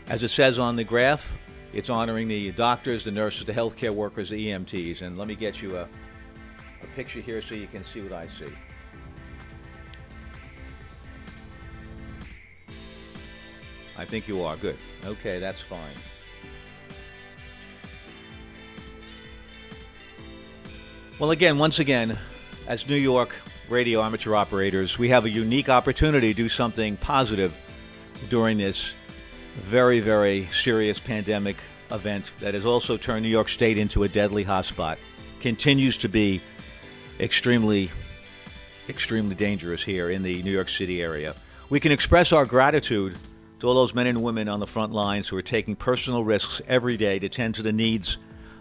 As it says on the graph, it's honoring the doctors, the nurses, the healthcare workers, the EMTs. And let me get you a picture here so you can see what I see. I think you are. Good. Okay, that's fine. Well, once again, as New York radio amateur operators, we have a unique opportunity to do something positive during this very, very serious pandemic event that has also turned New York State into a deadly hotspot. Continues to be extremely, extremely dangerous here in the New York City area. We can express our gratitude to all those men and women on the front lines who are taking personal risks every day to tend to the needs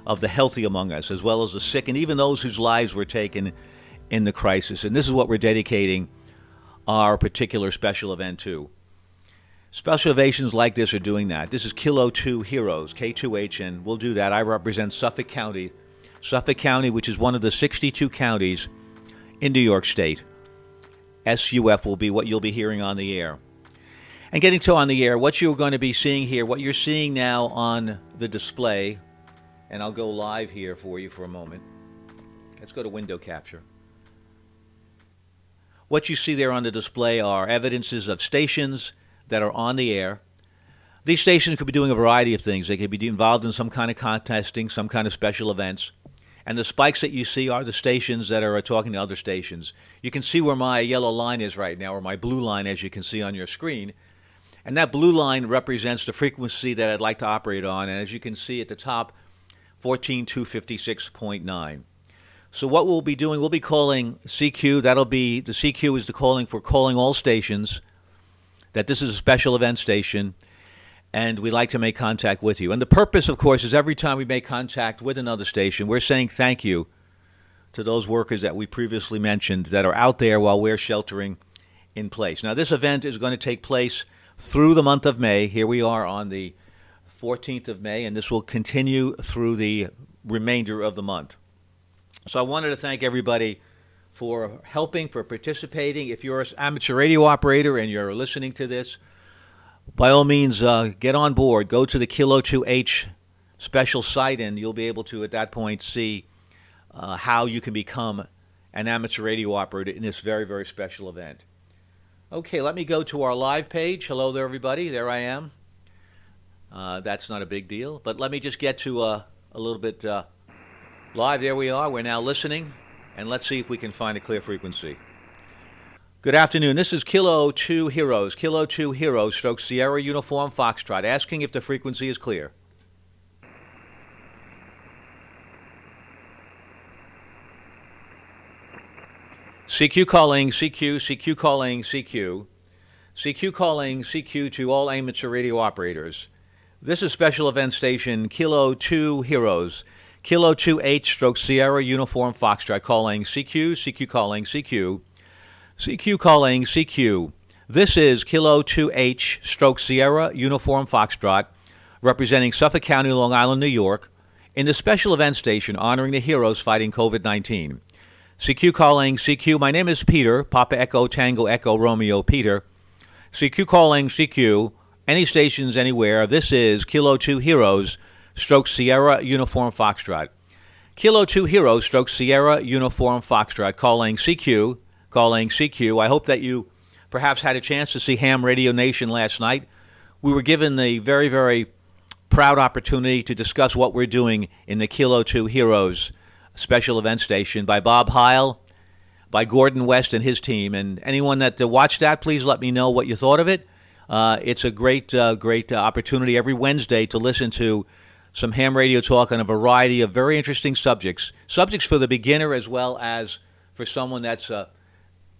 of the healthy among us, as well as the sick, and even those whose lives were taken in the crisis. And this is what we're dedicating our particular special event to. Special evasions like this are doing that. This is Kilo 2 Heroes, K2H, and we'll do that. I represent Suffolk County, which is one of the 62 counties in New York State. SUF will be what you'll be hearing on the air. And getting to on the air, what you're going to be seeing here, what you're seeing now on the display, and I'll go live here for you for a moment. Let's go to window capture. What you see there on the display are evidences of stations that are on the air. These stations could be doing a variety of things. They could be involved in some kind of contesting, some kind of special events. And the spikes that you see are the stations that are talking to other stations. You can see where my yellow line is right now, or my blue line, as you can see on your screen. And that blue line represents the frequency that I'd like to operate on. And as you can see at the top, 14256.9. So what we'll be doing, we'll be calling CQ. That'll be, the CQ is the calling for calling all stations, that this is a special event station, and we'd like to make contact with you. And the purpose, of course, is every time we make contact with another station, we're saying thank you to those workers that we previously mentioned that are out there while we're sheltering in place. Now, this event is going to take place through the month of May. Here we are on the 14th of May, and this will continue through the remainder of the month. So I wanted to thank everybody for helping, for participating. If you're an amateur radio operator and you're listening to this, by all means, get on board. Go to the Kilo 2H special site, and you'll be able to, at that point, see how you can become an amateur radio operator in this very, very special event. Okay, let me go to our live page. Hello there, everybody. There I am. That's not a big deal, but let me just get to a little bit live. There we are. We're now listening. And let's see if we can find a clear frequency. Good afternoon. This is Kilo 2 Heroes, stroke Sierra Uniform Foxtrot, asking if the frequency is clear. CQ calling, CQ calling, CQ. CQ calling, CQ to all amateur radio operators. This is special event station Kilo 2 Heroes, Kilo 2H stroke Sierra Uniform Foxtrot, calling CQ, CQ calling CQ, CQ calling CQ. This is Kilo 2H stroke Sierra Uniform Foxtrot, representing Suffolk County, Long Island, New York, in the special event station honoring the heroes fighting COVID-19. CQ calling CQ. My name is Peter, Papa Echo Tango Echo Romeo Peter. CQ calling CQ. Any stations anywhere. This is Kilo 2 Heroes stroke Sierra Uniform Foxtrot. Kilo 2 Heroes stroke Sierra Uniform Foxtrot, calling CQ, calling CQ. I hope that you perhaps had a chance to see Ham Radio Nation last night. We were given the very, very proud opportunity to discuss what we're doing in the Kilo 2 Heroes special event station by Bob Heil, by Gordon West and his team. And anyone that watched that, please let me know what you thought of it. It's a great opportunity every Wednesday to listen to some ham radio talk on a variety of very interesting subjects for the beginner as well as for someone that's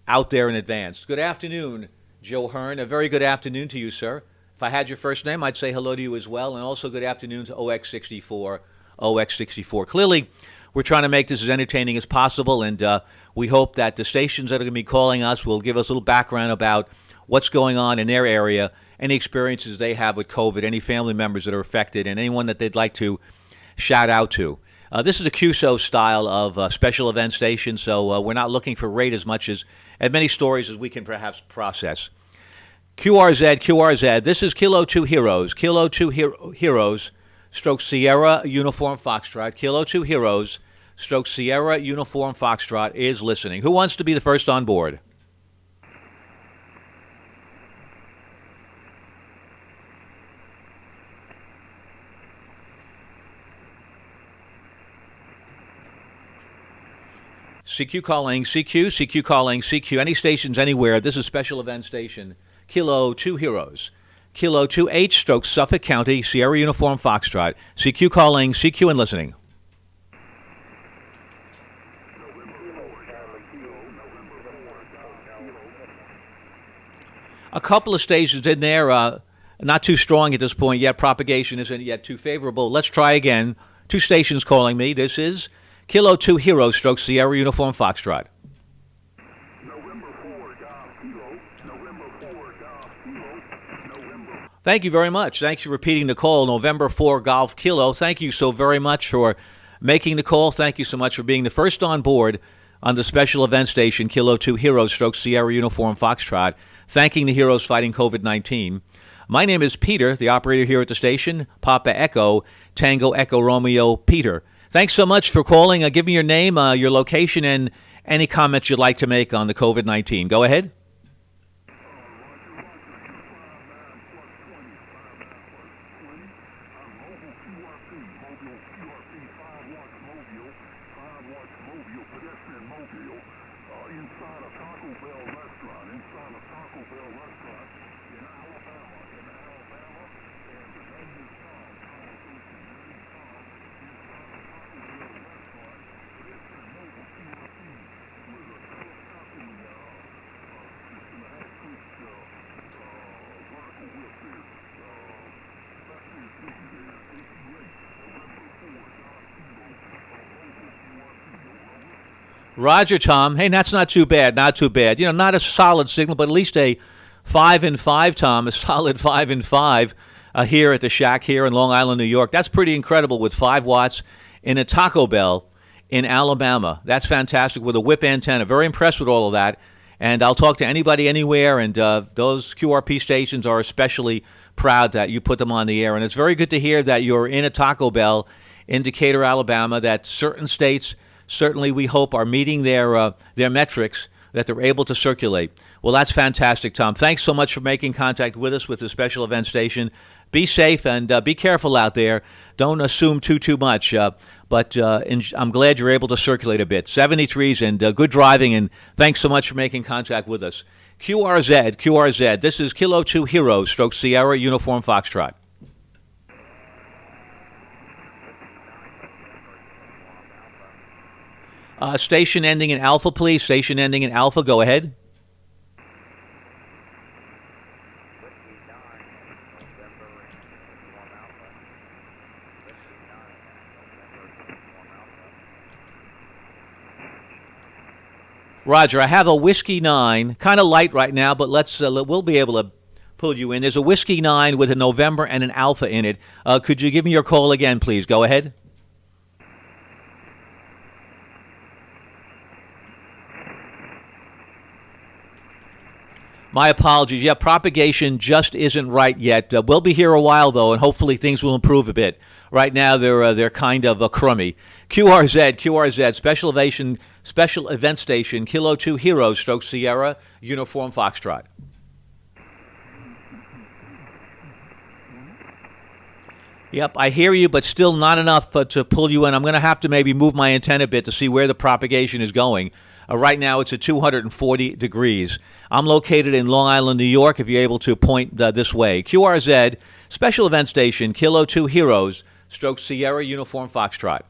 out there in advance. Good afternoon, Joe Hearn. A very good afternoon to you, sir. If I had your first name, I'd say hello to you as well, and also good afternoon to OX64. Clearly, we're trying to make this as entertaining as possible, and we hope that the stations that are going to be calling us will give us a little background about what's going on in their area, any experiences they have with COVID, any family members that are affected, and anyone that they'd like to shout out to. This is a QSO style of special event station, so we're not looking for rate as many stories as we can perhaps process. QRZ. This is Kilo 2 Heroes. Kilo 2 Heroes, stroke Sierra Uniform Foxtrot. Kilo 2 Heroes, stroke Sierra Uniform Foxtrot is listening. Who wants to be the first on board? CQ calling, CQ calling, CQ. Any stations anywhere. This is Special Event Station. Kilo 2 Heroes. Kilo 2H stroke Suffolk County, Sierra Uniform Foxtrot. CQ calling, CQ and listening. A couple of stations in there, not too strong at this point yet. Propagation isn't yet too favorable. Let's try again. Two stations calling me. This is Kilo 2 Hero stroke Sierra Uniform Foxtrot. Thank you very much. Thanks for repeating the call. November 4 Golf Kilo. Thank you so very much for making the call. Thank you so much for being the first on board on the Special Event Station, Kilo 2 Hero stroke Sierra Uniform Foxtrot, thanking the heroes fighting COVID-19. My name is Peter, the operator here at the station, Papa Echo, Tango Echo Romeo, Peter. Thanks so much for calling. Give me your name, your location, and any comments you'd like to make on the COVID-19. Go ahead. Roger, Tom. Hey, that's not too bad. Not too bad. You know, not a solid signal, but at least a 5 and 5, Tom. A solid 5 and 5 here at the shack here in Long Island, New York. That's pretty incredible with 5 watts in a Taco Bell in Alabama. That's fantastic with a whip antenna. Very impressed with all of that. And I'll talk to anybody anywhere. And those QRP stations are especially proud that you put them on the air. And it's very good to hear that you're in a Taco Bell in Decatur, Alabama, that certain states certainly we hope are meeting their metrics that they're able to circulate. Well, that's fantastic, Tom. Thanks so much for making contact with us with the Special Event Station. Be safe and be careful out there. Don't assume too much. But I'm glad you're able to circulate a bit. 73s and good driving, and thanks so much for making contact with us. QRZ. This is Kilo 2 Hero stroke Sierra Uniform Foxtrot. Station ending in Alpha, please. Station ending in Alpha. Go ahead. Roger, I have a Whiskey 9, kind of light right now, but we'll be able to pull you in. There's a Whiskey 9 with a November and an Alpha in it. Could you give me your call again, please? Go ahead. My apologies. Yeah, propagation just isn't right yet. We'll be here a while, though, and hopefully things will improve a bit. Right now, they're kind of crummy. QRZ, Special Event Station, Kilo 2 Hero stroke Sierra, Uniform Foxtrot. Yep, I hear you, but still not enough to pull you in. I'm going to have to maybe move my antenna a bit to see where the propagation is going. Right now, it's at 240 degrees. I'm located in Long Island, New York, if you're able to point this way. QRZ, Special Event Station, Kilo 2 Heroes, stroke Sierra Uniform Foxtrot.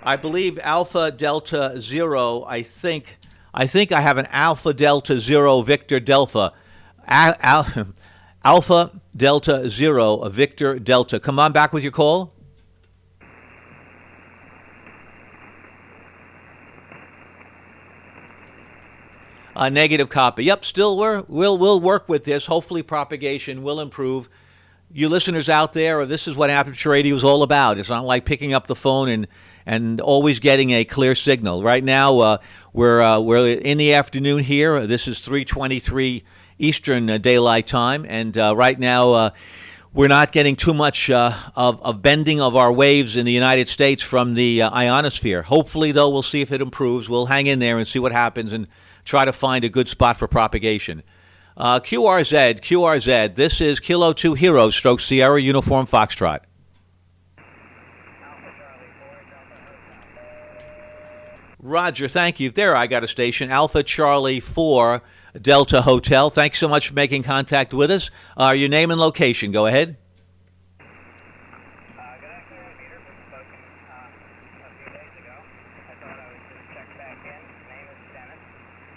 I believe Alpha Delta Zero, I think I have an Alpha Delta Zero Victor Delta. Alpha Delta Zero Victor Delta. Come on back with your call. Negative copy. Yep, still we'll work with this. Hopefully propagation will improve. You listeners out there, this is what Aperture Radio is all about. It's not like picking up the phone and always getting a clear signal. Right now, we're in the afternoon here. This is 3:23 Eastern Daylight Time, and right now we're not getting too much of bending of our waves in the United States from the ionosphere. Hopefully, though, we'll see if it improves. We'll hang in there and see what happens and try to find a good spot for propagation. QRZ, this is Kilo 2 Hero stroke Sierra Uniform Foxtrot. Roger, thank you. There, I got a station. Alpha Charlie 4 Delta Hotel. Thanks so much for making contact with us. Your name and location. Go ahead. Good afternoon, Peter. We've spoken a few days ago. I thought I would just check back in. My name is Dennis,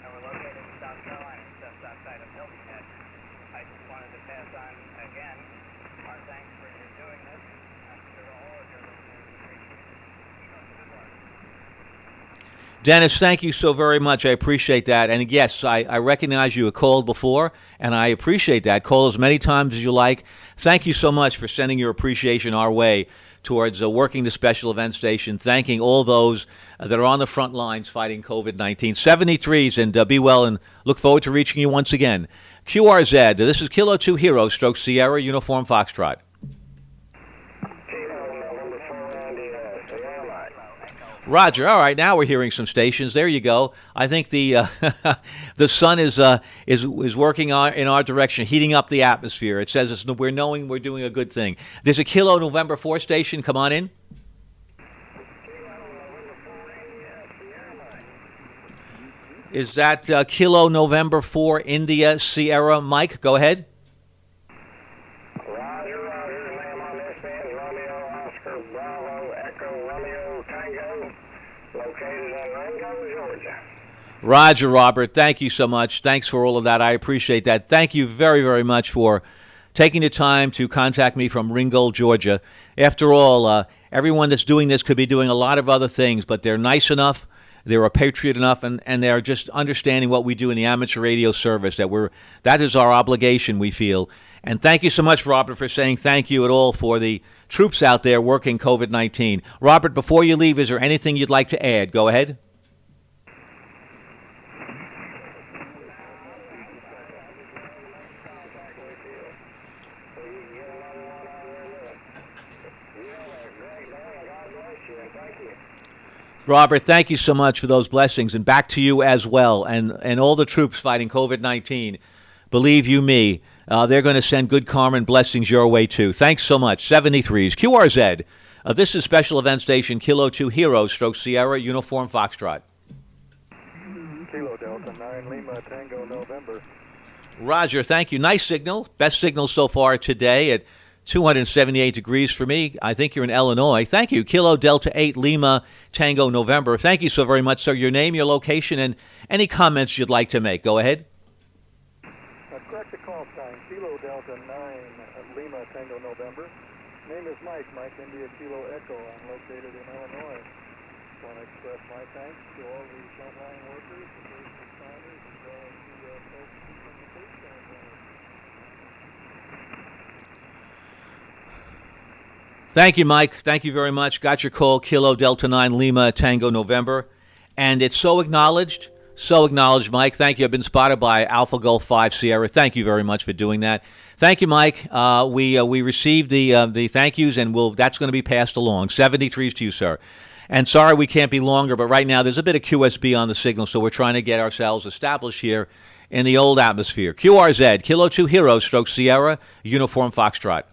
and we're located in South Carolina, just outside of Hilton Head. I just wanted to pass on again our thanks for your doing this. I'm sure all of your listeners appreciate it. Keep up the good work. Dennis, thank you so very much. I appreciate that. And yes, I recognize you had called before, and I appreciate that. Call as many times as you like. Thank you so much for sending your appreciation our way towards working the special event station, thanking all those that are on the front lines fighting COVID-19. 73s, and be well, and look forward to reaching you once again. QRZ, this is Kilo 2 Hero stroke Sierra Uniform Foxtrot. Roger. All right, now we're hearing some stations. There you go. I think the the sun is working in our direction, heating up the atmosphere. It says we're knowing we're doing a good thing. There's a Kilo November 4 station. Come on in. Is that Kilo November 4 India Sierra? Mike, go ahead. Roger, Robert. Thank you so much. Thanks for all of that. I appreciate that. Thank you very, very much for taking the time to contact me from Ringgold, Georgia. After all, everyone that's doing this could be doing a lot of other things, but they're nice enough, they're a patriot enough, and they're just understanding what we do in the amateur radio service. That is our obligation, we feel. And thank you so much, Robert, for saying thank you at all for the troops out there working COVID-19. Robert, before you leave, is there anything you'd like to add? Go ahead. Robert, thank you so much for those blessings, and back to you as well, and all the troops fighting COVID-19. Believe you me, they're going to send good karma and blessings your way too. Thanks so much. 73s, QRZ. This is Special Event Station Kilo 2 Hero stroke Sierra Uniform Foxtrot. Kilo Delta 9 Lima Tango November. Roger, thank you. Nice signal. Best signal so far today at 278 degrees for me. I think you're in Illinois. Thank you. Kilo Delta 8 Lima Tango November. Thank you so very much, sir. Your name, your location, and any comments you'd like to make. Go ahead. Correct the call sign. Kilo Delta 9 Lima Tango November. Name is Mike. Mike India Kilo Echo. I'm located in Illinois. Want to express my thanks to all the frontline workers, the first responders, as well as the folks keeping the police going. Thank you, Mike. Thank you very much. Got your call, Kilo Delta 9 Lima Tango November. And it's so acknowledged, Mike. Thank you. I've been spotted by Alpha Golf 5 Sierra. Thank you very much for doing that. Thank you, Mike. We received the thank yous, and that's going to be passed along. 73s to you, sir. And sorry we can't be longer, but right now there's a bit of QSB on the signal, so we're trying to get ourselves established here in the old atmosphere. QRZ, Kilo 2 Hero stroke Sierra, Uniform Foxtrot.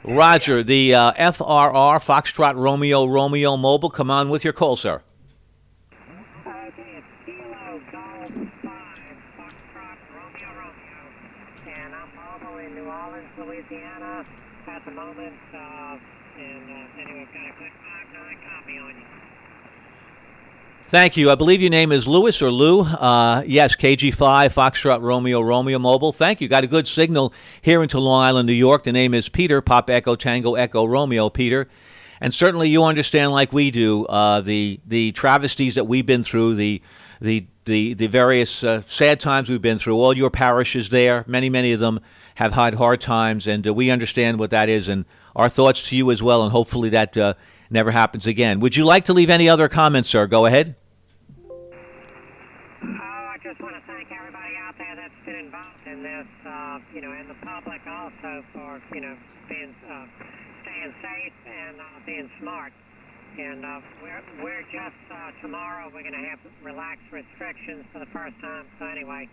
Roger, the FRR, Foxtrot Romeo Mobile. Come on with your call, sir. Okay, it's Kilo Golf 5, Foxtrot Romeo, and I'm also in New Orleans, Louisiana at the moment, anyway, I've got a good 5-9 copy on you. Thank you. I believe your name is Lewis or Lou. Yes, KG5, Foxtrot Romeo Mobile. Thank you. Got a good signal here into Long Island, New York. The name is Peter, Pop Echo Tango Echo Romeo, Peter. And certainly you understand, like we do, the travesties that we've been through, the the various sad times we've been through. All your parishes there, many of them have had hard times, and we understand what that is. And our thoughts to you as well. And hopefully that never happens again. Would you like to leave any other comments, sir? Go ahead. I just want to thank everybody out there that's been involved in this, and the public also for, being staying safe and being smart. And we're just tomorrow we're going to have relaxed restrictions for the first time. So anyway,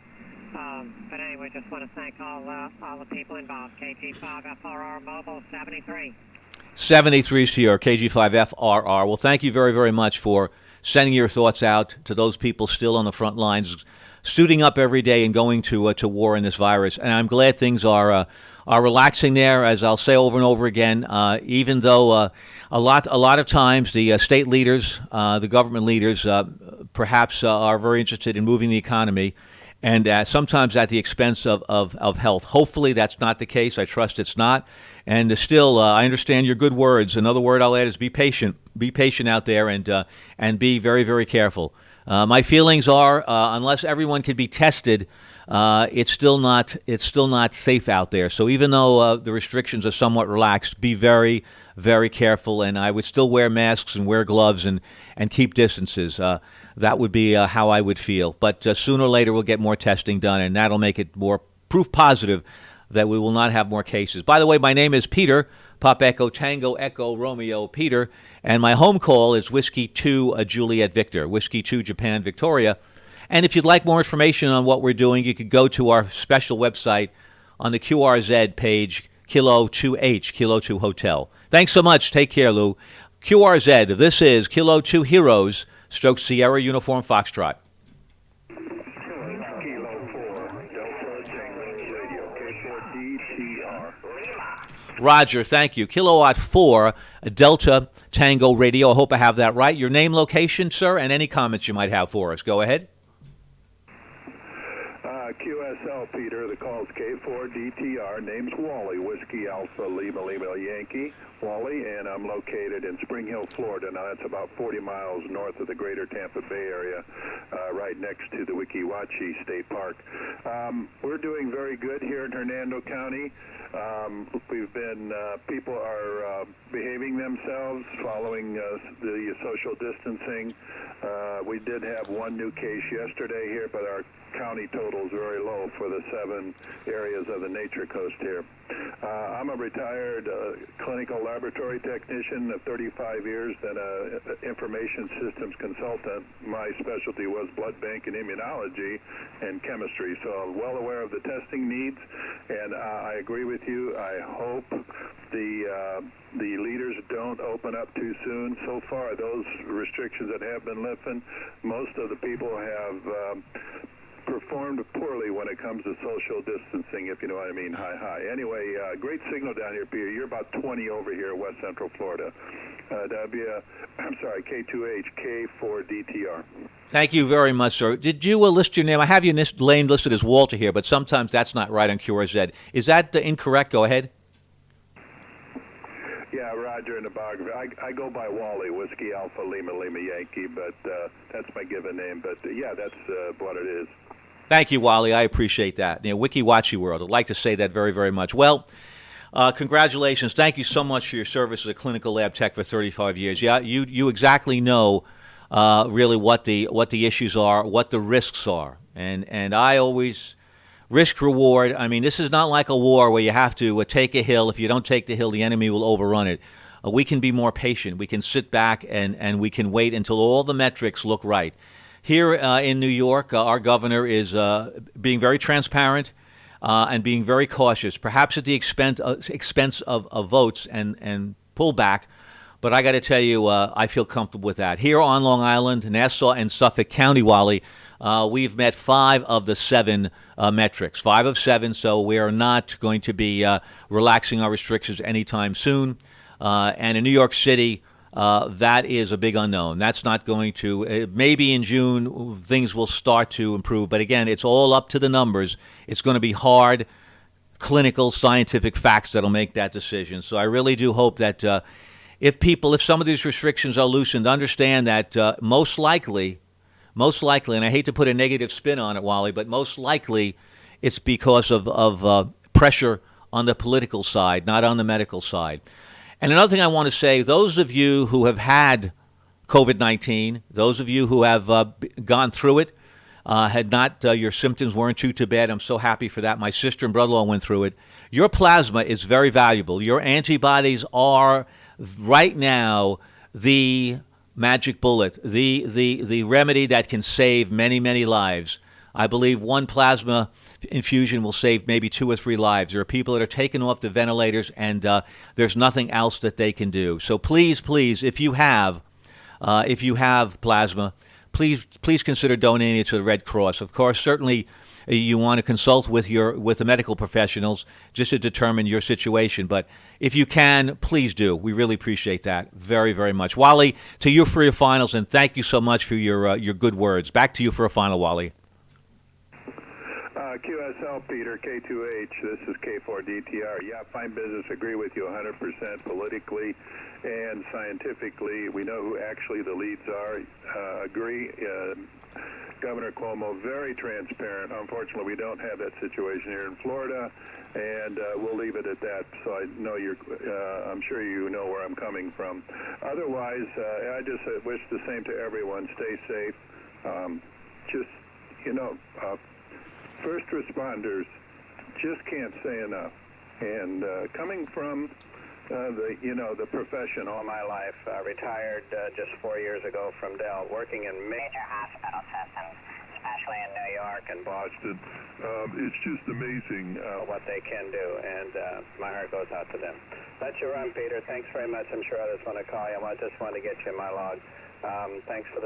just want to thank all the people involved. KG5FRR Mobile 73. 73 to your KG5FRR. Well, thank you very, very much for sending your thoughts out to those people still on the front lines, suiting up every day and going to war in this virus. And I'm glad things are relaxing there, as I'll say over and over again. Even though a lot of times the state leaders, the government leaders, perhaps are very interested in moving the economy, and sometimes at the expense of health. Hopefully that's not the case. I trust it's not. And still, I understand your good words. Another word I'll add is be patient. Be patient out there, and be very, very careful. My feelings are, unless everyone can be tested, it's still not safe out there. So even though the restrictions are somewhat relaxed, be very, very careful. And I would still wear masks and wear gloves and keep distances. That would be how I would feel. But sooner or later, we'll get more testing done, and that'll make it more proof positive that we will not have more cases. By the way, my name is Peter, Pop Echo Tango Echo Romeo Peter, and my home call is Whiskey 2 Juliet Victor, Whiskey 2 Japan Victoria. And if you'd like more information on what we're doing, you could go to our special website on the QRZ page, Kilo 2H, Kilo 2 Hotel. Thanks so much. Take care, Lou. QRZ, this is Kilo 2 Heroes, Stroke Sierra Uniform Foxtrot. Roger, thank you. Kilowatt 4, Delta Tango Radio. I hope I have that right. Your name, location, sir, and any comments you might have for us. Go ahead. QSL, Peter. The call's K4DTR. Name's Wally, Whiskey Alpha Lima Lima Yankee. Wally, and I'm located in Spring Hill, Florida. Now, that's about 40 miles north of the greater Tampa Bay area, right next to the Weeki Wachee State Park. We're doing very good here in Hernando County. People are behaving themselves, following the social distancing. We did have one new case yesterday here, but our county total is very low for the 7 areas of the Nature Coast here. I'm a retired clinical laboratory technician of 35 years, then an information systems consultant. My specialty was blood bank and immunology and chemistry, so I'm well aware of the testing needs, and I agree with you. I hope the leaders don't open up too soon. So far, those restrictions that have been lifted, most of the people have performed poorly when it comes to social distancing, if you know what I mean. Hi. Anyway, great signal down here, Peter. You're about 20 over here in West Central Florida. K2H, K4DTR. Thank you very much, sir. Did you list your name? I have your name listed as Walter here, but sometimes that's not right on QRZ. Is that incorrect? Go ahead. Yeah, Roger in the biography. I go by Wally, Whiskey Alpha Lima Lima Yankee, but that's my given name. But yeah, that's what it is. Thank you, Wally. I appreciate that. Weeki Wachee world. I'd like to say that very, very much. Well, congratulations. Thank you so much for your service as a clinical lab tech for 35 years. Yeah, you exactly know really what the issues are, what the risks are, and I always risk reward. I mean, this is not like a war where you have to take a hill. If you don't take the hill, the enemy will overrun it. We can be more patient. We can sit back and we can wait until all the metrics look right. Here in New York, our governor is being very transparent and being very cautious, perhaps at the expense of votes and pullback. But I got to tell you, I feel comfortable with that. Here on Long Island, Nassau, and Suffolk County, Wally, we've met 5 of the 7 metrics, 5 of 7. So we are not going to be relaxing our restrictions anytime soon. And in New York City, that is a big unknown. That's not going to, maybe in June, things will start to improve. But again, it's all up to the numbers. It's going to be hard, clinical, scientific facts that'll make that decision. So I really do hope that if some of these restrictions are loosened, understand that most likely most likely, and I hate to put a negative spin on it, Wally, but most likely it's because of pressure on the political side, not on the medical side. And another thing I want to say, those of you who have had COVID-19, those of you who have gone through it, had not, your symptoms weren't too bad. I'm so happy for that. My sister and brother-in-law went through it. Your plasma is very valuable. Your antibodies are right now the magic bullet, the remedy that can save many lives. I believe one plasma infusion will save maybe 2 or 3 lives. There are people that are taken off the ventilators, and there's nothing else that they can do. So please, if you have plasma, please consider donating it to the Red Cross. Of course, certainly you want to consult with the medical professionals just to determine your situation. But if you can, please do. We really appreciate that very much. Wally, to you for your finals, and thank you so much for your good words. Back to you for a final, Wally. QSL, Peter, K2H, this is K4DTR. Yeah, fine business, agree with you 100% politically and scientifically. We know who actually the leads are, agree. Governor Cuomo, very transparent. Unfortunately, we don't have that situation here in Florida, and we'll leave it at that. So I know I'm sure you know where I'm coming from. Otherwise, I just wish the same to everyone. Stay safe. First responders just can't say enough. And coming from the profession all my life, retired just 4 years ago from Dell, working in major hospital systems, especially in New York and Boston. It's just amazing what they can do, and my heart goes out to them. Let you run, Peter. Thanks very much. I'm sure others want to call you. I just want to get you in my log. Thanks for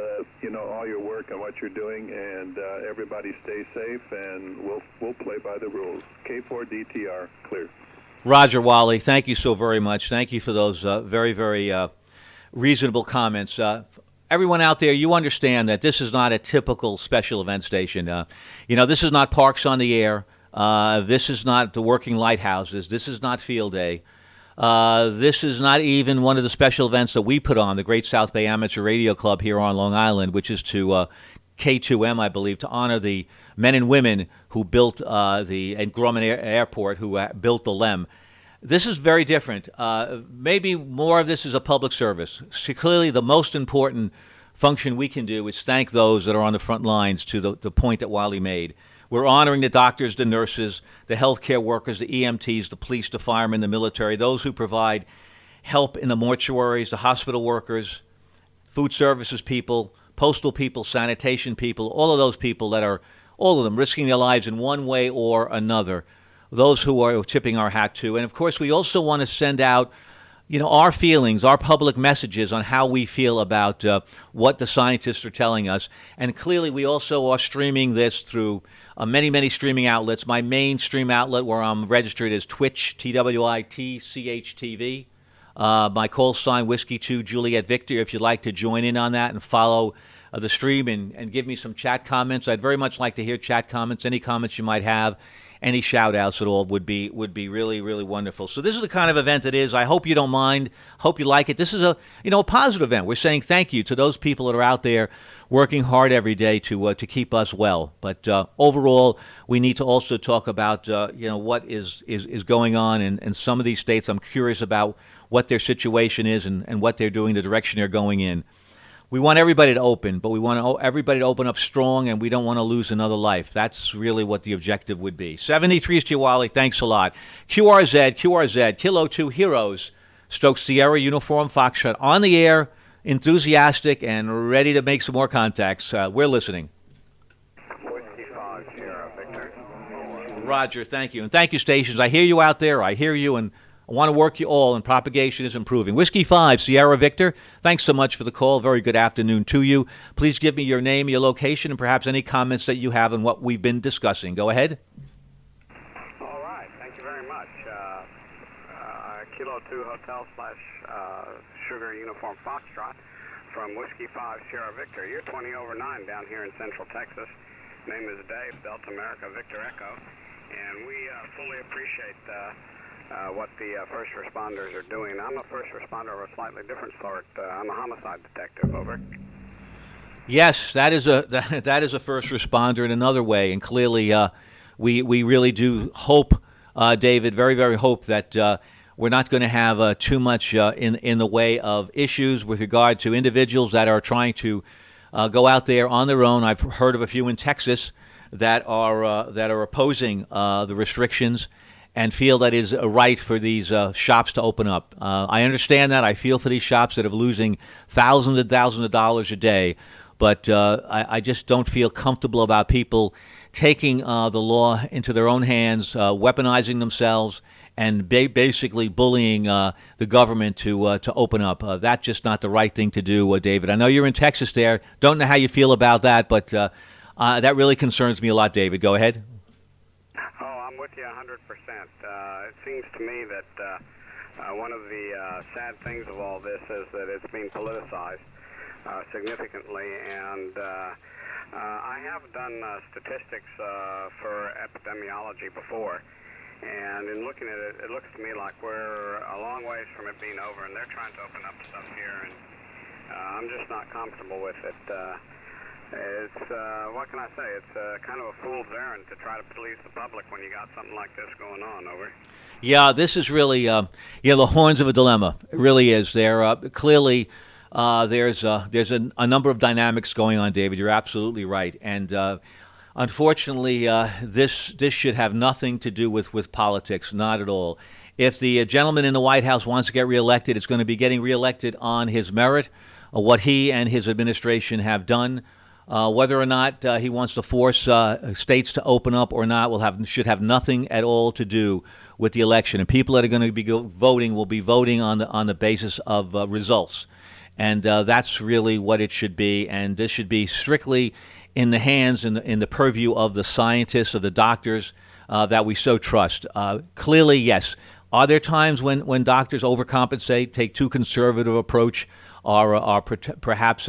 all your work and what you're doing, and everybody stay safe, and we'll play by the rules. K4DTR, clear. Roger, Wally, thank you so very much. Thank you for those very reasonable comments. Everyone out there, you understand that this is not a typical special event station. This is not Parks on the Air. This is not the Working Lighthouses. This is not Field Day. This is not even one of the special events that we put on, the Great South Bay Amateur Radio Club here on Long Island, which is to K2M, I believe, to honor the men and women who built the Grumman Airport, who built the LEM. This is very different. Maybe more of this is a public service. So clearly, the most important function we can do is thank those that are on the front lines, to the point that Wally made. We're honoring the doctors, the nurses, the healthcare workers, the EMTs, the police, the firemen, the military, those who provide help in the mortuaries, the hospital workers, food services people, postal people, sanitation people, all of those people that are, all of them, risking their lives in one way or another, those who are tipping our hat to. And, of course, we also want to send out our feelings, our public messages on how we feel about what the scientists are telling us. And clearly, we also are streaming this through many streaming outlets. My main stream outlet where I'm registered is Twitch, TWITCH TV. My call sign, Whiskey 2 Juliet Victor, if you'd like to join in on that and follow the stream and give me some chat comments. I'd very much like to hear chat comments, any comments you might have. Any shout-outs at all would be really wonderful. So this is the kind of event it is. I hope you don't mind. Hope you like it. This is a positive event. We're saying thank you to those people that are out there working hard every day to keep us well. But overall, we need to also talk about what is going on in some of these states. I'm curious about what their situation is and what they're doing, the direction they're going in. We want everybody to open, but we want everybody to open up strong, and we don't want to lose another life. That's really what the objective would be. 73 is Wally. Thanks a lot. QRZ, Kilo 2 Heroes, Stoke Sierra Uniform Foxtrot, on the air, enthusiastic, and ready to make some more contacts. We're listening. Whiskey 5, Sierra Victor. Roger, thank you. And thank you, stations. I hear you out there. I hear you, and I want to work you all, and propagation is improving. Whiskey 5, Sierra Victor, thanks so much for the call. Very good afternoon to you. Please give me your name, your location, and perhaps any comments that you have on what we've been discussing. Go ahead. All right. Thank you very much. Kilo 2 Hotel / Sugar Uniform Foxtrot from Whiskey 5, Sierra Victor. You're 20 over 9 down here in Central Texas. Name is Dave, Delta America, Victor Echo. And we fully appreciate what the first responders are doing. I'm a first responder of a slightly different sort. I'm a homicide detective, over. Yes, that is a that is a first responder in another way, and clearly, we really do hope, David, very hope that we're not going to have too much in the way of issues with regard to individuals that are trying to go out there on their own. I've heard of a few in Texas that are opposing the restrictions and feel that it is right for these shops to open up. I understand that. I feel for these shops that are losing thousands and thousands of dollars a day, but I just don't feel comfortable about people taking the law into their own hands, weaponizing themselves, and basically bullying the government to open up. That's just not the right thing to do, David. I know you're in Texas there. Don't know how you feel about that, but that really concerns me a lot, David. Go ahead. Oh, I'm with you 100%. It seems to me that one of the sad things of all this is that it's being politicized significantly, and I have done statistics for epidemiology before, and in looking at it, it looks to me like we're a long ways from it being over, and they're trying to open up stuff here, and I'm just not comfortable with it. It's, what can I say, it's kind of a fool's errand to try to please the public when you got something like this going on, over. Yeah, this is really, the horns of a dilemma. It really is. There clearly there's a number of dynamics going on, David. You're absolutely right, and unfortunately, this should have nothing to do with politics, not at all. If the gentleman in the White House wants to get reelected, it's going to be getting reelected on his merit, what he and his administration have done. Whether or not he wants to force states to open up or not should have nothing at all to do with the election. And people that are going to be voting will be voting on the basis of results. And that's really what it should be. And this should be strictly in the hands, in the purview of the scientists, of the doctors that we so trust. Clearly, yes. Are there times when doctors overcompensate, take too conservative approach, are perhaps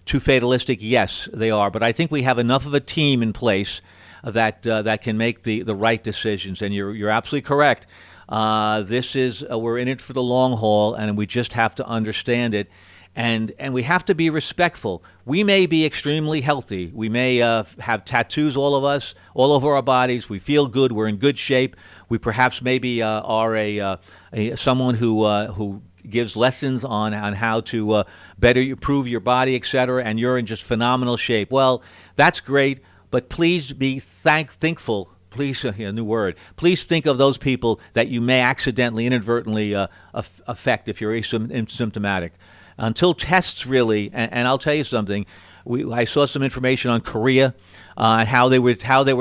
too fatalistic? Yes, they are. But I think we have enough of a team in place that can make the right decisions. And you're absolutely correct. We're in it for the long haul, and we just have to understand it. And we have to be respectful. We may be extremely healthy. We may have tattoos, all of us, all over our bodies. We feel good. We're in good shape. We perhaps maybe are someone who gives lessons on how to better improve your body, etc., and you're in just phenomenal shape. Well, that's great, but please be thankful. Please, a new word. Please think of those people that you may accidentally, inadvertently affect if you're asymptomatic. Until tests really, and I'll tell you something. I saw some information on Korea and how they were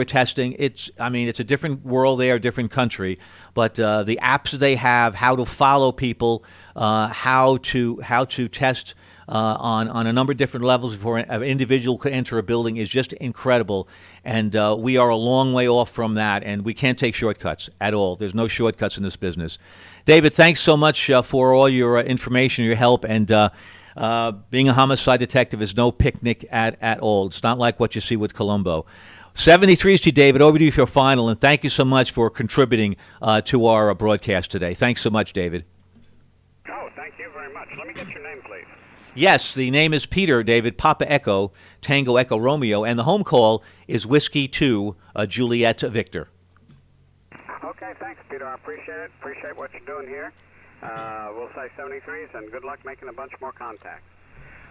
testing. It's a different world there, a different country, but the apps they have, how to follow people, how to test on a number of different levels before an individual could enter a building is just incredible. And we are a long way off from that, and we can't take shortcuts at all. There's no shortcuts in this business. David, thanks so much for all your information, your help, and being a homicide detective is no picnic at all. It's not like what you see with Columbo. 73s to David. Over to you for your final, and thank you so much for contributing to our broadcast today. Thanks so much, David. Oh, thank you very much. Let me get your name, please. Yes, the name is Peter, David, Papa Echo, Tango Echo Romeo, and the home call is Whiskey 2, Juliet Victor. Okay, thanks, Peter. I appreciate it. Appreciate what you're doing here. We'll say 73s, and good luck making a bunch more contacts.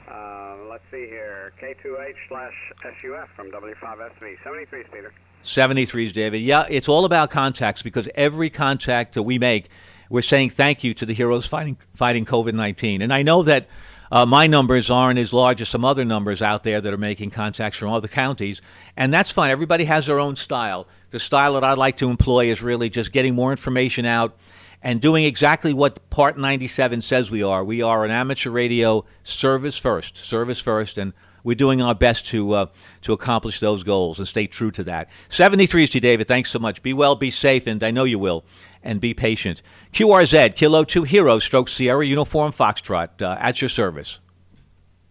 Let's see here. K2H/SUF from W5SV. 73s, Peter. 73s, David. Yeah, it's all about contacts, because every contact that we make, we're saying thank you to the heroes fighting COVID-19. And I know that my numbers aren't as large as some other numbers out there that are making contacts from other counties, and that's fine. Everybody has their own style. The style that I'd like to employ is really just getting more information out and doing exactly what Part 97 says we are. We are an amateur radio service first, and we're doing our best to accomplish those goals and stay true to that. 73s to David. Thanks so much. Be well, be safe, and I know you will. And be patient. QRZ, Kilo 2 Hero, Stroke Sierra, Uniform Foxtrot, at your service.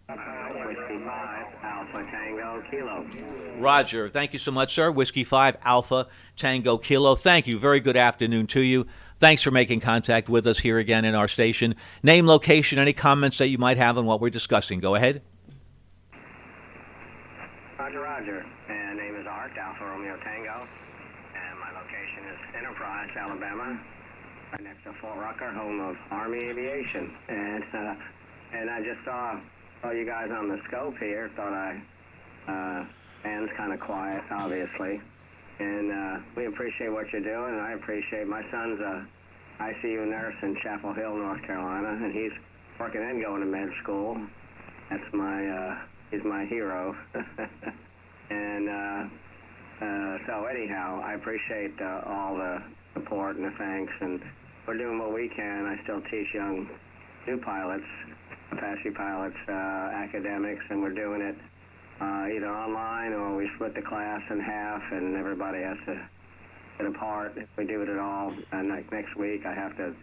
Whiskey 5, Alpha Tango Kilo. Roger. Thank you so much, sir. Whiskey 5, Alpha Tango Kilo. Thank you. Very good afternoon to you. Thanks for making contact with us here again in our station. Name, location, any comments that you might have on what we're discussing. Go ahead. Roger, Roger. And name is Art, Alpha Romeo Tango. And my location is Enterprise, Alabama, right next to Fort Rucker, home of Army Aviation. And I just saw you guys on the scope here. Thought band's kind of quiet, obviously. And we appreciate what you're doing, and I appreciate my son's a ICU nurse in Chapel Hill, North Carolina, and he's working and going to med school. That's he's my hero. And so anyhow, I appreciate all the support and the thanks, and we're doing what we can. I still teach young new pilots, Apache pilots, academics, and we're doing it either online or we split the class in half, and everybody has to sit apart. If we do it at all, next week I have to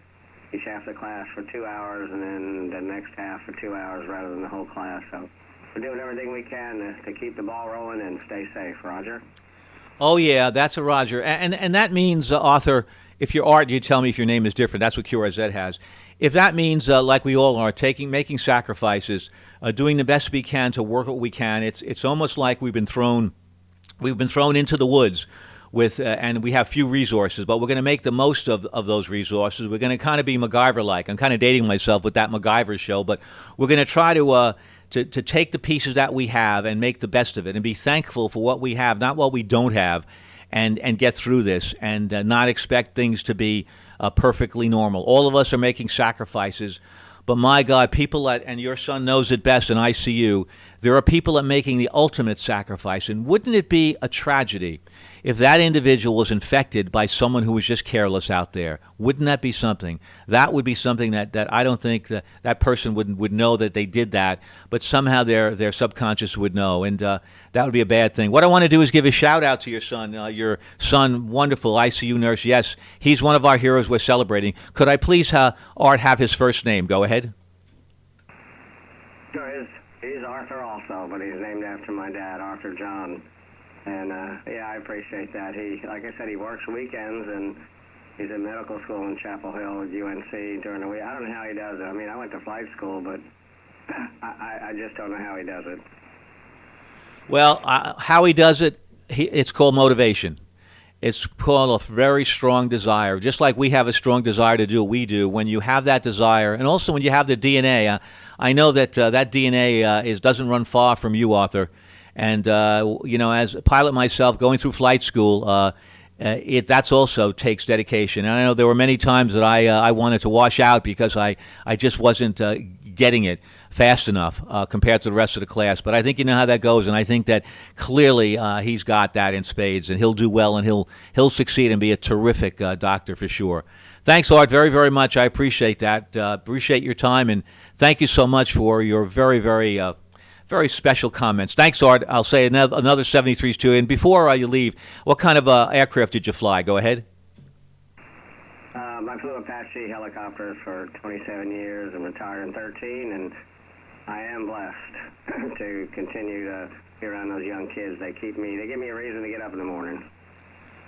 teach half the class for 2 hours and then the next half for 2 hours rather than the whole class. So we're doing everything we can to keep the ball rolling and stay safe. Roger? Oh, yeah, that's a Roger. And that means, Arthur, if you're Art, you tell me if your name is different. That's what QRZ has. If that means, like we all are, making sacrifices, doing the best we can to work what we can, it's almost like we've been thrown into the woods with, and we have few resources, but we're going to make the most of those resources. We're going to kind of be MacGyver-like. I'm kind of dating myself with that MacGyver show, but we're going to try to take the pieces that we have and make the best of it and be thankful for what we have, not what we don't have, and get through this and not expect things to be perfectly normal. All of us are making sacrifices, but my God, people and your son knows it best in ICU, there are people that are making the ultimate sacrifice. And wouldn't it be a tragedy if that individual was infected by someone who was just careless out there? Wouldn't that be something? That would be something that I don't think that person would know that they did that, but somehow their subconscious would know, and that would be a bad thing. What I want to do is give a shout out to your son, wonderful ICU nurse. Yes, he's one of our heroes we're celebrating. Could I please, Art, have his first name? Go ahead. Sure, he's Arthur also, but he's named after my dad, Arthur John. And yeah, I appreciate that. He, like I said, he works weekends, and he's in medical school in Chapel Hill at UNC during the week. I don't know how he does it. I mean, I went to flight school, but I just don't know how he does it. Well, how he does it, it's called motivation. It's called a very strong desire. Just like we have a strong desire to do what we do, when you have that desire, and also when you have the DNA, I know that that DNA doesn't run far from you, Arthur. And, as a pilot myself, going through flight school, that's also takes dedication. And I know there were many times that I wanted to wash out because I just wasn't getting it fast enough compared to the rest of the class. But I think you know how that goes, and I think that clearly he's got that in spades, and he'll do well, and he'll succeed and be a terrific doctor for sure. Thanks, Art, very, very much. I appreciate that. Appreciate your time, and thank you so much for your very, very very special comments. Thanks, Art. I'll say another 73s to you. And before you leave, what kind of aircraft did you fly? Go ahead. I flew Apache helicopters for 27 years and retired in 13, and I am blessed to continue to be around those young kids. They give me a reason to get up in the morning.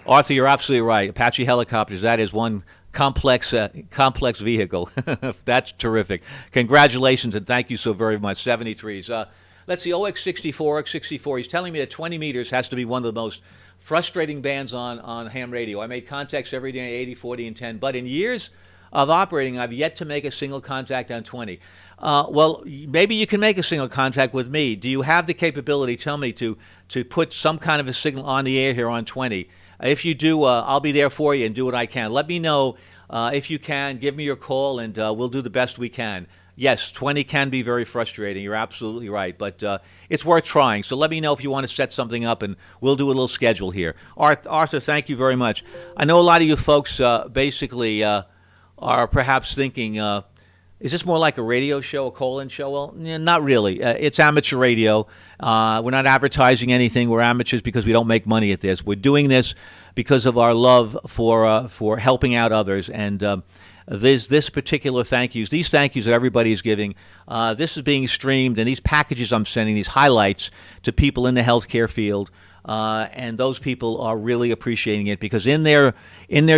Arthur, you're absolutely right. Apache helicopters, that is one complex vehicle. That's terrific. Congratulations, and thank you so very much. 73s. Let's see, OX64. He's telling me that 20 meters has to be one of the most frustrating bands on ham radio. I made contacts every day, 80, 40, and 10. But in years of operating, I've yet to make a single contact on 20. Well, maybe you can make a single contact with me. Do you have the capability, tell me, to put some kind of a signal on the air here on 20? If you do, I'll be there for you and do what I can. Let me know if you can. Give me your call, and we'll do the best we can. Yes, 20 can be very frustrating. You're absolutely right, but it's worth trying. So let me know if you want to set something up, and we'll do a little schedule here. Arthur, thank you very much. I know a lot of you folks basically are perhaps thinking, is this more like a radio show, a call-in show? Well, not really. It's amateur radio. We're not advertising anything. We're amateurs because we don't make money at this. We're doing this because of our love for helping out others, and this particular these thank yous that everybody is giving, this is being streamed, and these packages I'm sending, these highlights to people in the healthcare field, and those people are really appreciating it because in their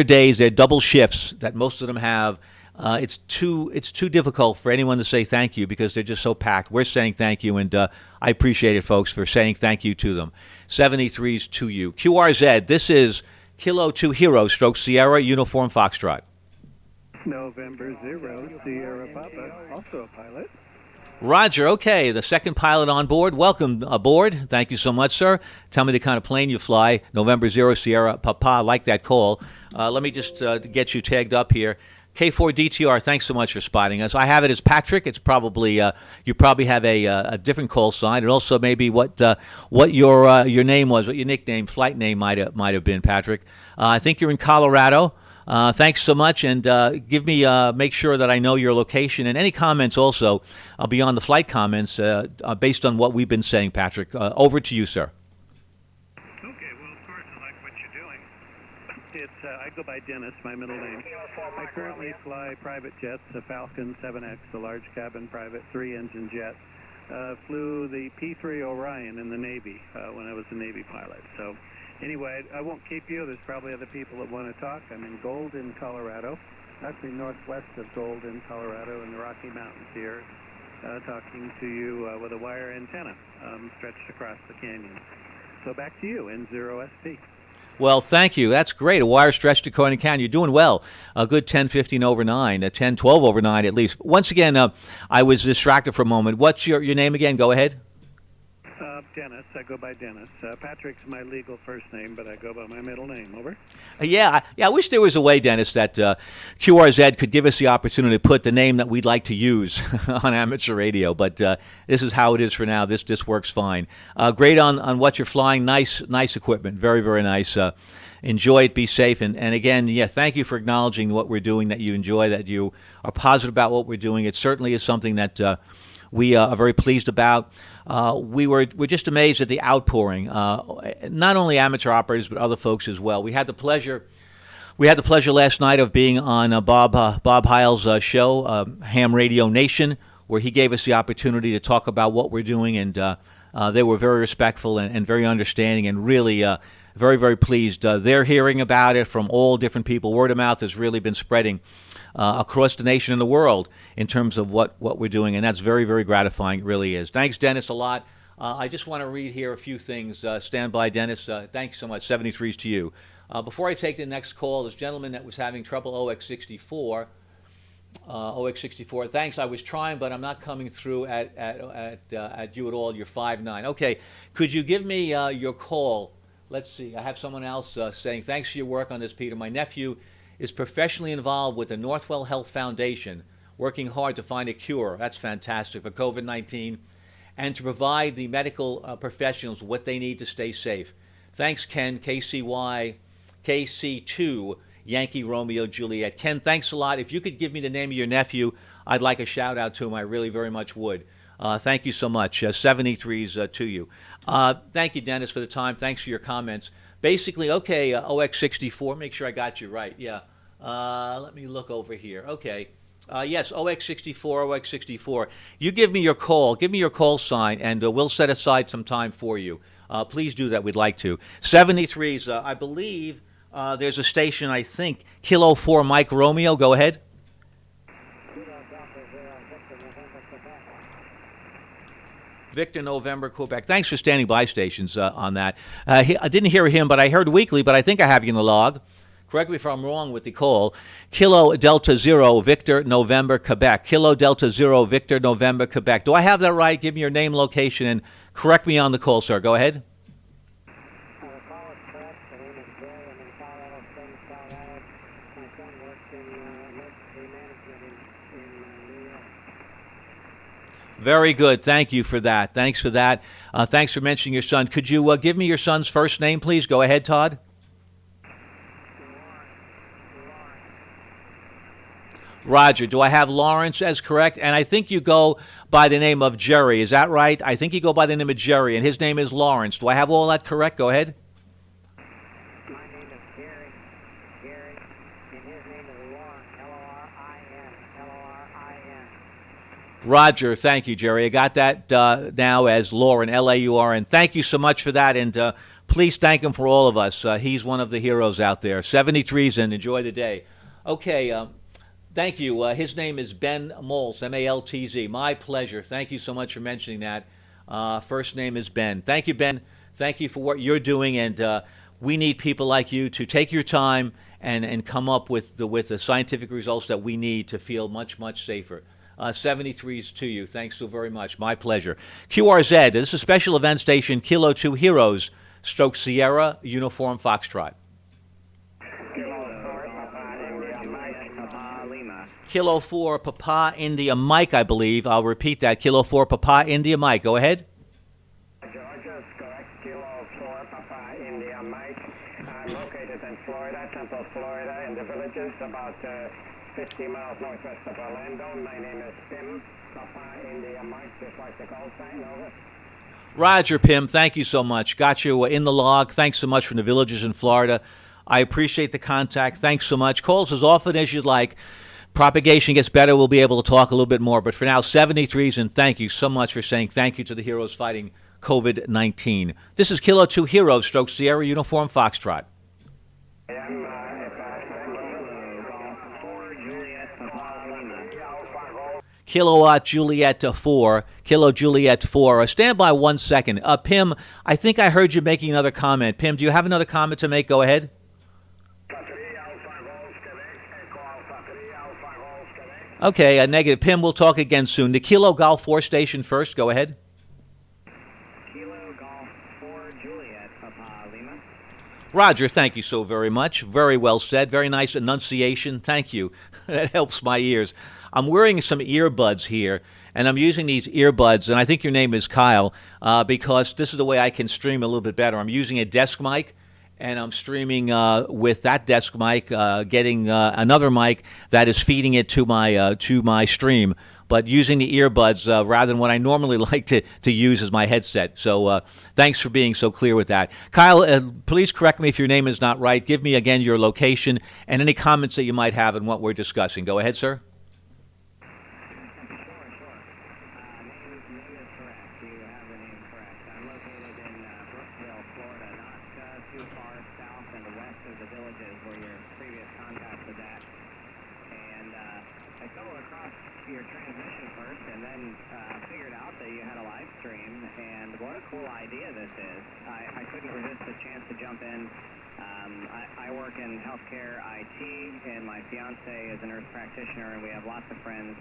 days, their double shifts that most of them have, it's too difficult for anyone to say thank you because they're just so packed. We're saying thank you, and I appreciate it, folks, for saying thank you to them. 73s to you. QRZ, this is Kilo 2 Hero stroke Sierra Uniform Foxtrot. November 0, Sierra Papa, also a pilot. Roger, okay, the second pilot on board. Welcome aboard. Thank you so much, sir. Tell me the kind of plane you fly. November 0, Sierra Papa, I like that call. Let me just get you tagged up here. K4DTR, thanks so much for spotting us. I have it as Patrick. It's probably you probably have a different call sign, and also maybe what your name was, what your nickname, flight name might have been, Patrick. I think you're in Colorado. Thanks so much, and give me make sure that I know your location and any comments also beyond the flight comments based on what we've been saying, Patrick. Over to you, sir. Okay, well, of course, I like what you're doing. I go by Dennis, my middle name. I currently fly private jets, the Falcon 7X, the large cabin private 3-engine jet. Flew the P-3 Orion in the Navy when I was a Navy pilot. So anyway, I won't keep you. There's probably other people that want to talk. I'm in Golden, Colorado, actually northwest of Golden, Colorado, in the Rocky Mountains here, talking to you with a wire antenna stretched across the canyon. So back to you, N0SP. Well, thank you. That's great. A wire stretched to Coney Canyon. You're doing well. A good 10:15 over 9, 10:12 over 9 at least. Once again, I was distracted for a moment. What's your name again? Go ahead. Dennis. I go by Dennis. Patrick's my legal first name, but I go by my middle name. Over. Yeah. I wish there was a way, Dennis, that QRZ could give us the opportunity to put the name that we'd like to use on amateur radio. But this is how it is for now. This works fine. Great on what you're flying. Nice equipment. Very, very nice. Enjoy it. Be safe. And again, thank you for acknowledging what we're doing, that you enjoy, that you are positive about what we're doing. It certainly is something that we are very pleased about. We're just amazed at the outpouring, not only amateur operators but other folks as well. We had the pleasure last night of being on Bob Heil's show, Ham Radio Nation, where he gave us the opportunity to talk about what we're doing, and they were very respectful and very understanding, and really very, very pleased. They're hearing about it from all different people. Word of mouth has really been spreading across the nation and the world in terms of what we're doing, and that's very, very gratifying. It really is. Thanks, Dennis, a lot. I just want to read here a few things. Stand by, Dennis. Thanks so much. 73s to you. Before I take the next call, this gentleman that was having trouble, OX64. OX64. Thanks. I was trying, but I'm not coming through at you at all. You're 5'9". Okay. Could you give me your call? Let's see. I have someone else saying, thanks for your work on this, Peter. My nephew is professionally involved with the Northwell Health Foundation, working hard to find a cure. That's fantastic for COVID-19 and to provide the medical professionals what they need to stay safe. Thanks, Ken, KCY, KC2, Yankee Romeo Juliet. Ken, thanks a lot. If you could give me the name of your nephew, I'd like a shout out to him. I really very much would. Thank you so much. 73s to you. Thank you, Dennis, for the time. Thanks for your comments. Basically, okay, OX64, make sure I got you right. Yeah. Let me look over here. Okay. Yes, OX64. You give me your call. Give me your call sign, and we'll set aside some time for you. Please do that. We'd like to. 73s, I believe there's a station, I think, Kilo 4 Mike Romeo. Go ahead. Victor November, Quebec. Thanks for standing by, stations, on that. I didn't hear him, but I heard weekly, but I think I have you in the log. Correct me if I'm wrong with the call. Kilo Delta Zero, Victor November, Quebec. Kilo Delta Zero, Victor November, Quebec. Do I have that right? Give me your name, location, and correct me on the call, sir. Go ahead. Very good. Thank you for that. Thanks for that. Thanks for mentioning your son. Could you give me your son's first name, please? Go ahead, Todd. Roger. Do I have Lawrence as correct? And I think you go by the name of Jerry. Is that right? I think you go by the name of Jerry, and his name is Lawrence. Do I have all that correct? Go ahead. My name is Gary, and his name is Lauren, L-O-R-I-N. Roger. Thank you, Jerry. I got that now as Lauren, L-A-U-R-N. Thank you so much for that, and please thank him for all of us. He's one of the heroes out there. 73s, and enjoy the day. Okay, Thank you. His name is Ben Maltz, M-A-L-T-Z. My pleasure. Thank you so much for mentioning that. First name is Ben. Thank you, Ben. Thank you for what you're doing, and we need people like you to take your time and come up with the scientific results that we need to feel much, much safer. 73s to you. Thanks so very much. My pleasure. QRZ, this is a special event station, Kilo 2 Heroes, Stroke Sierra, Uniform Foxtrot. Kilo 4 Papa India Mike, I believe. I'll repeat that. Kilo 4 Papa India Mike. Go ahead. Georgia is correct. Kilo 4 Papa India Mike. I'm located in Florida, Central Florida, in the villages about 50 miles northwest of Orlando. My name is Tim. Papa India Mike, just like the call sign. Over. Roger, Pim. Thank you so much. Got you in the log. Thanks so much from the villages in Florida. I appreciate the contact. Thanks so much. Calls as often as you'd like. Propagation gets better, we'll be able to talk a little bit more. But for now, 73s, and thank you so much for saying thank you to the heroes fighting COVID-19. This is Kilo 2 Heroes, Stroke Sierra, Uniform Foxtrot. Kilowatt Juliet 4, Kilo Juliet 4. Stand by 1 second. Pim, I think I heard you making another comment. Pim, do you have another comment to make? Go ahead. Okay, a negative. Pim, we'll talk again soon. The Kilo Golf 4 station first. Go ahead. Kilo Golf 4 Juliet, Papa Lima. Roger, thank you so very much. Very well said. Very nice enunciation. Thank you. That helps my ears. I'm wearing some earbuds here, and I'm using these earbuds, and I think your name is Kyle, because this is the way I can stream a little bit better. I'm using a desk mic, and I'm streaming with that desk mic, getting another mic that is feeding it to my stream, but using the earbuds rather than what I normally like to use as my headset. So thanks for being so clear with that. Kyle, please correct me if your name is not right. Give me again your location and any comments that you might have on what we're discussing. Go ahead, sir. I work in healthcare IT, and my fiance is a nurse practitioner, and we have lots of friends,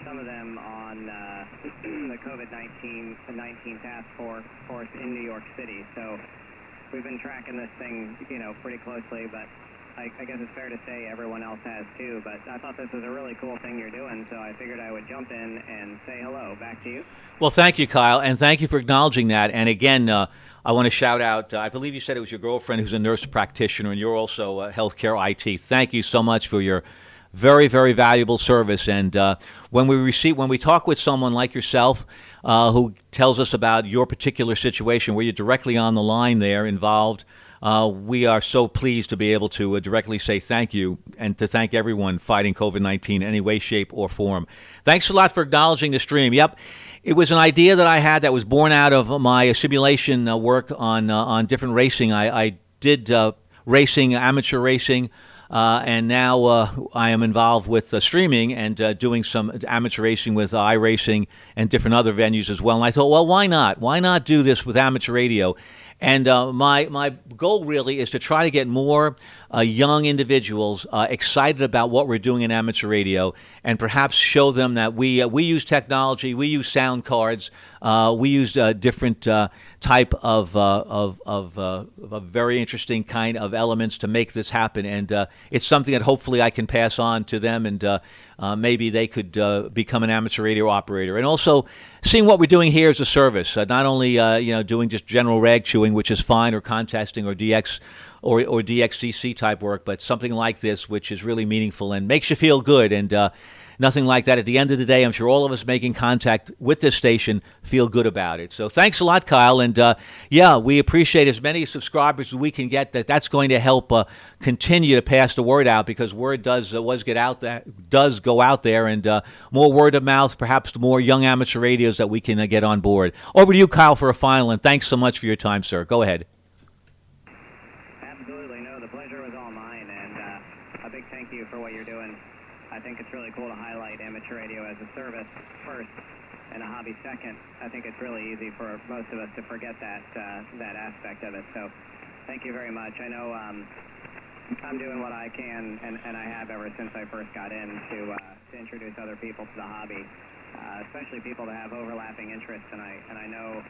some of them on the COVID-19 task force in New York City. So we've been tracking this thing, pretty closely, but I guess it's fair to say everyone else has too. But I thought this was a really cool thing you're doing, so I figured I would jump in and say hello. Back to you. Well, thank you, Kyle, and thank you for acknowledging that. And again, I want to shout out, I believe you said it was your girlfriend who's a nurse practitioner, and you're also healthcare IT. Thank you so much for your very, very valuable service. And when we talk with someone like yourself who tells us about your particular situation where you're directly on the line there involved, we are so pleased to be able to directly say thank you and to thank everyone fighting COVID-19 in any way, shape, or form. Thanks a lot for acknowledging the stream. Yep. It was an idea that I had that was born out of my simulation work on different racing. I did racing, amateur racing, and now I am involved with streaming and doing some amateur racing with iRacing and different other venues as well. And I thought, well, why not? Why not do this with amateur radio? And my goal really is to try to get more young individuals excited about what we're doing in amateur radio, and perhaps show them that we use technology, we use sound cards, we use different type of a very interesting kind of elements to make this happen. And it's something that hopefully I can pass on to them, and maybe they could become an amateur radio operator. And also seeing what we're doing here as a service, not only doing just general rag chewing, which is fine, or contesting, or DX or DXCC type work, but something like this, which is really meaningful and makes you feel good. And nothing like that. At the end of the day, I'm sure all of us making contact with this station feel good about it. So thanks a lot, Kyle. And yeah, we appreciate as many subscribers as we can get. That's going to help continue to pass the word out, because word does go out there, and more word of mouth, perhaps more young amateur radios that we can get on board. Over to you, Kyle, for a final, and thanks so much for your time, sir. Go ahead. Absolutely. No, the pleasure was all mine, and a big thank you for what you're doing. I think it's really cool to highlight amateur radio as a service first and a hobby second. I think it's really easy for most of us to forget that aspect of it. So thank you very much. I know I'm doing what I can, and I have ever since I first got in to introduce other people to the hobby, especially people that have overlapping interests. And I know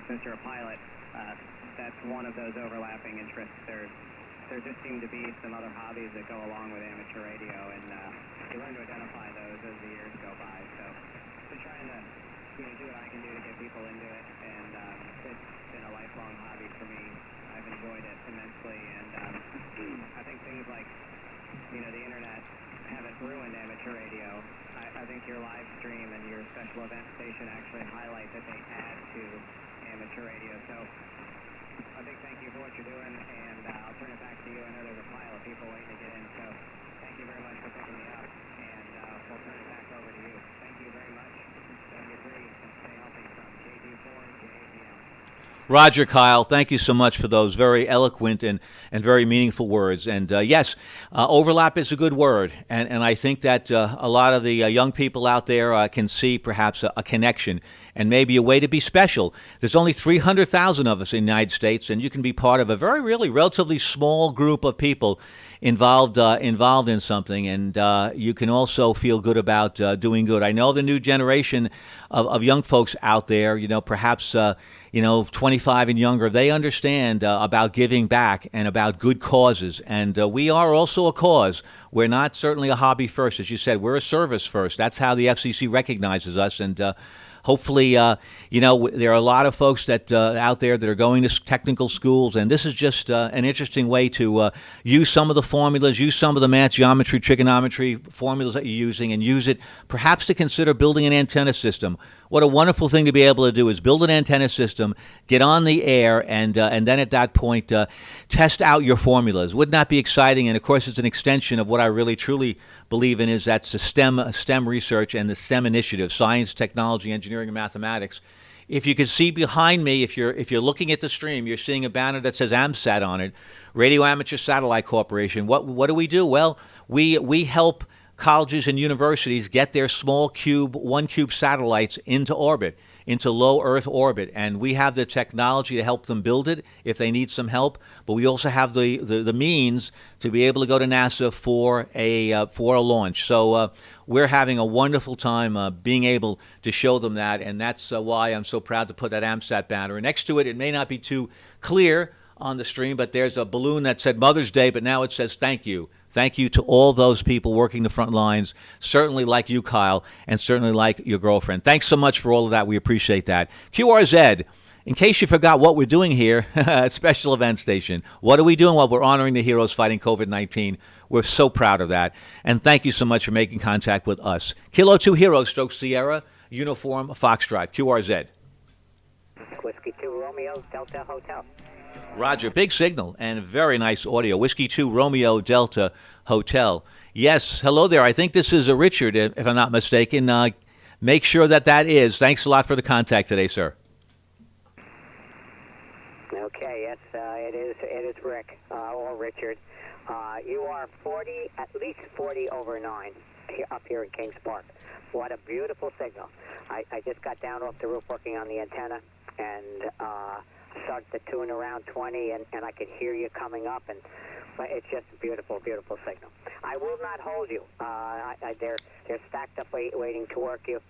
since you're a pilot, that's one of those overlapping interests. There just seem to be some other hobbies that go along with amateur radio, and you learn to identify those as the years go by. So just trying to do what I can do to get people into it, and it's been a lifelong hobby for me. I've enjoyed it immensely, and I think things like the internet haven't ruined amateur radio. I think your live stream and your special event station actually highlight that they add to amateur radio. So a big thank you for what you're doing, and I'll turn it back to you. I know there's a pile of people waiting to get in, so thank you very much for picking me up, and we'll turn it back over to you. Thank you very much. W3, and stay healthy from K2H JAPL. Roger, Kyle, thank you so much for those very eloquent and very meaningful words. And yes, overlap is a good word. And I think that a lot of the young people out there can see perhaps a connection and maybe a way to be special. There's only 300,000 of us in the United States, and you can be part of a relatively small group of people involved in something, and you can also feel good about doing good. I know the new generation of young folks out there, perhaps 25 and younger, they understand about giving back and about good causes, and we are also a cause. We're not certainly a hobby first, as you said. We're a service first. That's how the FCC recognizes us, and hopefully, there are a lot of folks that out there that are going to technical schools, and this is just an interesting way to use some of the formulas, use some of the math, geometry, trigonometry formulas that you're using, and use it perhaps to consider building an antenna system. What a wonderful thing to be able to do is build an antenna system, get on the air, and then at that point test out your formulas. Wouldn't that be exciting? And of course, it's an extension of what I really truly believe in, is that's the STEM research and the STEM initiative: science, technology, engineering, and mathematics. If you can see behind me, if you're looking at the stream, you're seeing a banner that says AMSAT on it, Radio Amateur Satellite Corporation. What do? Well, we help colleges and universities get their small one cube satellites into orbit, into low Earth orbit, and we have the technology to help them build it if they need some help. But we also have the means to be able to go to NASA for a launch. So we're having a wonderful time being able to show them that, and that's why I'm so proud to put that AMSAT banner. And next to it, it may not be too clear on the stream, but there's a balloon that said Mother's Day, but now it says thank you. Thank you to all those people working the front lines, certainly like you, Kyle, and certainly like your girlfriend. Thanks so much for all of that. We appreciate that. QRZ, in case you forgot what we're doing here at Special Event Station, what are we doing? Well, we're honoring the heroes fighting COVID-19. We're so proud of that. And thank you so much for making contact with us. Kilo 2 Hero, Stroke Sierra, Uniform Foxtrot, QRZ. Whiskey 2 Romeo Delta Hotel. Roger, big signal and very nice audio. Whiskey 2 Romeo Delta Hotel. Yes, hello there. I think this is a Richard, if I'm not mistaken. Make sure that is. Thanks a lot for the contact today, sir. Okay, yes, it is Rick or Richard. You are at least 40 over 9 up here in Kings Park. What a beautiful signal. I just got down off the roof working on the antenna, and started to tune around 20, and I could hear you coming up, and it's just a beautiful, beautiful signal. I will not hold you. They're stacked up waiting to work you,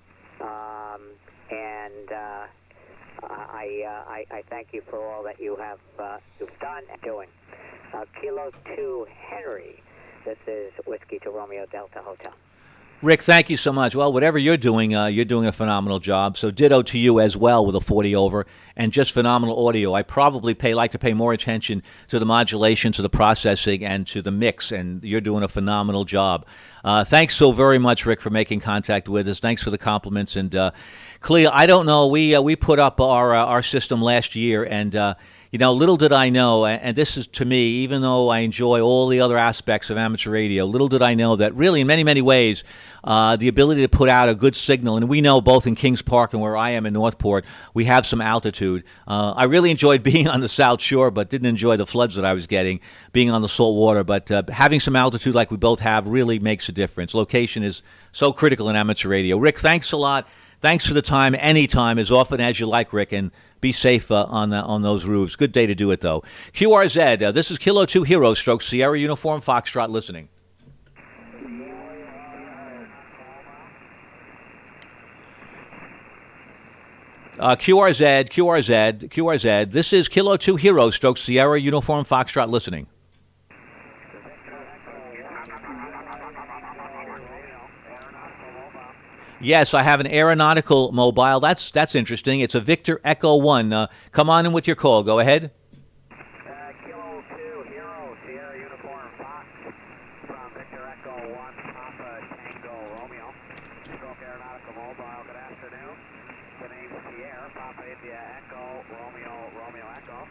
and I thank you for all that you've done and doing. Kilo 2 Henry, this is Whiskey to Romeo Delta Hotel. Rick, thank you so much. Well, whatever you're doing a phenomenal job. So ditto to you as well with a 40 over and just phenomenal audio. I probably like to pay more attention to the modulation, to the processing, and to the mix, and you're doing a phenomenal job. Thanks so very much, Rick, for making contact with us. Thanks for the compliments. And Clea, I don't know, we put up our system last year, and Little did I know, and this is to me, even though I enjoy all the other aspects of amateur radio, little did I know that really in many, many ways, the ability to put out a good signal, and we know both in Kings Park and where I am in Northport, we have some altitude. I really enjoyed being on the South Shore, but didn't enjoy the floods that I was getting, being on the salt water. But having some altitude like we both have really makes a difference. Location is so critical in amateur radio. Rick, thanks a lot. Thanks for the time, anytime, as often as you like, Rick, and be safe on those roofs. Good day to do it, though. QRZ, this is Kilo 2 Hero Stroke Sierra Uniform Foxtrot listening. QRZ, this is Kilo 2 Hero Stroke Sierra Uniform Foxtrot listening. Yes, I have an aeronautical mobile. That's interesting. It's a Victor Echo 1. Come on in with your call. Go ahead. Kilo 2 Hero Sierra Uniform Fox from Victor Echo 1 Papa Tango Romeo. Stroke Aeronautical Mobile, good afternoon. The name's Pierre, Papa India Echo Romeo Echo.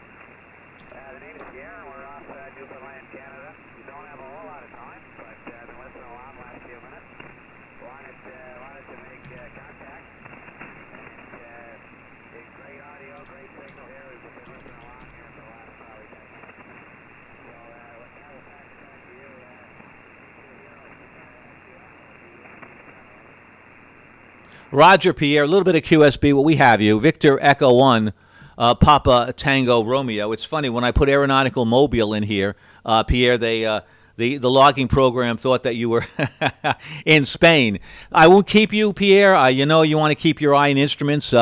The name is Pierre, and we're off Newfoundland, Canada. We don't have a whole lot of time, but been listening along the last few minutes. Wanted to make contact. And great audio, great signal here. We've been listening along here for the last probably 10 minutes. So with that, we'll pass it back to you. Roger, Pierre, a little bit of QSB. Well, we have you. Victor Echo 1, Papa Tango Romeo. It's funny, when I put Aeronautical Mobile in here, Pierre, the logging program thought that you were in Spain. I won't keep you, Pierre. You want to keep your eye on instruments.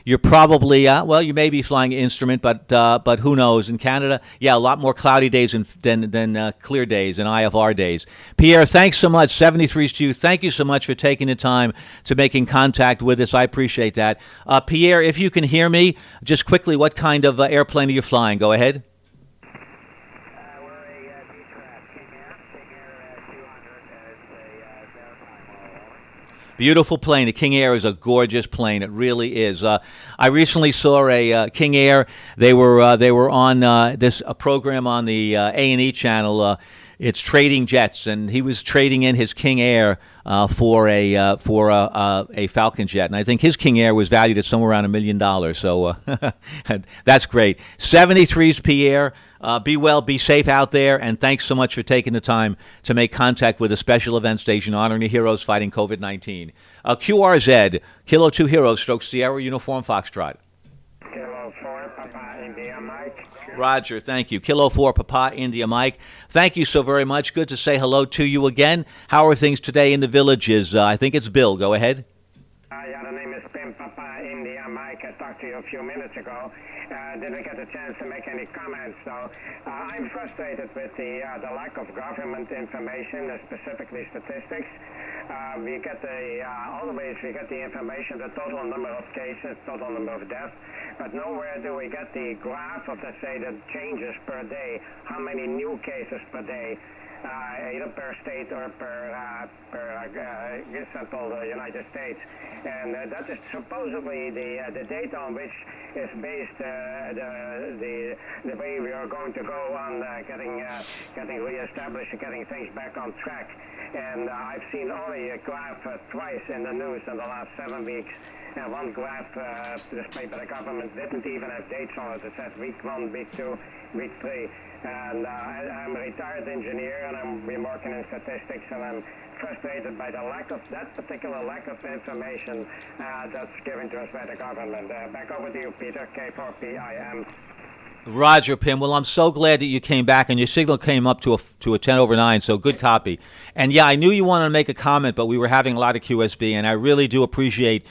You're probably, you may be flying an instrument, but who knows? In Canada, a lot more cloudy days than clear days and IFR days. Pierre, thanks so much. 73's to you. Thank you so much for taking the time to making contact with us. I appreciate that. Pierre, if you can hear me, just quickly, what kind of airplane are you flying? Go ahead. Beautiful plane. The King Air is a gorgeous plane. It really is. I recently saw a King Air. They were on a program on the A&E channel. It's Trading Jets, and he was trading in his King Air for a Falcon jet, and I think his King Air was valued at somewhere around $1 million. So that's great. 73's Pierre. Be well, be safe out there, and thanks so much for taking the time to make contact with a special event station honoring the heroes fighting COVID-19. QRZ, Kilo 2 Hero Stroke Sierra Uniform Foxtrot. Kilo 4, Papa India Mike. Roger, thank you. Kilo 4, Papa India Mike. Thank you so very much. Good to say hello to you again. How are things today in the villages? I think it's Bill. Go ahead. The name is Pim Papa India Mike. I talked to you a few minutes ago. Didn't get a chance to make any comments, so I'm frustrated with the lack of government information, specifically statistics. We get always we get the information, the total number of cases, total number of deaths, but nowhere do we get the graph of, let's say, the changes per day, how many new cases per day, either per state or per central United States. And that is supposedly the data on which is based the way we are going to go on getting reestablished and getting things back on track. And I've seen only a graph twice in the news in the last 7 weeks. And one graph displayed by the government didn't even have dates on it. It said week 1, week 2, week 3. And I'm a retired engineer, and I've been working in statistics, and I'm frustrated by the particular lack of information that's given to us by the government. Back over to you, Peter, K4PIM. Roger, Pim. Well, I'm so glad that you came back, and your signal came up to a 10 over 9, so good copy. And I knew you wanted to make a comment, but we were having a lot of QSB, and I really do appreciate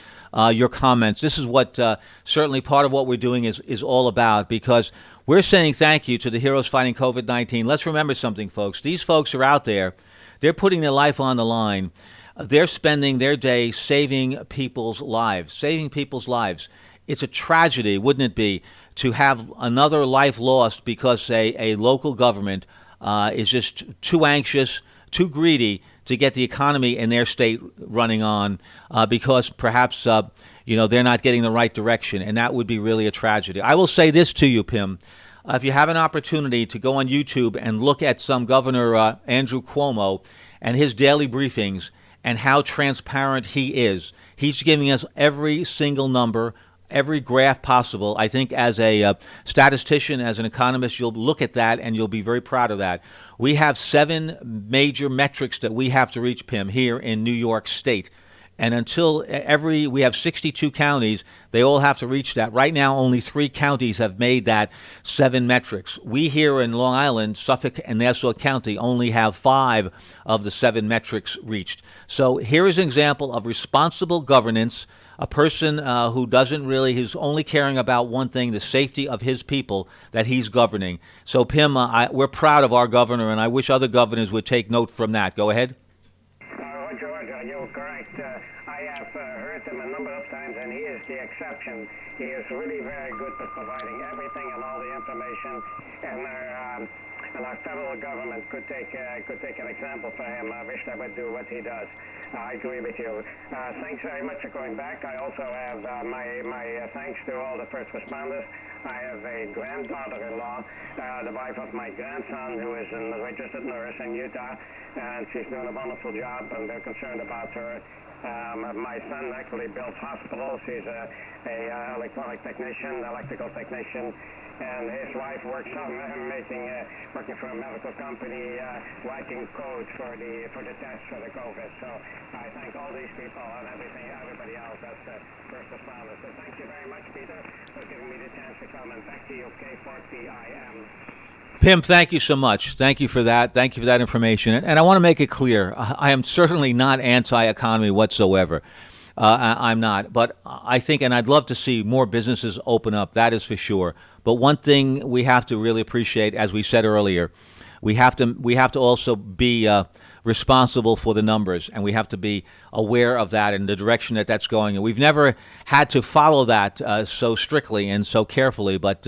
your comments. This is what certainly part of what we're doing is all about, because we're saying thank you to the heroes fighting COVID-19. Let's remember something, folks. These folks are out there. They're putting their life on the line. They're spending their day saving people's lives, It's a tragedy, wouldn't it be, to have another life lost because a local government is just too anxious, too greedy to get the economy in their state running on because perhaps they're not getting the right direction, and that would be really a tragedy. I will say this to you, Pim. if you have an opportunity to go on YouTube and look at some Governor Andrew Cuomo and his daily briefings and how transparent he is. He's giving us every single number, every graph possible. I think as a statistician, as an economist, you'll look at that and you'll be very proud of that. We have 7 major metrics that we have to reach, Pim, here in New York State. And until we have 62 counties, they all have to reach that. Right now, only 3 counties have made that 7 metrics. We here in Long Island, Suffolk and Nassau County only have 5 of the 7 metrics reached. So here is an example of responsible governance, a person who's only caring about one thing, the safety of his people that he's governing. So Pim, we're proud of our governor, and I wish other governors would take note from that. Go ahead. George, you're correct. I have heard him a number of times, and he is the exception. He is really very good at providing everything and all the information, and our federal government could take an example for him. I wish they would do what he does. I agree with you. Thanks very much for going back. I also have my thanks to all the first responders. I have a granddaughter-in-law, the wife of my grandson, who is a registered nurse in Utah, and she's doing a wonderful job, and we're concerned about her. My son actually builds hospitals. He's a electronic technician, electrical technician, and his wife works on working for a medical company, writing codes for the tests for the COVID. So I thank all these people and everybody else that's first responders. So thank you very much, Peter, for giving me the chance to come, and back to you, K4PIM. Pim, thank you so much. Thank you for that. Thank you for that information. And I want to make it clear, I am certainly not anti-economy whatsoever. I'm not. But I think, and I'd love to see more businesses open up, that is for sure. But one thing we have to really appreciate, as we said earlier, we have to also be responsible for the numbers, and we have to be aware of that and the direction that that's going. And we've never had to follow that so strictly and so carefully, but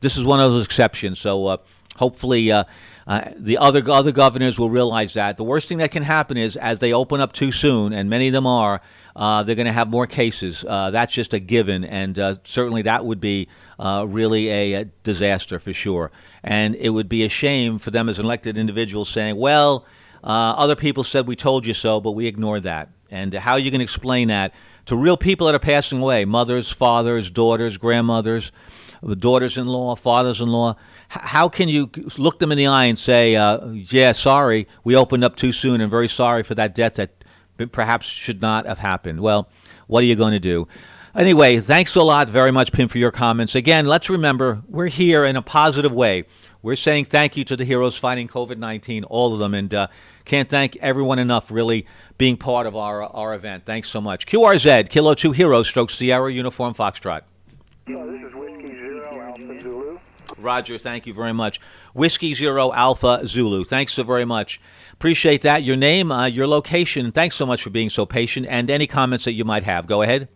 this is one of those exceptions. So hopefully the other governors will realize that. The worst thing that can happen is, as they open up too soon, and many of them are, they're going to have more cases. That's just a given, and certainly that would be really a disaster for sure. And it would be a shame for them as elected individuals saying, well, other people said we told you so, but we ignored that. And how are you going to explain that to real people that are passing away, mothers, fathers, daughters, grandmothers, daughters-in-law, fathers-in-law? How can you look them in the eye and say, yeah, sorry, we opened up too soon, and very sorry for that death that perhaps should not have happened? Well, what are you going to do? Anyway, thanks a lot very much, Pim, for your comments. Again, let's remember, we're here in a positive way. We're saying thank you to the heroes fighting COVID-19, all of them, and can't thank everyone enough really being part of our event. Thanks so much. QRZ, Kilo 2 Hero, Stroke Sierra, Uniform Foxtrot. This is Whiskey Zero Alpha Zulu. Roger, thank you very much. Whiskey Zero Alpha Zulu. Thanks so very much. Appreciate that. Your name, your location. Thanks so much for being so patient, and any comments that you might have. Go ahead.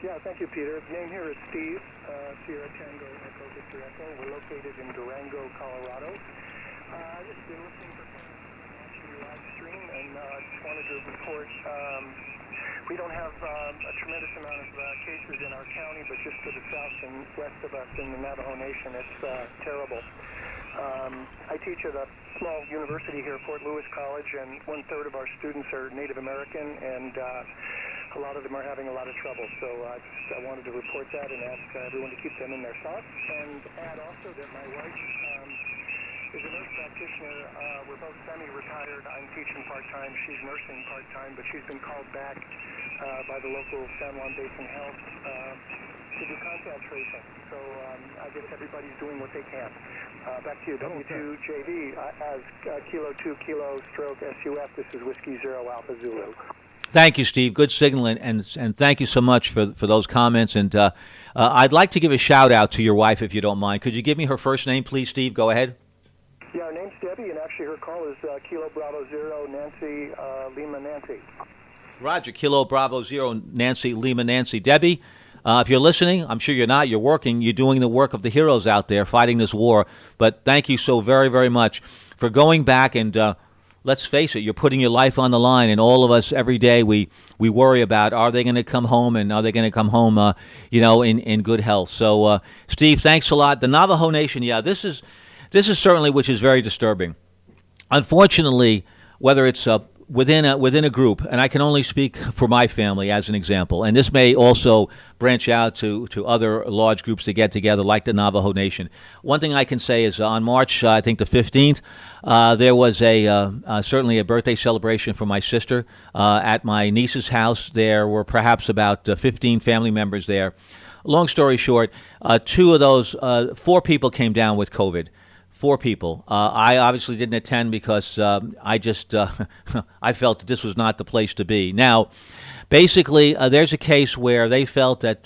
Yeah, thank you, Peter. Name here is Steve, Sierra Tango Echo Victor Echo. We're located in Durango, Colorado. I've just been listening for watching your live stream, and just wanted to report. We don't have a tremendous amount of cases in our county, but just to the south and west of us in the Navajo Nation, it's terrible. I teach at a small university here, Fort Lewis College, and 1/3 of our students are Native American, and a lot of them are having a lot of trouble. So I wanted to report that and ask everyone to keep them in their thoughts, and add also that my wife is a nurse practitioner. We're both semi-retired. I'm teaching part-time. She's nursing part-time, but she's been called back by the local San Juan Basin Health to do contact tracing. So I guess everybody's doing what they can. Back to you, W2JV, as Kilo 2 Kilo Stroke SUF. This is Whiskey Zero Alpha Zulu. Thank you, Steve. Good signal, and thank you so much for those comments. And I'd like to give a shout-out to your wife, if you don't mind. Could you give me her first name, please, Steve? Go ahead. Yeah, her name's Debbie, and actually her call is Kilo Bravo Zero Nancy Lima Nancy. Roger, Kilo Bravo Zero Nancy Lima Nancy. Debbie, if you're listening, I'm sure you're not. You're working. You're doing the work of the heroes out there fighting this war. But thank you so very, very much for going back and let's face it, you're putting your life on the line, and all of us every day we worry about, are they going to come home, and are they going to come home, in good health. So, Steve, thanks a lot. The Navajo Nation, yeah, this is certainly, which is very disturbing. Unfortunately, whether it's within a group, and I can only speak for my family as an example, and this may also branch out to other large groups that get together, like the Navajo Nation. One thing I can say is on March, I think the 15th, there was certainly a birthday celebration for my sister at my niece's house. There were perhaps about 15 family members there. Long story short, two of those, four people came down with COVID. Four people. I obviously didn't attend because I just I felt that this was not the place to be. Now, basically, there's a case where they felt that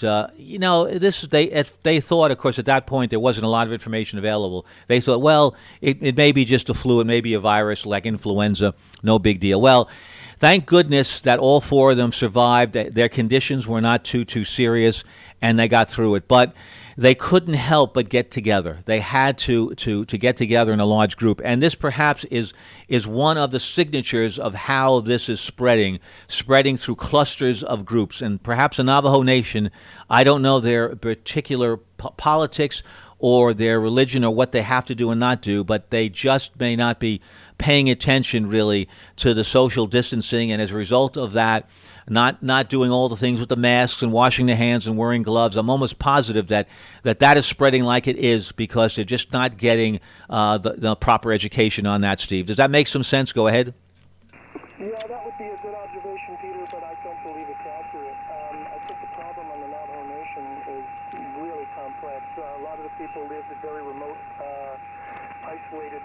they thought, of course, at that point there wasn't a lot of information available. They thought, well, it may be just a flu, it may be a virus like influenza, no big deal. Well, thank goodness that all four of them survived. Their conditions were not too serious, and they got through it. But they couldn't help but get together. They had to get together in a large group. And this perhaps is one of the signatures of how this is spreading through clusters of groups. And perhaps the Navajo Nation, I don't know their particular politics or their religion or what they have to do and not do, but they just may not be paying attention really to the social distancing. And as a result of that, not doing all the things with the masks and washing their hands and wearing gloves. I'm almost positive that is spreading like it is because they're just not getting the proper education on that, Steve. Does that make some sense? Go ahead. Yeah, that would be a good observation, Peter, but I don't believe it's accurate. I think the problem on the Navajo Nation is really complex. A lot of the people live at very remote, isolated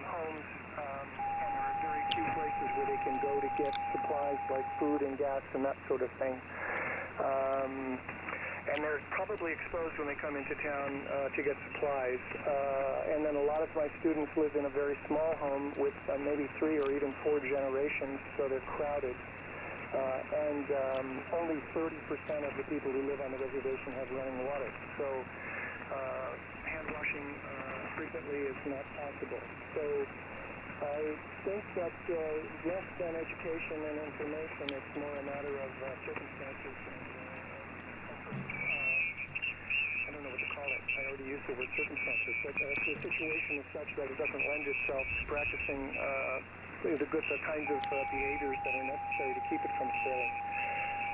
homes, and there are very few places where they can go to get supplies like food and gas and that sort of thing. And they're probably exposed when they come into town to get supplies. And then a lot of my students live in a very small home with maybe 3 or even 4 generations, so they're crowded. And only 30% of the people who live on the reservation have running water. So hand washing frequently is not possible. So I think that less than education and information, it's more a matter of circumstances and I don't know what to call it. I already used the word circumstances, but if the situation is such that it doesn't lend itself to practicing the kinds of behaviors that are necessary to keep it from spreading.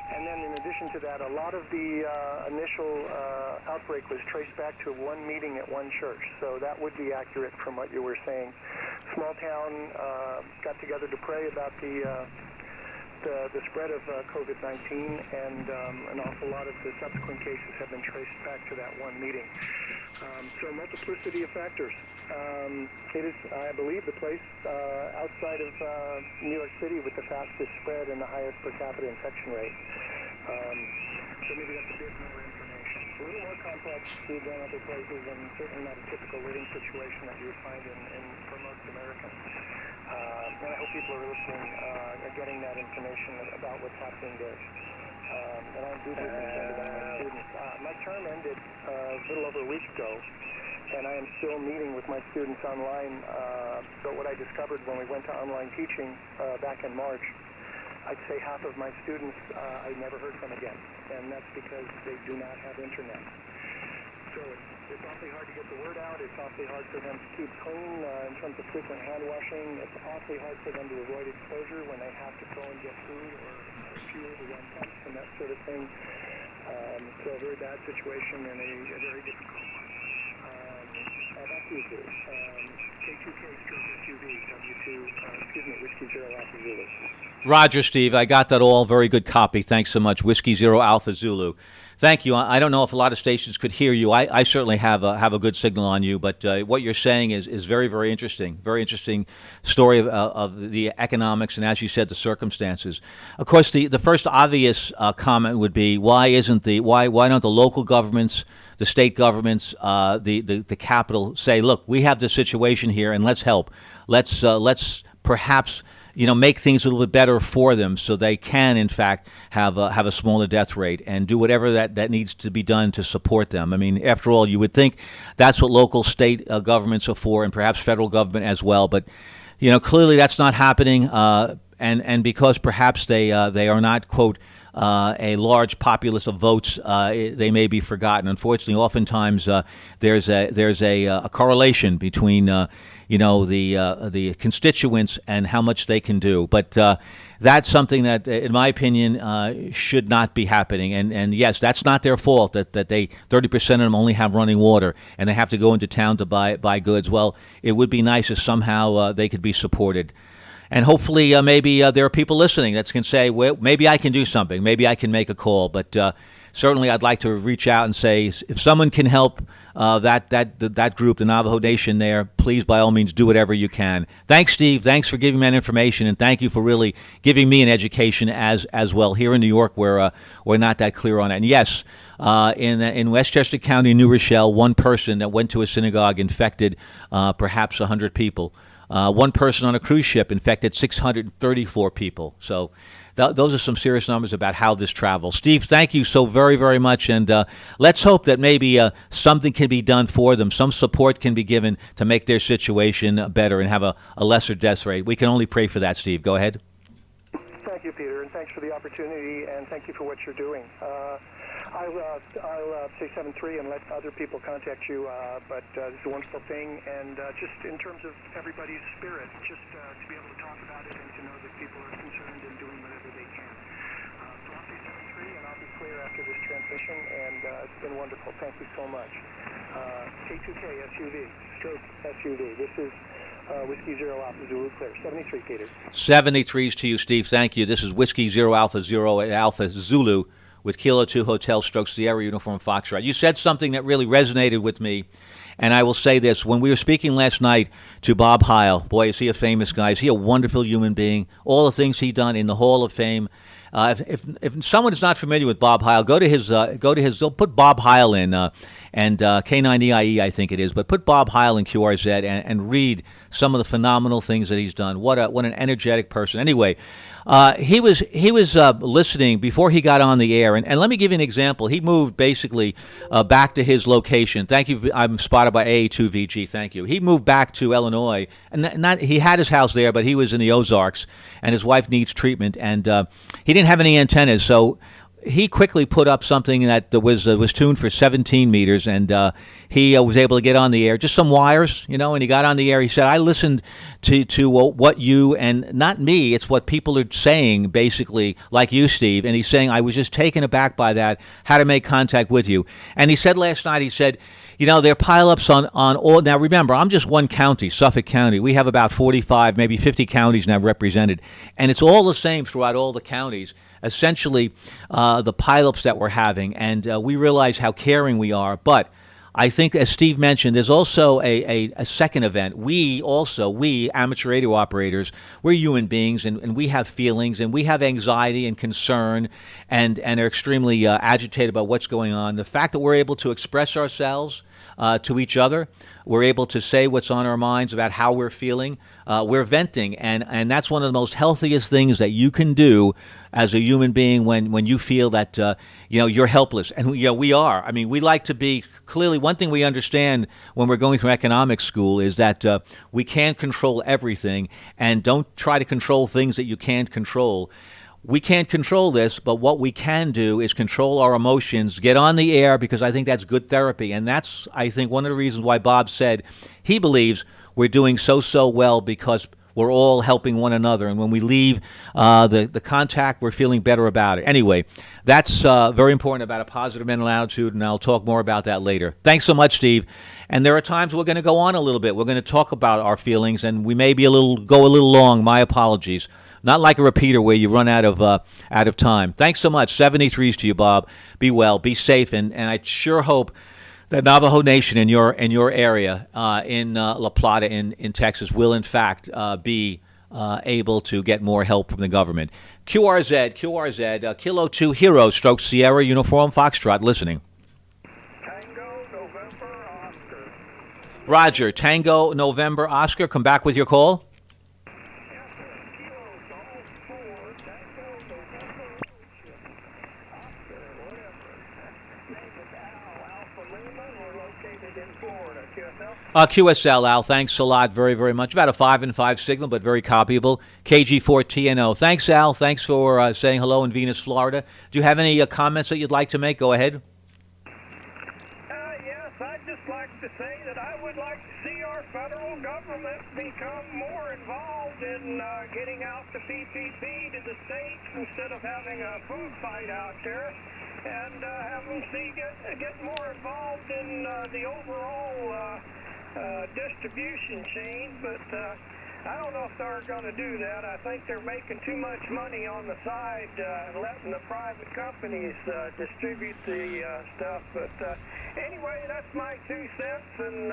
And then in addition to that, a lot of the initial outbreak was traced back to one meeting at one church. So that would be accurate from what you were saying. Small town got together to pray about the spread of COVID-19, and an awful lot of the subsequent cases have been traced back to that one meeting. So multiplicity of factors. It is, I believe, the place outside of New York City with the fastest spread and the highest per capita infection rate. So maybe that's a bit more information. A little more complex than other places, and certainly not a typical living situation that you would find for most Americans. And I hope people are listening and getting that information about what's happening there. And I'm deeply concerned about my students. My term ended a little over a week ago, and I am still meeting with my students online. But what I discovered when we went to online teaching back in March, I'd say half of my students I never heard from again, and that's because they do not have internet. So it's awfully hard to get the word out. It's awfully hard for them to keep clean in terms of frequent hand washing. It's awfully hard for them to avoid exposure when they have to go and get food or fuel to run pumps and that sort of thing. So a very bad situation and a very difficult one. Back to you, please. K2H SUV, Whiskey Zero Alpha Zulu. Roger, Steve. I got that all. Very good copy. Thanks so much. Whiskey Zero Alpha Zulu. Thank you. I don't know if a lot of stations could hear you. I certainly have a good signal on you, but what you're saying is very, very interesting. Very interesting story of the economics and, as you said, the circumstances. Of course, the first obvious comment would be why don't the local governments, the state governments, the capital say, look, we have this situation here and let's help. Let's perhaps make things a little bit better for them so they can, in fact, have a smaller death rate and do whatever that needs to be done to support them. I mean, after all, you would think that's what local, state governments are for, and perhaps federal government as well. But clearly that's not happening, and because perhaps they are not, quote, a large populace of votes, they may be forgotten. Unfortunately, oftentimes there's a correlation between the constituents and how much they can do. But that's something that, in my opinion, should not be happening. And yes, that's not their fault that they 30% of them only have running water and they have to go into town to buy goods. Well, it would be nice if somehow they could be supported. And hopefully, maybe there are people listening that can say, well, maybe I can do something. Maybe I can make a call. But certainly, I'd like to reach out and say, if someone can help that group, the Navajo Nation there, please, by all means, do whatever you can. Thanks, Steve. Thanks for giving me that information. And thank you for really giving me an education as well. Here in New York, we're not that clear on it. And yes, in Westchester County, New Rochelle, one person that went to a synagogue infected perhaps 100 people. One person on a cruise ship infected 634 people. So those are some serious numbers about how this travels. Steve, thank you so very, very much. And let's hope that maybe something can be done for them. Some support can be given to make their situation better and have a lesser death rate. We can only pray for that, Steve. Go ahead. Thank you, Peter, and thanks for the opportunity, and thank you for what you're doing. I'll say 7-3 and let other people contact you, but it's a wonderful thing, and just in terms of everybody's spirit, just to be able to talk about it and to know that people are concerned and doing whatever they can. So I'll say 7-3, and I'll be clear after this transmission, and it's been wonderful. Thank you so much. K2K SUV, stroke SUV. This is Whiskey Zero Alpha Zulu Clear. 73, Peter. 73s to you, Steve. Thank you. This is Whiskey Zero Alpha Zero Alpha Zulu with Kilo 2 Hotel Stroke Sierra Uniform Foxtrot. You said something that really resonated with me, and I will say this. When we were speaking last night to Bob Heil, boy, is he a famous guy. Is he a wonderful human being? All the things he done in the Hall of Fame. If someone is not familiar with Bob Heil, go to his. They'll put Bob Heil in and K9EIE, I think it is. But put Bob Heil in QRZ and read some of the phenomenal things that he's done. What an energetic person. Anyway, he was listening before he got on the air, and let me give you an example. He moved basically back to his location. Thank you. I'm spotted by AA2VG. Thank you. He moved back to Illinois, and he had his house there, but he was in the Ozarks, and his wife needs treatment, and he didn't have any antennas, so he quickly put up something that was tuned for 17 meters, and he was able to get on the air, just some wires, and he got on the air. He said, I listened to what you, and not me, it's what people are saying, basically, like you, Steve, and he's saying, I was just taken aback by that, how to make contact with you. And he said last night, he said, there are pileups on all. Now, remember, I'm just one county, Suffolk County. We have about 45, maybe 50 counties now represented, and it's all the same throughout all the counties. Essentially, the pileups that we're having, and we realize how caring we are. But I think, as Steve mentioned, there's also a second event. We amateur radio operators, we're human beings, and we have feelings, and we have anxiety and concern, and are extremely agitated about what's going on. The fact that we're able to express ourselves to each other, we're able to say what's on our minds about how we're feeling. We're venting, and that's one of the most healthiest things that you can do as a human being when you feel that you're helpless, and we are. I mean, we like to be clearly. One thing we understand when we're going through economics school is that we can't control everything, and don't try to control things that you can't control. We can't control this, but what we can do is control our emotions, get on the air, because I think that's good therapy. And that's, I think, one of the reasons why Bob said he believes we're doing so well, because we're all helping one another. And when we leave the contact, we're feeling better about it. Anyway, that's very important about a positive mental attitude, and I'll talk more about that later. Thanks so much, Steve. And there are times we're going to go on a little bit. We're going to talk about our feelings, and we may be go a little long. My apologies. Not like a repeater where you run out of time. Thanks so much. 73s to you, Bob. Be well, be safe, and I sure hope that Navajo Nation in your area in La Plata in Texas will in fact be able to get more help from the government. QRZ, Kilo 2 Hero Stroke Sierra Uniform Foxtrot listening. Tango, November, Oscar. Roger, Tango November Oscar. Come back with your call. QSL, Al, thanks a lot, very, very much. About a 5 and 5 signal, but very copyable. KG4TNO. Thanks, Al. Thanks for saying hello in Venus, Florida. Do you have any comments that you'd like to make? Go ahead. Yes, I'd just like to say that I would like to see our federal government become more involved in getting out the PPP to the states instead of having a food fight out there, and have them get more involved in the overall distribution chain. But I don't know if they're going to do that. I think they're making too much money on the side and letting the private companies distribute the stuff. But anyway, that's my 2 cents, and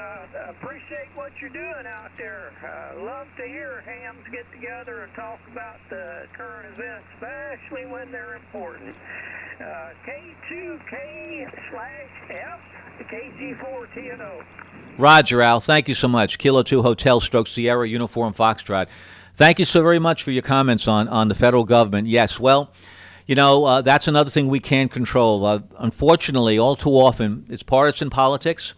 appreciate what you're doing out there. Love to hear hams get together and talk about the current events, especially when they're important. K2K/F, KG4TNO. Roger, Al. Thank you so much. Kilo 2 Hotel Stroke Sierra Uniform Foxtrot. Thank you so very much for your comments on the federal government. Yes, well, that's another thing we can't control. Unfortunately, all too often, it's partisan politics,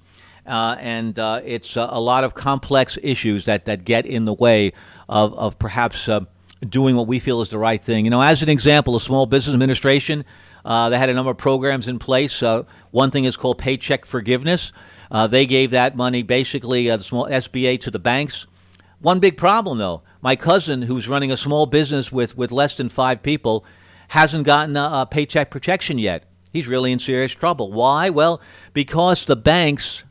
and it's a lot of complex issues that get in the way of perhaps doing what we feel is the right thing. As an example, a Small Business Administration, they had a number of programs in place. One thing is called paycheck forgiveness. They gave that money, basically, the small SBA, to the banks. One big problem, though. My cousin, who's running a small business with less than 5 people, hasn't gotten a paycheck protection yet. He's really in serious trouble. Why? Well, because the banks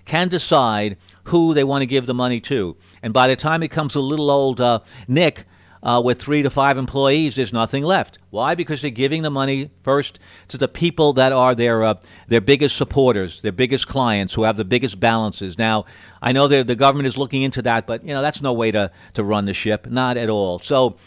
can decide who they want to give the money to. And by the time it comes to little old Nick, with 3 to 5 employees, there's nothing left. Why? Because they're giving the money first to the people that are their biggest supporters, their biggest clients, who have the biggest balances. Now, I know the government is looking into that, but that's no way to run the ship, not at all. So,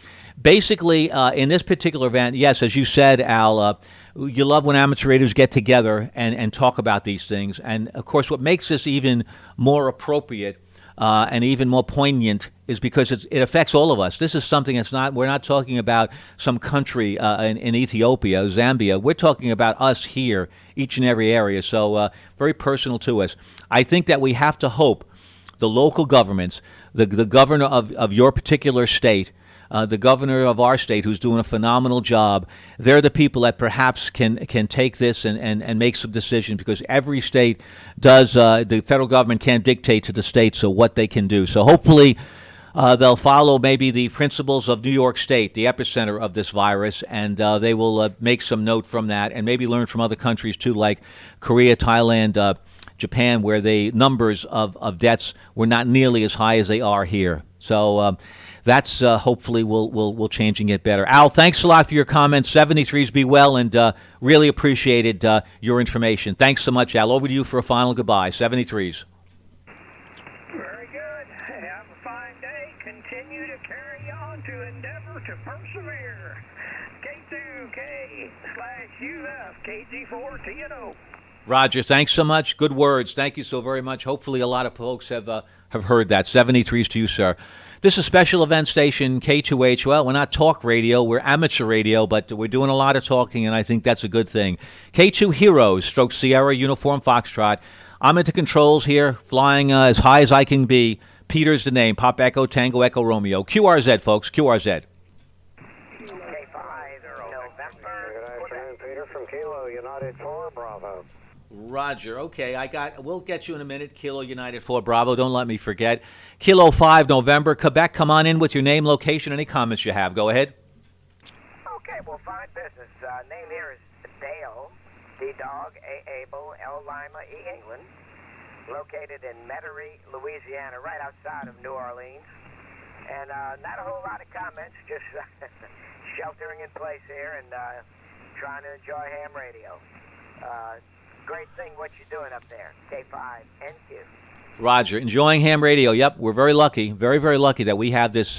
basically, in this particular event, yes, as you said, Al, you love when amateur raters get together and talk about these things. And of course, what makes this even more appropriate and even more poignant is because it affects all of us. This is something we're not talking about some country in Ethiopia, Zambia. We're talking about us here, each and every area. So very personal to us. I think that we have to hope the local governments, the governor of your particular state, the governor of our state, who's doing a phenomenal job, they're the people that perhaps can take this and make some decisions, because every state does, the federal government can't dictate to the states what they can do. So hopefully they'll follow maybe the principles of New York State, the epicenter of this virus, and they will make some note from that and maybe learn from other countries too, like Korea, Thailand, Japan, where the numbers of deaths were not nearly as high as they are here. So that's hopefully will change and get better. Al, thanks a lot for your comments. 73s be well, and really appreciated your information. Thanks so much, Al. Over to you for a final goodbye. 73s. Very good. Have a fine day. Continue to carry on, to endeavor to persevere. K2K/UF, KG4TNO. Roger, thanks so much. Good words. Thank you so very much. Hopefully a lot of folks have heard that. 73s to you, sir. This is Special Event Station, K2H. Well, we're not talk radio, we're amateur radio, but we're doing a lot of talking, and I think that's a good thing. K2 Heroes, Stroke Sierra, Uniform Foxtrot. I'm at the controls here, flying as high as I can be. Peter's the name, Pop Echo, Tango Echo, Romeo. QRZ, folks, QRZ. K5, November. Good afternoon, Peter from Kilo United 4, Bravo. Roger. Okay, we'll get you in a minute. Kilo United 4 Bravo. Don't let me forget. Kilo 5 November, Quebec. Come on in with your name, location, any comments you have. Go ahead. Okay, well, fine business. Name here is Dale, D-Dog, A-Able, L Lima, E England. Located in Metairie, Louisiana, right outside of New Orleans. And not a whole lot of comments, just sheltering in place here and trying to enjoy ham radio. Great thing what you're doing up there. K5, NQ. Roger. Enjoying ham radio. Yep, we're very lucky, very, very lucky that we have this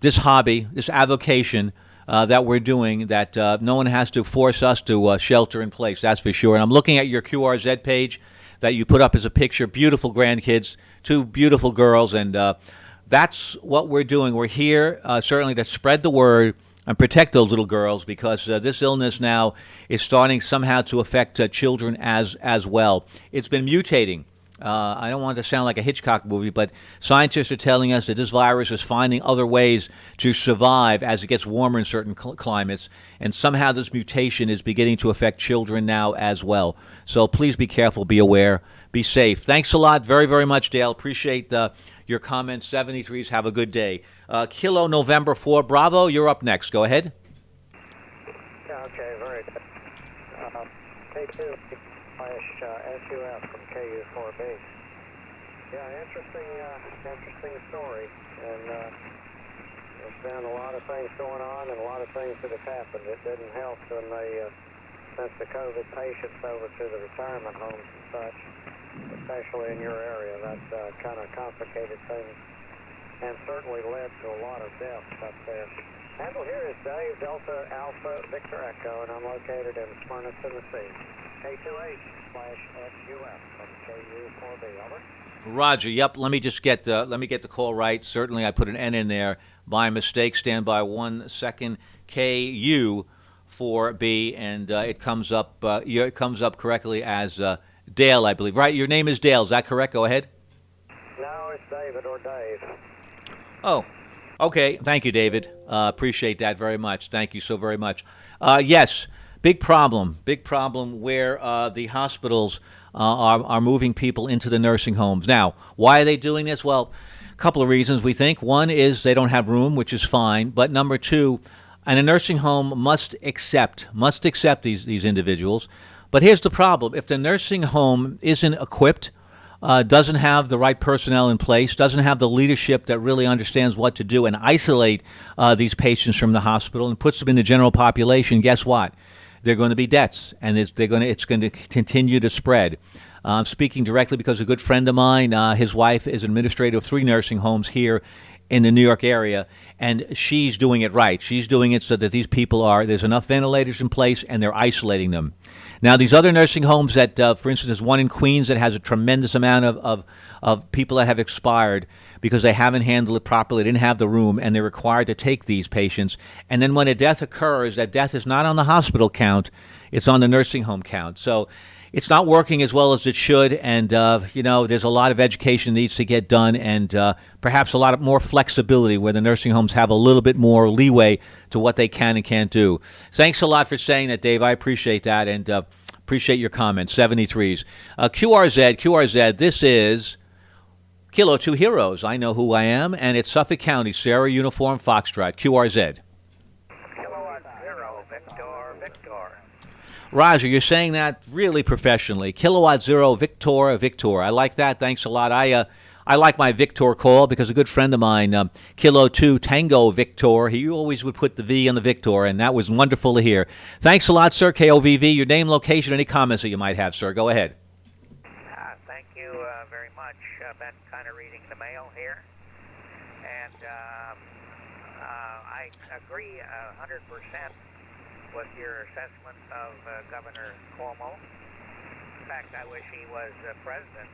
this hobby, this avocation that we're doing, that no one has to force us to shelter in place, that's for sure. And I'm looking at your QRZ page that you put up as a picture. Beautiful grandkids, 2 beautiful girls, and that's what we're doing. We're here certainly to spread the word and protect those little girls, because this illness now is starting somehow to affect children as well. It's been mutating I don't want it to sound like a Hitchcock movie, but scientists are telling us that this virus is finding other ways to survive as it gets warmer in certain climates, and somehow this mutation is beginning to affect children now as well. So please be careful, be aware, be safe. Thanks a lot, very, very much, Dale. Appreciate your comments. 73s, have a good day. Kilo November 4, Bravo, you're up next. Go ahead. Yeah, okay, very good. K2 SUF from KU4B. Yeah, interesting story. And there's been a lot of things going on and a lot of things that have happened. It didn't help when they sent the COVID patients over to the retirement homes and such, especially in your area. That kind of complicated things and certainly led to a lot of deaths up there. Handle here is Dave, Delta Alpha Victor Echo, and I'm located in Smyrna, Tennessee. K2H/SUF from KU4B. Over. Roger. Yep. Let me get the call right. Certainly, I put an N in there by mistake. Stand by 1 second. KU4B, and it comes up. It comes up correctly as Dale, I believe. Right. Your name is Dale. Is that correct? Go ahead. No, it's David or Dave. Oh. Okay. Thank you, David. Appreciate that very much. Thank you so very much. Yes. Big problem where the hospitals are moving people into the nursing homes. Now, why are they doing this? Well, a couple of reasons, we think. One is they don't have room, which is fine. But number two, and a nursing home must accept these individuals. But here's the problem. If the nursing home isn't equipped, doesn't have the right personnel in place, doesn't have the leadership that really understands what to do and isolate these patients from the hospital and puts them in the general population, guess what? They're going to be deaths, and it's going to continue to spread. I'm speaking directly because a good friend of mine, his wife is administrator of 3 nursing homes here in the New York area, and she's doing it right. She's doing it so that these people there's enough ventilators in place, and they're isolating them. Now, these other nursing homes that, for instance, there's one in Queens that has a tremendous amount of people that have expired because they haven't handled it properly, didn't have the room, and they're required to take these patients. And then when a death occurs, that death is not on the hospital count, it's on the nursing home count. So it's not working as well as it should, and there's a lot of education needs to get done, and perhaps a lot of more flexibility where the nursing homes have a little bit more leeway to what they can and can't do. Thanks a lot for saying that, Dave. I appreciate that, and appreciate your comments. 73s. QRZ, this is Kilo 2 Heroes. I know who I am, and it's Suffolk County, Sierra Uniform Foxtrot. QRZ. Kilowatt 0, Victor. Roger, you're saying that really professionally. Kilowatt 0, Victor. I like that. Thanks a lot. I like my Victor call because a good friend of mine, Kilo 2 Tango Victor, he always would put the V on the Victor, and that was wonderful to hear. Thanks a lot, sir. KOVV, your name, location, any comments that you might have, sir. Go ahead. Thank you very much. Been kind of reading the mail here, and I agree 100% with your assessment of Governor Cuomo. In fact, I wish he was president.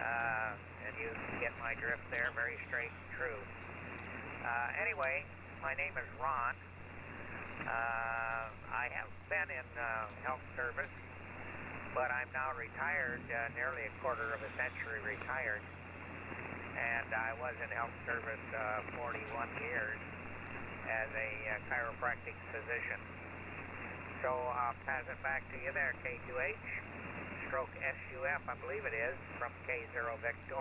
And you get my drift there, very straight and true. Anyway, my name is Ron. I have been in health service, but I'm now retired, nearly a quarter of a century retired. And I was in health service 41 years as a chiropractic physician. So I'll pass it back to you there, K2H. Stroke SUF, I believe it is, from K0 Victor.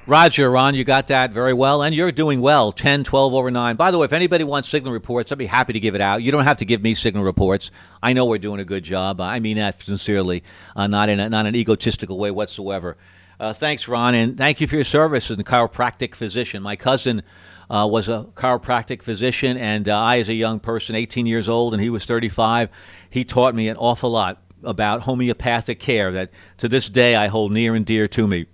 Roger, Ron, you got that very well, and you're doing well. 10-12 over 9. By the way, if anybody wants signal reports, I'd be happy to give it out. You don't have to give me signal reports. I know we're doing a good job. I mean that sincerely, not in an egotistical way whatsoever. Thanks, Ron, and thank you for your service as a chiropractic physician. My cousin was a chiropractic physician, and I, as a young person, 18 years old, and he was 35, he taught me an awful lot about homeopathic care that to this day I hold near and dear to me.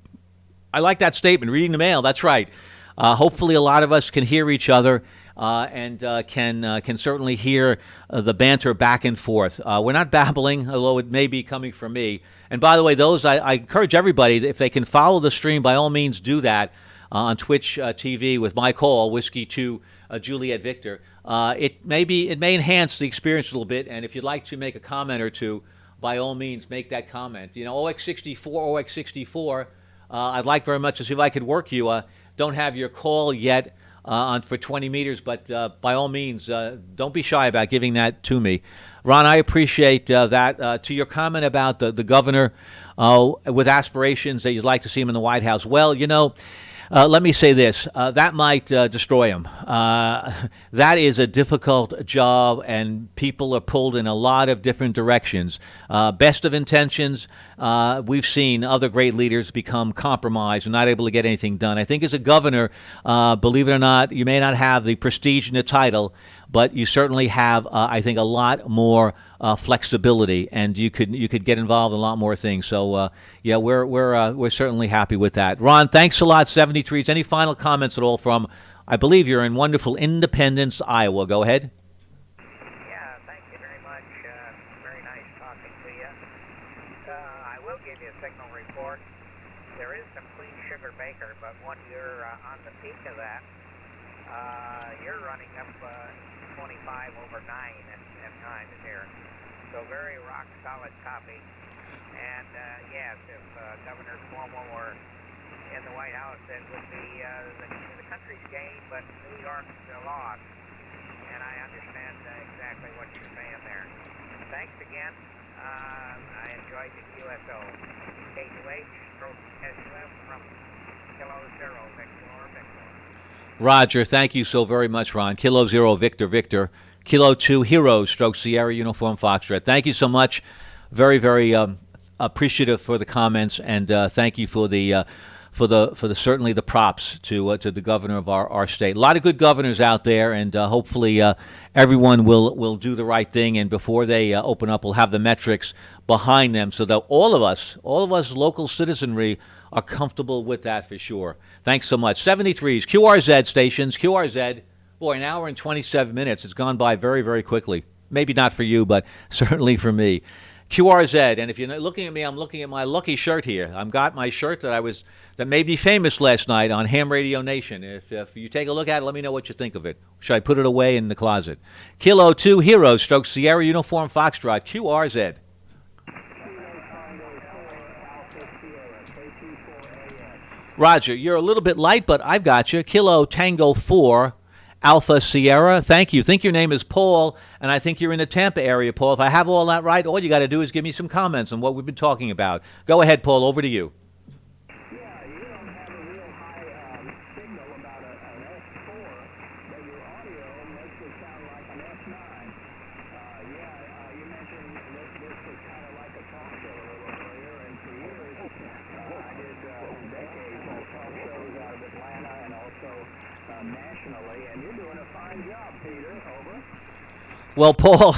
I like that statement, reading the mail, that's right. Hopefully a lot of us can hear each other and can certainly hear the banter back and forth. We're not babbling, although it may be coming from me. And by the way, I encourage everybody, if they can follow the stream, by all means do that on Twitch TV with my call, Whiskey 2 Juliet Victor. It may enhance the experience a little bit, and if you'd like to make a comment or two, by all means, make that comment. You know, OX64, I'd like very much to see if I could work you. Don't have your call yet on for 20 meters, but by all means, don't be shy about giving that to me. Ron, I appreciate that. To your comment about the governor with aspirations that you'd like to see him in the White House, well, you know, let me say this. That might destroy him. That is a difficult job, and people are pulled in a lot of different directions. Best of intentions, we've seen other great leaders become compromised and not able to get anything done. I think as a governor, believe it or not, you may not have the prestige and the title, but you certainly have, I think, a lot more flexibility, and you could get involved in a lot more things. So yeah, we're certainly happy with that. Ron, thanks a lot. 73s. Any final comments at all from? I believe you're in wonderful Independence, Iowa. Go ahead. Yeah, thank you very much. Very nice talking to you. I will give you a signal report. There is some clean sugar baker, but when you're on the peak of that, you're running up 25 over 9 at times here. So very rock solid copy. And yes, if Governor Cuomo were in the White House, it would be the country's gain, but New York's lost. And I understand exactly what you're saying there. Thanks again. I enjoyed the QSO. K2H SUF from Kilo Zero Victor. Roger, thank you so very much, Ron. Kilo Zero Victor Victor. Kilo 2 Heroes stroke Sierra Uniform Foxtrot. Thank you so much. Very, very appreciative for the comments, and thank you for the certainly the props to the governor of our state. A lot of good governors out there, and hopefully everyone will do the right thing. And before they open up, we'll have the metrics behind them, so that all of us local citizenry are comfortable with that for sure. Thanks so much. 73s, QRZ stations, QRZ. Boy, an hour and 27 minutes. It's gone by very, very quickly. Maybe not for you, but certainly for me. QRZ, and if you're looking at me, I'm looking at my lucky shirt here. I've got my shirt that made me famous last night on Ham Radio Nation. If you take a look at it, let me know what you think of it. Should I put it away in the closet? Kilo 2 Heroes stroke Sierra Uniform Foxtrot, QRZ. Roger, you're a little bit light, but I've got you. Kilo Tango 4 Alpha Sierra. Thank you. Think your name is Paul, and I think you're in the Tampa area, Paul. If I have all that right, all you got to do is give me some comments on what we've been talking about. Go ahead, Paul. Over to you. Yeah, you don't have a real high signal about an S4, but your audio makes it sound like an S9. You mentioned this was kind of like a talk show a little earlier, and for years I did decades of talk shows out of Atlanta and also nationally, and you're doing a fine job, Peter. Over. Well, Paul,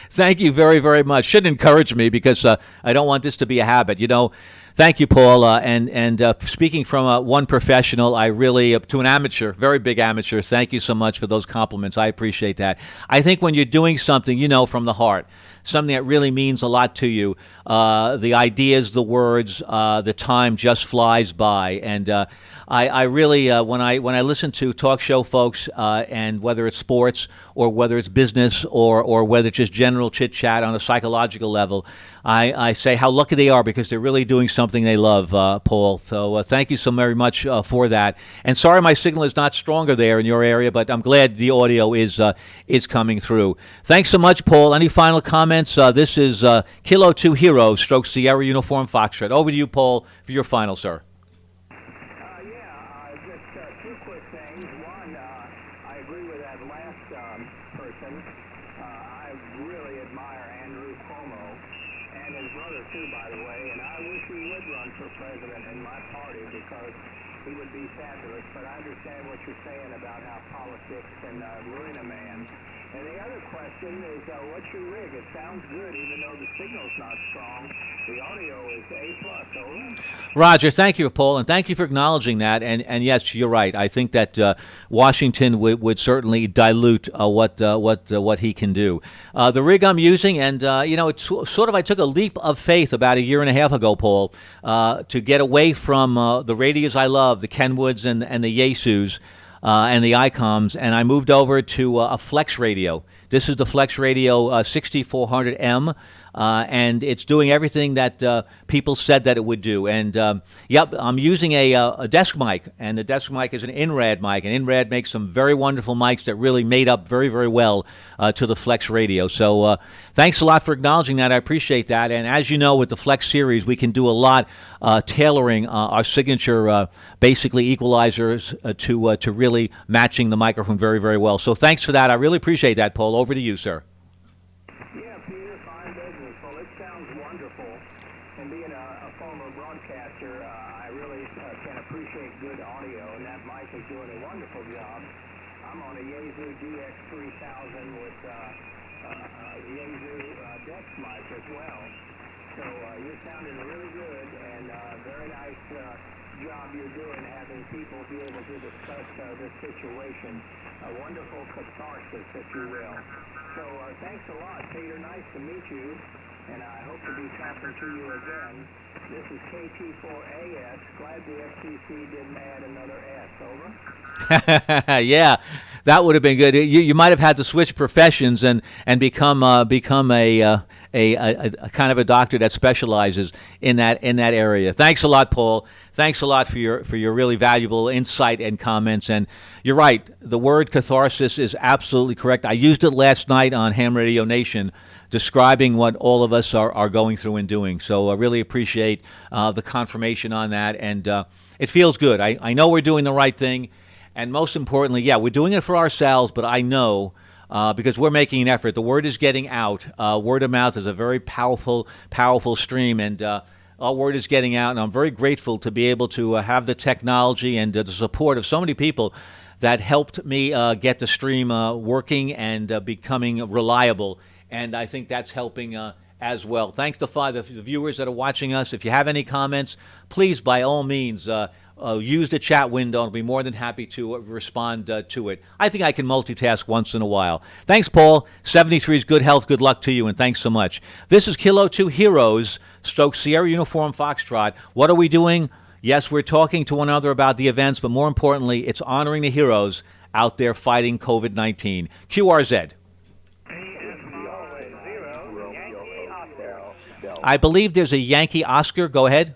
thank you very, very much. Should encourage me because I don't want this to be a habit. You know, thank you, Paul. And speaking from one professional, I really, to an amateur, very big amateur, thank you so much for those compliments. I appreciate that. I think when you're doing something, you know, from the heart, something that really means a lot to you, the ideas, the words, the time just flies by. And I really, when I listen to talk show folks, and whether it's sports or whether it's business or whether it's just general chit chat on a psychological level, I say how lucky they are because they're really doing something they love, Paul. So thank you so very much for that. And sorry my signal is not stronger there in your area, but I'm glad the audio is coming through. Thanks so much, Paul. Any final comments? This is Kilo 2 Hero stroke Sierra Uniform Foxtrot. Over to you, Paul, for your final, sir. Just two quick things. One, I agree with that last person. I really admire Andrew Cuomo and his brother too, by the way, and I wish he would run for president in my party because he would be fabulous. But I understand what you're saying about how politics can ruin a man. And the other question is, what's your rig? It sounds good, even though the signal's not strong. The audio is A+, over. Roger, thank you, Paul, and thank you for acknowledging that. And yes, you're right. I think that Washington would certainly dilute what he can do. The rig I'm using, and it's sort of I took a leap of faith about a year and a half ago, Paul, to get away from the radios I love, the Kenwoods and the Yaesus. And the ICOMs, and I moved over to a Flex radio. This is the Flex radio 6400M. and it's doing everything that people said that it would do. And yep, I'm using a desk mic, and the desk mic is an InRad mic, and InRad makes some very wonderful mics that really made up very, very well to the Flex Radio. So thanks a lot for acknowledging that. I appreciate that. And as you know, with the Flex series, we can do a lot tailoring our signature basically equalizers to really matching the microphone very, very well. So thanks for that. I really appreciate that, Paul. Over to you, sir. Yeah, Peter, fine business. Well, it sounds wonderful. And being a former broadcaster, I really can appreciate good audio, and that mic is doing a wonderful job. I'm on a Yaesu GX3000 with Yaesu Dex mic as well. So you're sounding really good, and very nice job you're doing having people be able to discuss this situation. A wonderful catharsis, if you will. So thanks a lot, Peter. Nice to meet you, and I hope to be talking to you again. This is KT4AS. Glad the FCC didn't add another S. Over. Yeah, that would have been good. You might have had to switch professions and become a kind of a doctor that specializes in that area. Thanks a lot, Paul. Thanks a lot for your really valuable insight and comments. And you're right, the word catharsis is absolutely correct. I used it last night on Ham Radio Nation, describing what all of us are going through and doing. So I really appreciate the confirmation on that, and it feels good. I know we're doing the right thing, and most importantly, yeah, we're doing it for ourselves, but I know because we're making an effort. The word is getting out. Word of mouth is a very powerful stream, and our word is getting out, and I'm very grateful to be able to have the technology and the support of so many people that helped me get the stream working and becoming reliable, and I think that's helping as well. Thanks to the viewers that are watching us. If you have any comments, please, by all means, use the chat window. I'll be more than happy to respond to it. I think I can multitask once in a while. Thanks, Paul. 73 is good health. Good luck to you, and thanks so much. This is Kilo 2 Heroes, Stoke Sierra Uniform Foxtrot. What are we doing? Yes, we're talking to one another about the events, but more importantly, it's honoring the heroes out there fighting COVID-19. QRZ. I believe there's a Yankee Oscar. Go ahead.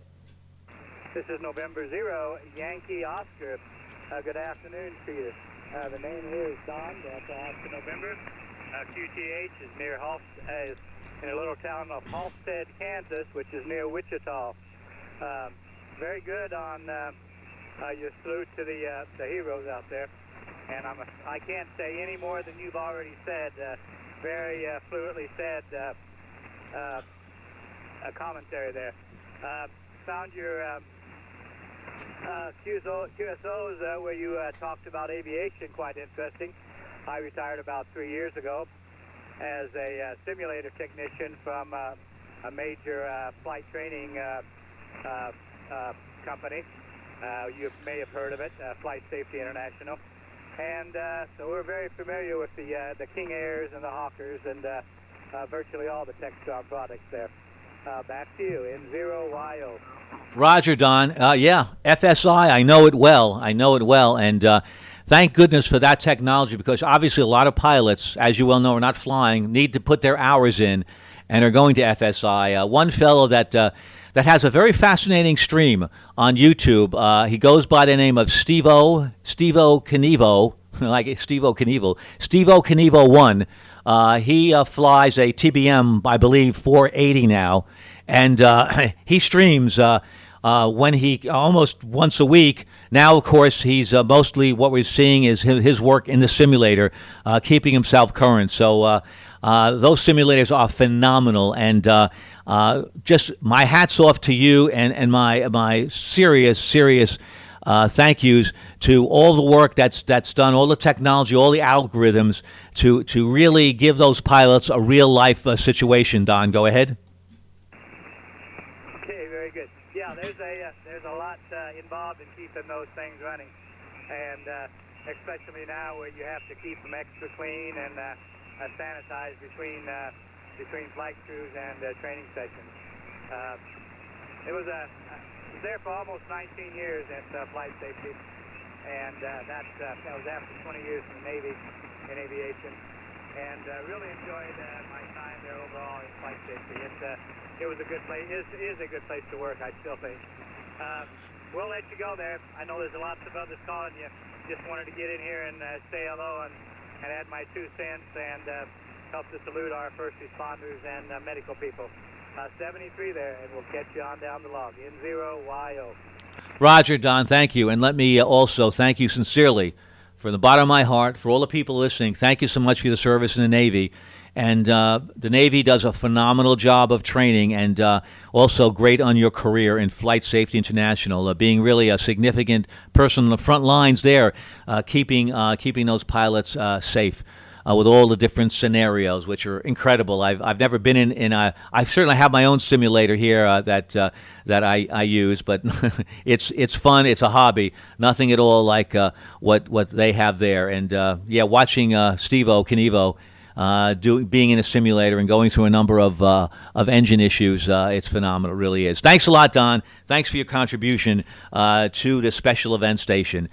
This is November 0, Yankee Oscar. Good afternoon to you. The name here is Don. That's Oscar November. K2H is near is in a little town of Halstead, Kansas, which is near Wichita. Very good on your salute to the heroes out there. And I can't say any more than you've already said. Very fluently said a commentary there. Found your QSOs where you talked about aviation quite interesting. I retired about 3 years ago as a simulator technician from a major flight training company. You may have heard of it, Flight Safety International. And so we're very familiar with the King Airs and the Hawkers and virtually all the Textron products there. Back to you, N0YO. Roger, Don. Yeah, FSI, I know it well. And thank goodness for that technology, because obviously a lot of pilots, as you well know, are not flying, need to put their hours in and are going to FSI. One fellow that has a very fascinating stream on YouTube, he goes by the name of Steve-O Knievel, like Steve-O Knievel, Steve-O Knievel 1. He flies a TBM, I believe, 480 now, and he streams when he almost once a week. Now, of course, he's mostly what we're seeing is his work in the simulator, keeping himself current. So those simulators are phenomenal, and just my hats off to you, and my serious thank yous to all the work that's done, all the technology, all the algorithms to really give those pilots a real life situation. Don, go ahead. Okay, very good. Yeah, there's a lot involved in keeping those things running, and especially now where you have to keep them extra clean and sanitized between flight crews and training sessions. It was there for almost 19 years at Flight Safety, and that was after 20 years in the Navy in aviation. and really enjoyed my time there overall in flight safety. It was a good place. Is a good place to work, I still think. We'll let you go there. I know there's lots of others calling you. Just wanted to get in here and say hello and add my 2 cents and help to salute our first responders and medical people. 73 there, and we'll catch you on down the log. N0YO. Roger, Don, thank you. And let me also thank you sincerely from the bottom of my heart for all the people listening. Thank you so much for your service in the Navy. And the Navy does a phenomenal job of training and also great on your career in Flight Safety International, being really a significant person on the front lines there, keeping those pilots safe. With all the different scenarios, which are incredible. I've never been in a. I certainly have my own simulator here that I use, but it's fun. It's a hobby. Nothing at all like what they have there. And watching Steve-O Knievo being in a simulator and going through a number of engine issues, it's phenomenal. It really is. Thanks a lot, Don. Thanks for your contribution to this special event station.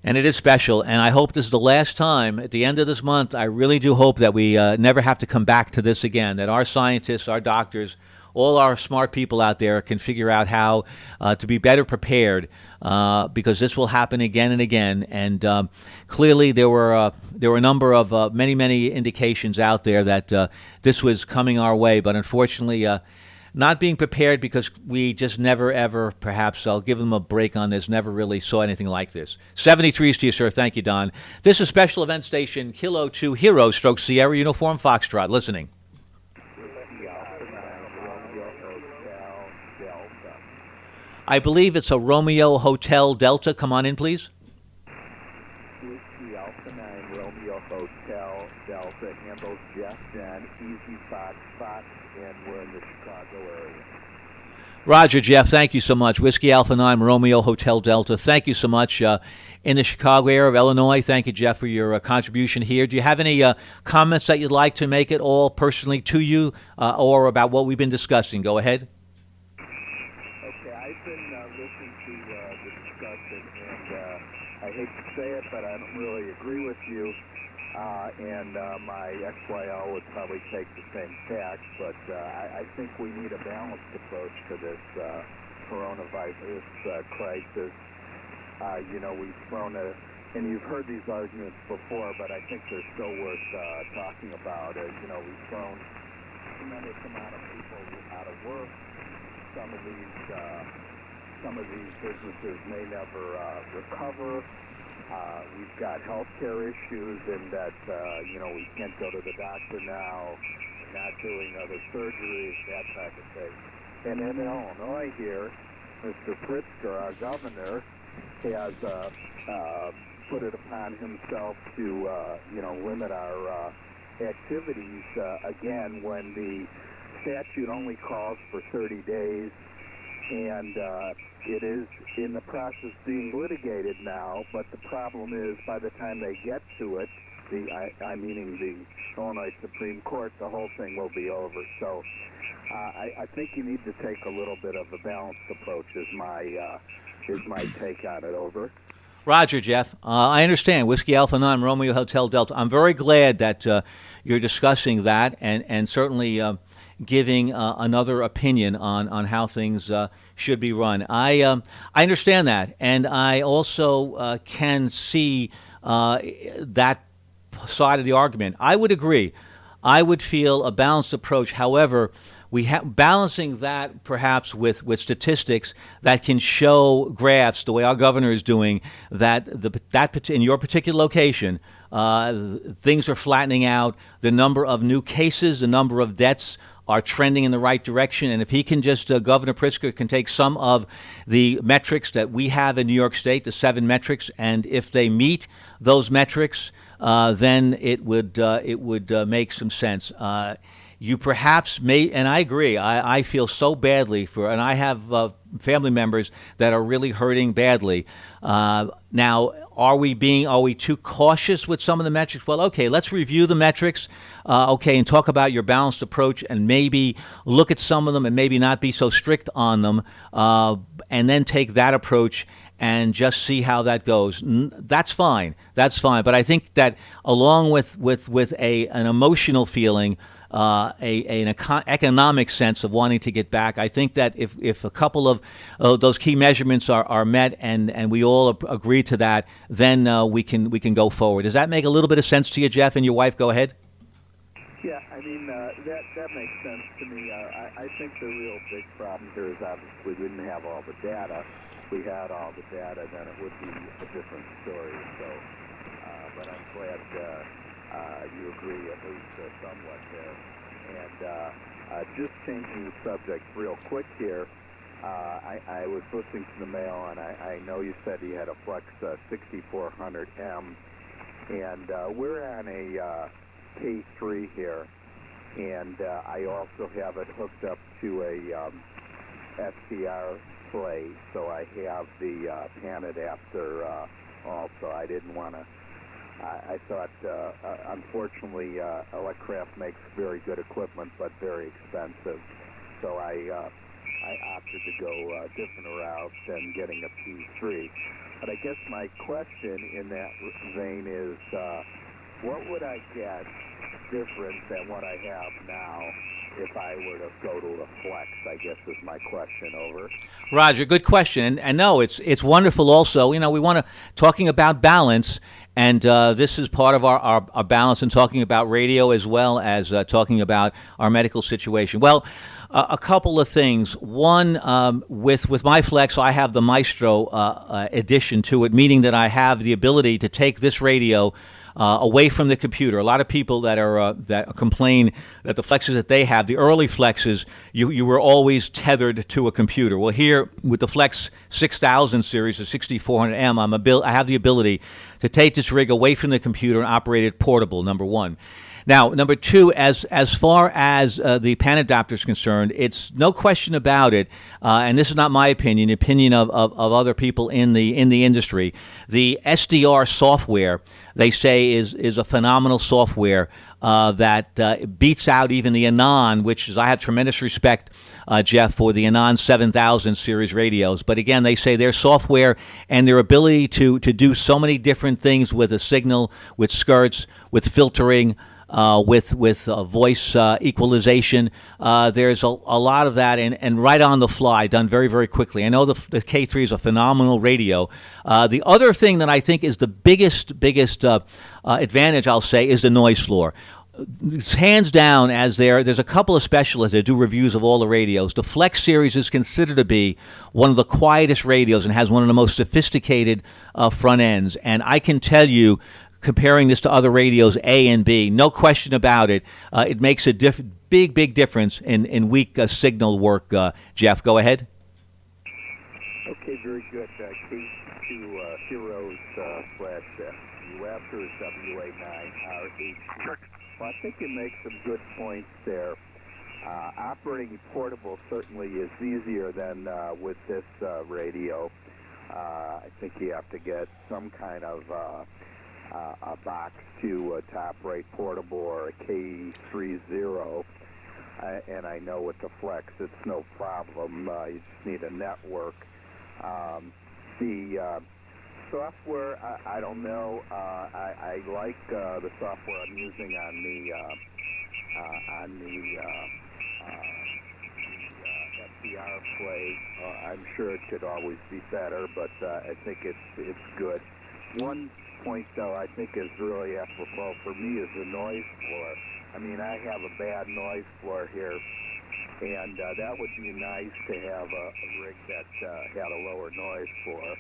And it is special, and I hope this is the last time at the end of this month. I really do hope that we never have to come back to this again, that our scientists, our doctors, all our smart people out there can figure out how to be better prepared because this will happen again and again. And clearly there were a number of many indications out there that this was coming our way, but unfortunately not being prepared because we just never, ever, perhaps, I'll give them a break on this, never really saw anything like this. 73s to you, sir. Thank you, Don. This is Special Event Station, Kilo 2 Hero Stroke Sierra Uniform Foxtrot. Listening. I believe it's a Romeo Hotel Delta. Come on in, please. Whiskey Alpha 9 Romeo Hotel Delta handles Jeff and Easy Fox, and we're in the Chicago area. Roger, Jeff. Thank you so much. Whiskey Alpha 9 Romeo Hotel Delta. Thank you so much. In the Chicago area of Illinois. Thank you, Jeff, for your contribution here. Do you have any comments that you'd like to make at all personally to you or about what we've been discussing? Go ahead. Okay, I've been listening to the discussion, and I hate to say it, but I don't really agree with you. And my XYL would probably take the same tack, but I think we need a balanced approach to this coronavirus crisis. We've thrown and you've heard these arguments before, but I think they're still worth talking about. We've thrown a tremendous amount of people out of work. Some of these businesses may never recover. We've got healthcare issues in that, we can't go to the doctor now, we're not doing other surgeries, that type of thing. And in Illinois here, Mr. Pritzker, our governor, has put it upon himself to, limit our activities, again, when the statute only calls for 30 days, and it is in the process being litigated now, but the problem is by the time they get to it, meaning the Illinois Supreme Court, the whole thing will be over. So I think you need to take a little bit of a balanced approach is my take on it. Over. Roger, Jeff. I understand. Whiskey Alpha 9 Romeo Hotel Delta. I'm very glad that you're discussing that and certainly giving another opinion on how things should be run. I understand that, and I also can see that side of the argument. I would agree. I would feel a balanced approach. However, we have balancing that perhaps with statistics that can show graphs the way our governor is doing that in your particular location things are flattening out. The number of new cases, the number of deaths are trending in the right direction. And if he can just, Governor Pritzker can take some of the metrics that we have in New York State, the 7 metrics, and if they meet those metrics, then it would make some sense. You perhaps may, and I agree, I feel so badly and I have family members that are really hurting badly. Now, are we too cautious with some of the metrics? Well, okay, let's review the metrics, and talk about your balanced approach and maybe look at some of them and maybe not be so strict on them, and then take that approach and just see how that goes. That's fine. That's fine. But I think that along with an emotional feeling, an economic sense of wanting to get back, I think that if a couple of those key measurements are met and we all agree to that, then we can go forward. Does that make a little bit of sense to you, Jeff, and your wife? Go ahead. Yeah, I mean, that makes sense to me. I think the real big problem here is obviously we didn't have all the data. If we had all the data, then it would be a different story. So, but I'm glad you agree at least somewhat there. And just changing the subject real quick here, I was listening to the mail, and I know you said you had a Flex 6400M, and we're on a K3 here, and I also have it hooked up to a SDR play, so I have the pan adapter also. I didn't want to. I thought, unfortunately, Electraft makes very good equipment, but very expensive. So I opted to go a different route than getting a P3. But I guess my question in that vein is, what would I get different than what I have now if I were to go to a Flex, I guess is my question. Over. Roger, good question. And no, it's wonderful also. You know, we want to, talking about balance, and this is part of our balance in talking about radio as well as talking about our medical situation. Well, a couple of things. One, with my Flex, I have the Maestro addition to it, meaning that I have the ability to take this radio away from the computer. A lot of people that complain that the Flexes that they have, the early Flexes, you were always tethered to a computer. Well, here with the Flex 6000 series, the 6400M, I have the ability to take this rig away from the computer and operate it portable. Number one. Now, number two, as far as the pan adapter is concerned, it's no question about it, and this is not my opinion, the opinion of other people in the industry. The SDR software, they say, is a phenomenal software that beats out even the Anon, which is, I have tremendous respect, Jeff, for the Anon 7000 series radios. But again, they say their software and their ability to do so many different things with a signal, with skirts, with filtering, with voice equalization. There's a lot of that, and right on the fly, done very, very quickly. I know the K3 is a phenomenal radio. The other thing that I think is the biggest advantage, I'll say, is the noise floor. Hands down, as there's a couple of specialists that do reviews of all the radios. The Flex series is considered to be one of the quietest radios and has one of the most sophisticated front ends. And I can tell you, comparing this to other radios, A and B, no question about it, it makes a big difference in weak signal work. Jeff, go ahead. Okay, very good. K2 Heroes slash you after is WA9RH. Well, I think you make some good points there. Operating portable certainly is easier than with this radio. I think you have to get some kind of a box to top rate portable or a K30. And I know with the Flex, it's no problem. You just need a network. The software, I don't know. I like the software I'm using on the FDR play. I'm sure it could always be better, but I think it's good. One point, though, I think is really apropos for me is the noise floor. I mean, I have a bad noise floor here, and that would be nice to have a rig that had a lower noise floor.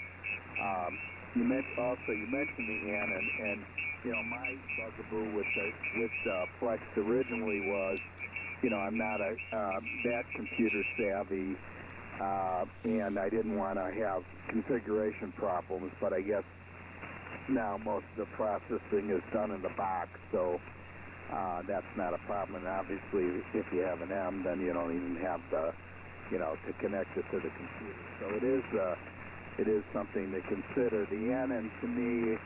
You mentioned the N, and you know, my bugaboo with Flex originally was, you know, I'm not that computer savvy, and I didn't want to have configuration problems, but I guess now most of the processing is done in the box, so that's not a problem. And obviously, if you have an M, then you don't even have the, you know, to connect it to the computer. So it is something to consider. The N, and to me,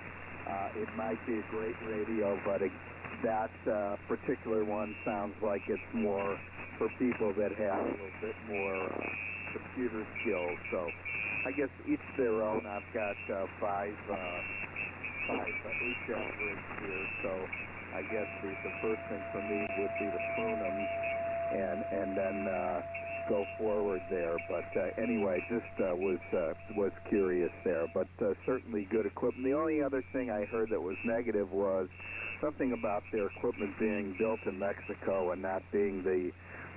it might be a great radio, but that particular one sounds like it's more for people that have a little bit more computer skills. So I guess each their own. I've got five HF rigs here, so I guess the first thing for me would be to prune them and then go forward there. But anyway, just was curious there. But certainly good equipment. The only other thing I heard that was negative was something about their equipment being built in Mexico and not being the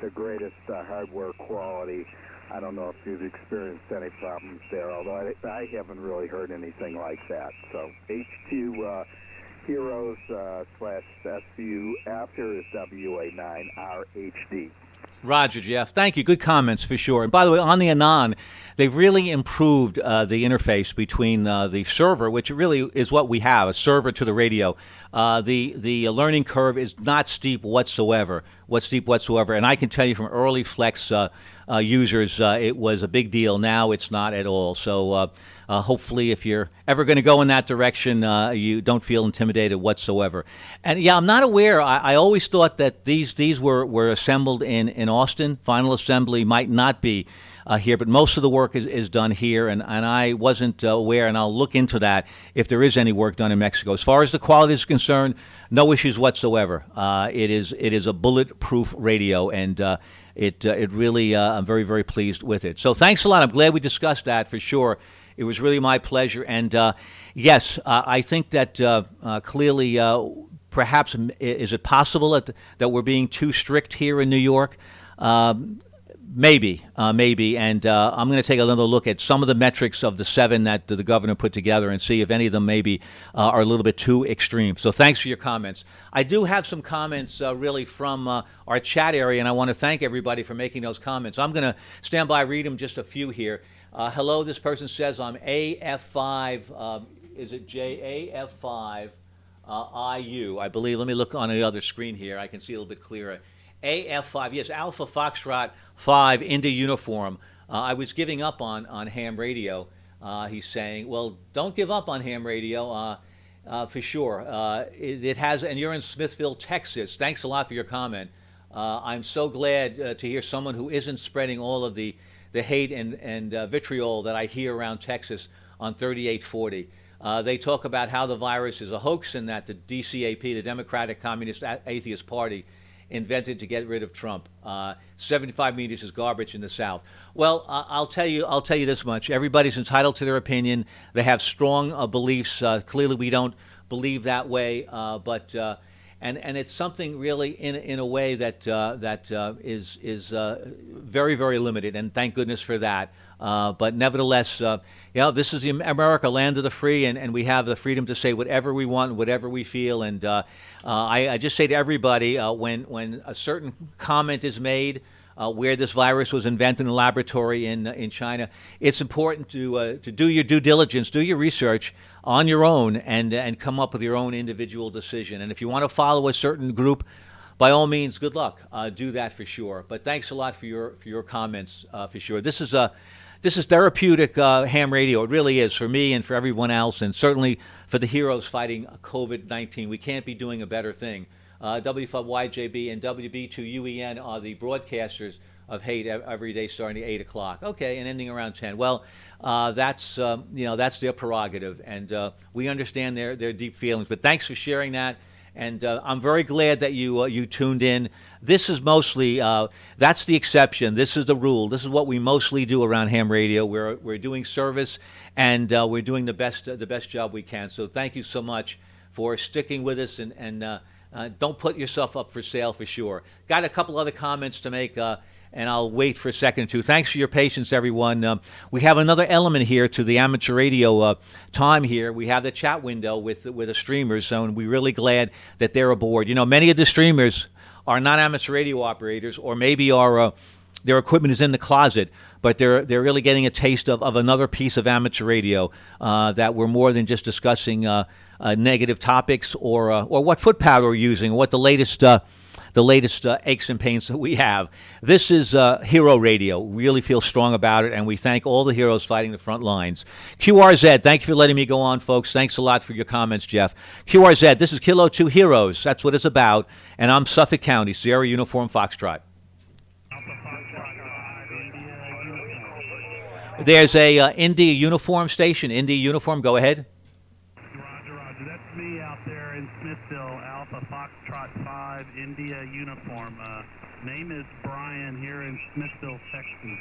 greatest hardware quality. I don't know if you've experienced any problems there, although I haven't really heard anything like that. So H2 Heroes / SU after is WA9RHD. Roger, Jeff. Thank you. Good comments for sure. And by the way, on the Anon, they've really improved the interface between the server, which really is what we have, a server to the radio. The learning curve is not steep whatsoever. And I can tell you from early Flex users, it was a big deal. Now it's not at all. So hopefully, if you're ever going to go in that direction, you don't feel intimidated whatsoever. And yeah, I'm not aware. I always thought that these were assembled in Austin. Final assembly might not be here, but most of the work is done here, and I wasn't aware, and I'll look into that if there is any work done in Mexico. As far as the quality is concerned, no issues whatsoever. It is a bulletproof radio, and it really I'm very, very pleased with it. So thanks a lot. I'm glad we discussed that for sure. It was really my pleasure, and yes, I think that clearly, perhaps, is it possible that we're being too strict here in New York? Maybe, and I'm going to take another look at some of the metrics of the 7 that the governor put together and see if any of them maybe are a little bit too extreme. So thanks for your comments. I do have some comments really from our chat area, and I want to thank everybody for making those comments. I'm going to stand by, read them, just a few here. Hello, this person says I'm AF5, is it JAF5 IU? I believe, let me look on the other screen here. I can see a little bit clearer. AF5, yes, Alpha Foxtrot 5 into uniform. I was giving up on ham radio, he's saying. Well, don't give up on ham radio, for sure. It has, and you're in Smithville, Texas. Thanks a lot for your comment. I'm so glad to hear someone who isn't spreading all of the hate and vitriol that I hear around Texas on 3840. They talk about how the virus is a hoax and that the DCAP, the Democratic Communist Atheist Party, invented to get rid of Trump. 75 meters is garbage in the South. Well, I'll tell you this much. Everybody's entitled to their opinion. They have strong beliefs. Clearly, we don't believe that way, but and it's something really in a way that is very, very limited, and thank goodness for that. But nevertheless, this is the America, land of the free, and we have the freedom to say whatever we want, whatever we feel. And I just say to everybody, when a certain comment is made where this virus was invented in a laboratory in China, it's important to do your due diligence, do your research on your own, and come up with your own individual decision. And if you want to follow a certain group, by all means, good luck. Do that for sure. But thanks a lot for your comments, for sure. This is therapeutic ham radio. It really is, for me and for everyone else, and certainly for the heroes fighting COVID-19. We can't be doing a better thing. W5YJB and WB2UEN are the broadcasters of hate every day, starting at 8 o'clock. Okay, and ending around 10. Well, that's their prerogative, and we understand their deep feelings. But thanks for sharing that. And I'm very glad that you tuned in. This is mostly that's the exception. This is the rule. This is what we mostly do around ham radio. We're doing service, and we're doing the best job we can. So thank you so much for sticking with us, and don't put yourself up for sale for sure. Got a couple other comments to make. And I'll wait for a second or two. Thanks for your patience, everyone. We have another element here to the amateur radio time here. We have the chat window with the streamers, so we're really glad that they're aboard. You know, many of the streamers are not amateur radio operators, or maybe their equipment is in the closet, but they're really getting a taste of another piece of amateur radio that we're more than just discussing negative topics or what foot powder we're using, or what the latest aches and pains that we have. This is Hero Radio. Really feel strong about it, and we thank all the heroes fighting the front lines. QRZ, thank you for letting me go on, folks. Thanks a lot for your comments, Jeff. QRZ, this is Kilo 2 Heroes. That's what it's about, and I'm Suffolk County, Sierra Uniform Foxtrot. There's a India uniform station. India uniform. Go ahead. Roger, Roger. That's me out there in Smithville, Alpha Foxtrot 5, India uniform. Name is Brian here in Smithville, Texas.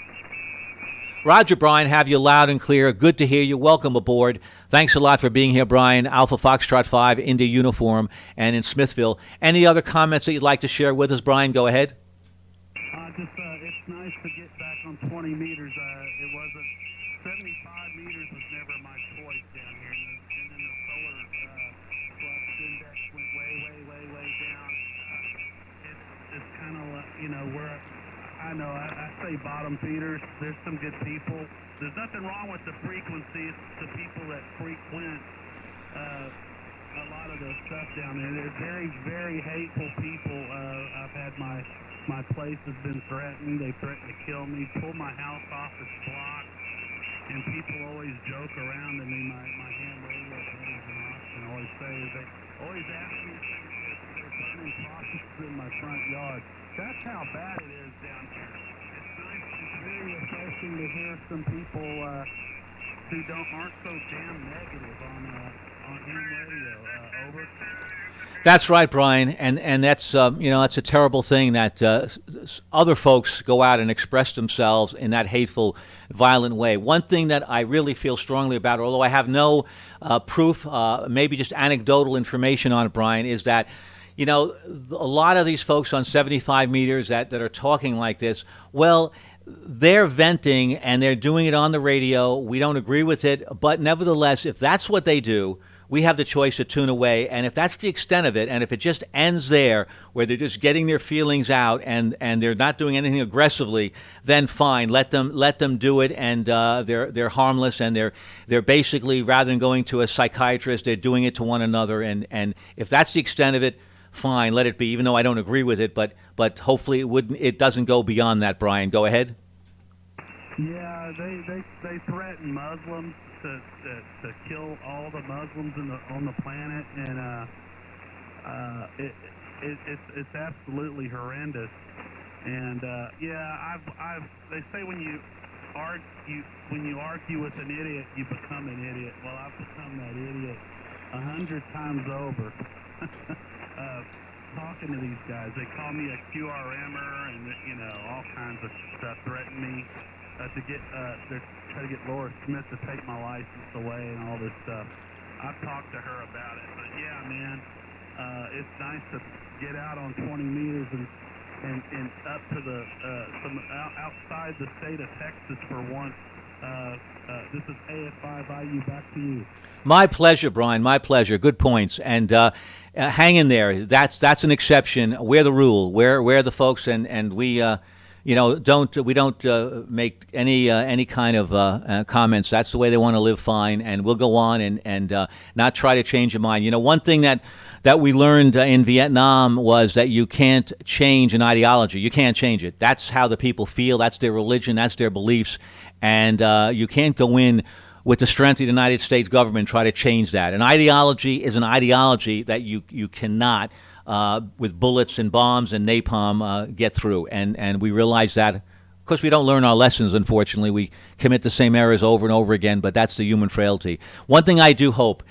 Roger, Brian, have you loud and clear. Good to hear you. Welcome aboard. Thanks a lot for being here, Brian. Alpha Foxtrot 5, India uniform, and in Smithville. Any other comments that you'd like to share with us, Brian? Go ahead. It's nice to get back on 20 meters. It wasn't 75 meters was never my choice down here, and then the solar flux index went way down. It's kind of where I say bottom feeders. There's some good people. There's nothing wrong with the frequency. It's the people that frequent a lot of the stuff down there. They're very, very hateful people. I've had my place has been threatened. They threatened to kill me, pull my house off its block, and people always joke around to me. My ham radio buddies in Austin always say, they always ask me if they're burning processes in my front yard. That's how bad it is down here. It's nice. It's very refreshing to hear some people who aren't so damn negative on ham radio. Over. That's right, Brian, and that's that's a terrible thing that other folks go out and express themselves in that hateful, violent way. One thing that I really feel strongly about, although I have no proof, maybe just anecdotal information on it, Brian, is that a lot of these folks on 75 meters that are talking like this, well, they're venting and they're doing it on the radio. We don't agree with it, but nevertheless, if that's what they do, we have the choice to tune away. And if that's the extent of it, and if it just ends there, where they're just getting their feelings out and they're not doing anything aggressively, then fine, let them do it. And they're harmless, and they're basically, rather than going to a psychiatrist, they're doing it to one another. And if that's the extent of it, fine, let it be. Even though I don't agree with it, but hopefully it doesn't go beyond that. Brian, go ahead. Yeah, they threaten Muslims to kill all the Muslims on the planet, and it's absolutely horrendous. And they say when you argue with an idiot, you become an idiot. Well, I've become that idiot 100 times over. Talking to these guys, they call me a QRMer and all kinds of stuff, threaten me to get they're trying to get Laura Smith to take my license away and all this stuff. I've talked to her about it, but yeah, man, it's nice to get out on 20 meters and up to the outside the state of Texas for once. This is AS5IU. Back to you. My pleasure, Brian. My pleasure. Good points. And hang in there. That's an exception. We're the rule. We're the folks, and we don't make any kind of comments. That's the way they want to live. Fine, and we'll go on and not try to change your mind. One thing that we learned in Vietnam was that you can't change an ideology. You can't change it. That's how the people feel. That's their religion. That's their beliefs. And you can't go in with the strength of the United States government and try to change that. An ideology is an ideology that you cannot, with bullets and bombs and napalm, get through. And we realize that. Of course, we don't learn our lessons, unfortunately. We commit the same errors over and over again, but that's the human frailty. One thing I do hope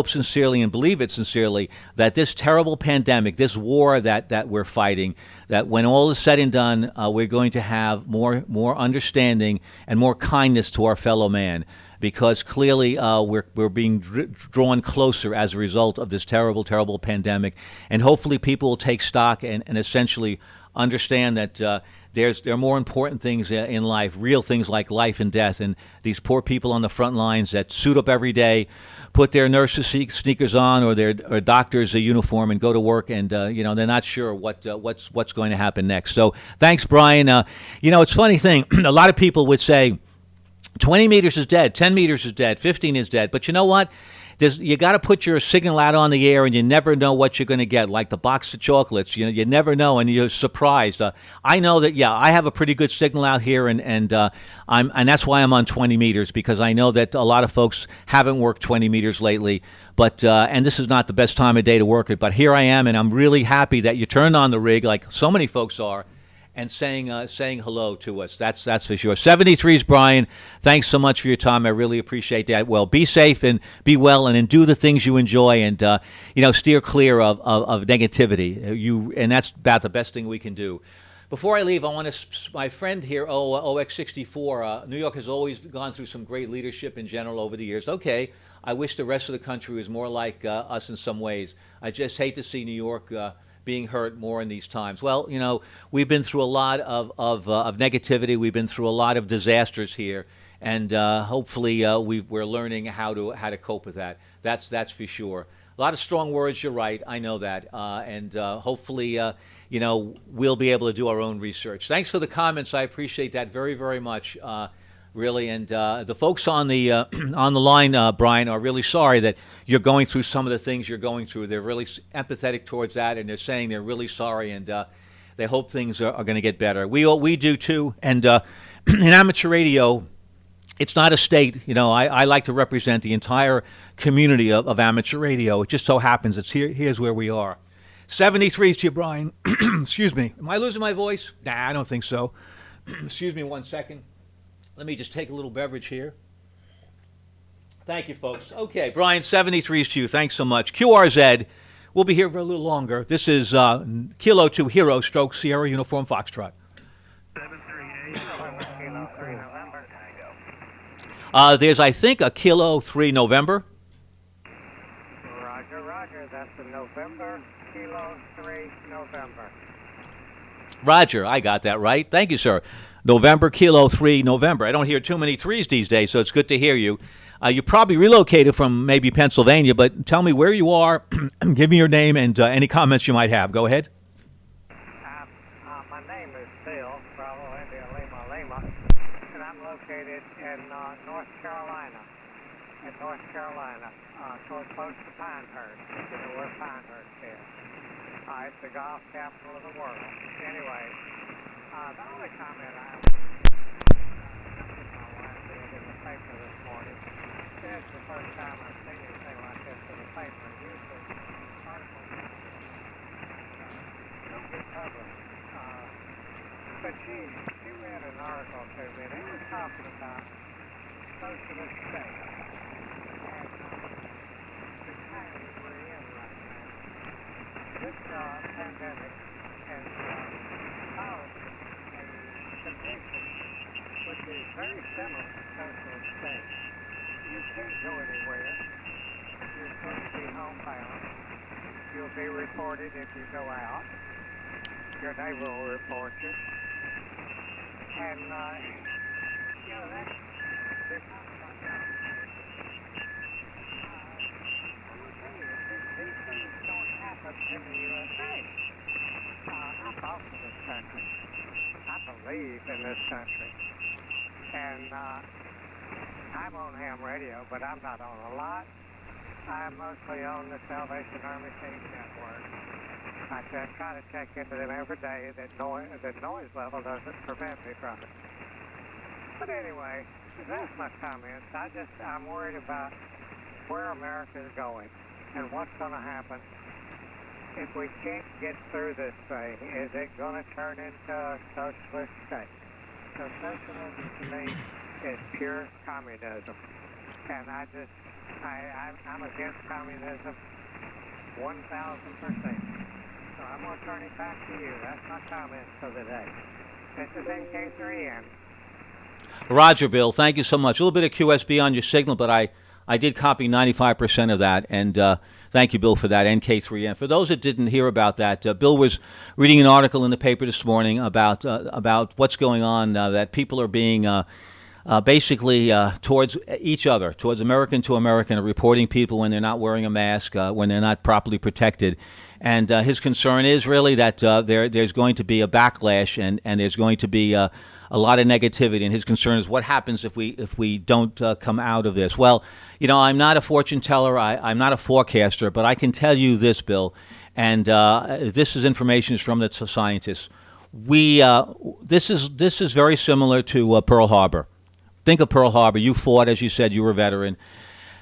sincerely and believe it sincerely, that this terrible pandemic, this war that we're fighting, that when all is said and done, we're going to have more understanding and more kindness to our fellow man, because clearly we're being drawn closer as a result of this terrible, terrible pandemic. And hopefully people will take stock and essentially understand that there are more important things in life, real things like life and death. And these poor people on the front lines that suit up every day, put their nurses' sneakers on or their doctor's uniform and go to work, and they're not sure what's going to happen next. So thanks, Brian. It's a funny thing. A lot of people would say 20 meters is dead, 10 meters is dead, 15 is dead. But you know what? You got to put your signal out on the air, and you never know what you're going to get. Like the box of chocolates, you never know, and you're surprised. I know that, I have a pretty good signal out here, and that's why I'm on 20 meters, because I know that a lot of folks haven't worked 20 meters lately. But and this is not the best time of day to work it. But here I am, and I'm really happy that you turned on the rig, like so many folks are. and saying hello to us. That's for sure. 73's Brian. Thanks so much for your time. I really appreciate that. Well, be safe and be well, and do the things you enjoy, and steer clear of negativity. And that's about the best thing we can do. Before I leave, I want to, my friend here, OX64, New York has always gone through some great leadership in general over the years. Okay, I wish the rest of the country was more like us in some ways. I just hate to see New York being hurt more in these times. Well, we've been through a lot of negativity. We've been through a lot of disasters here, and hopefully we're learning how to cope with that. That's for sure. A lot of strong words. You're right. I know that, and hopefully we'll be able to do our own research. Thanks for the comments. I appreciate that very, very much. Really, and the folks on the on the line, Brian, are really sorry that you're going through some of the things you're going through. They're really empathetic towards that, and they're saying they're really sorry, and they hope things are going to get better. We do too, and in amateur radio, it's not a state. I like to represent the entire community of amateur radio. It just so happens here's where we are. 73's to you, Brian. Excuse me. Am I losing my voice? Nah, I don't think so. Excuse me 1 second. Let me just take a little beverage here. Thank you, folks. Okay, Brian, 73's to you. Thanks so much. QRZ, we'll be here for a little longer. This is Kilo 2 Hero Stroke Sierra Uniform Foxtrot. 738. There's, I think, a Kilo 3 November. Roger. That's the November, Kilo 3 November. Roger, I got that right. Thank you, sir. November, Kilo 3, November. I don't hear too many threes these days, so it's good to hear you. You probably relocated from maybe Pennsylvania, but tell me where you are, give me your name, and any comments you might have. Go ahead. My name is Bill, Bravo India Lima, and I'm located in North Carolina, close to Pinehurst, if you know where Pinehurst is. It's the golf capital of the world. Anyway, the only comment I have, my wife read in the paper this morning. It's the first time I've seen anything like this in the paper. Usually, articles don't get published. But she read an article to me, and it was talking about socialist states and the times we're in right now. This pandemic has caused conditions would be very similar to socialist states. You can't go anywhere. You're supposed to be homebound. You'll be reported if you go out. Your neighbor will report you. And, that's they're talking about that. These things don't happen in the USA. I fought for this country. I believe in this country. And I'm on ham radio, but I'm not on a lot. I'm mostly on the Salvation Army Team Network. I try to check into them every day. That noise level doesn't prevent me from it. But anyway, that's my comments. I'm worried about where America is going and what's going to happen if we can't get through this thing. Is it going to turn into a socialist state? So socialism to me is pure communism. And I'm against communism 1,000%. So I'm going to turn it back to you. That's my comments for the day. This is NK3N. Roger, Bill. Thank you so much. A little bit of QSB on your signal, but I did copy 95% of that, and thank you, Bill, for that, NK3N. For those that didn't hear about that, Bill was reading an article in the paper this morning about what's going on, that people are being basically towards each other, towards American to American, are reporting people when they're not wearing a mask, when they're not properly protected. And his concern is really that there's going to be a backlash, and there's going to be a lot of negativity. And his concern is what happens if we don't come out of this. Well, I'm not a fortune teller. I'm not a forecaster, but I can tell you this, Bill, and this is information from the scientists. This is very similar to Pearl Harbor. Think of Pearl Harbor. You fought, as you said, you were a veteran.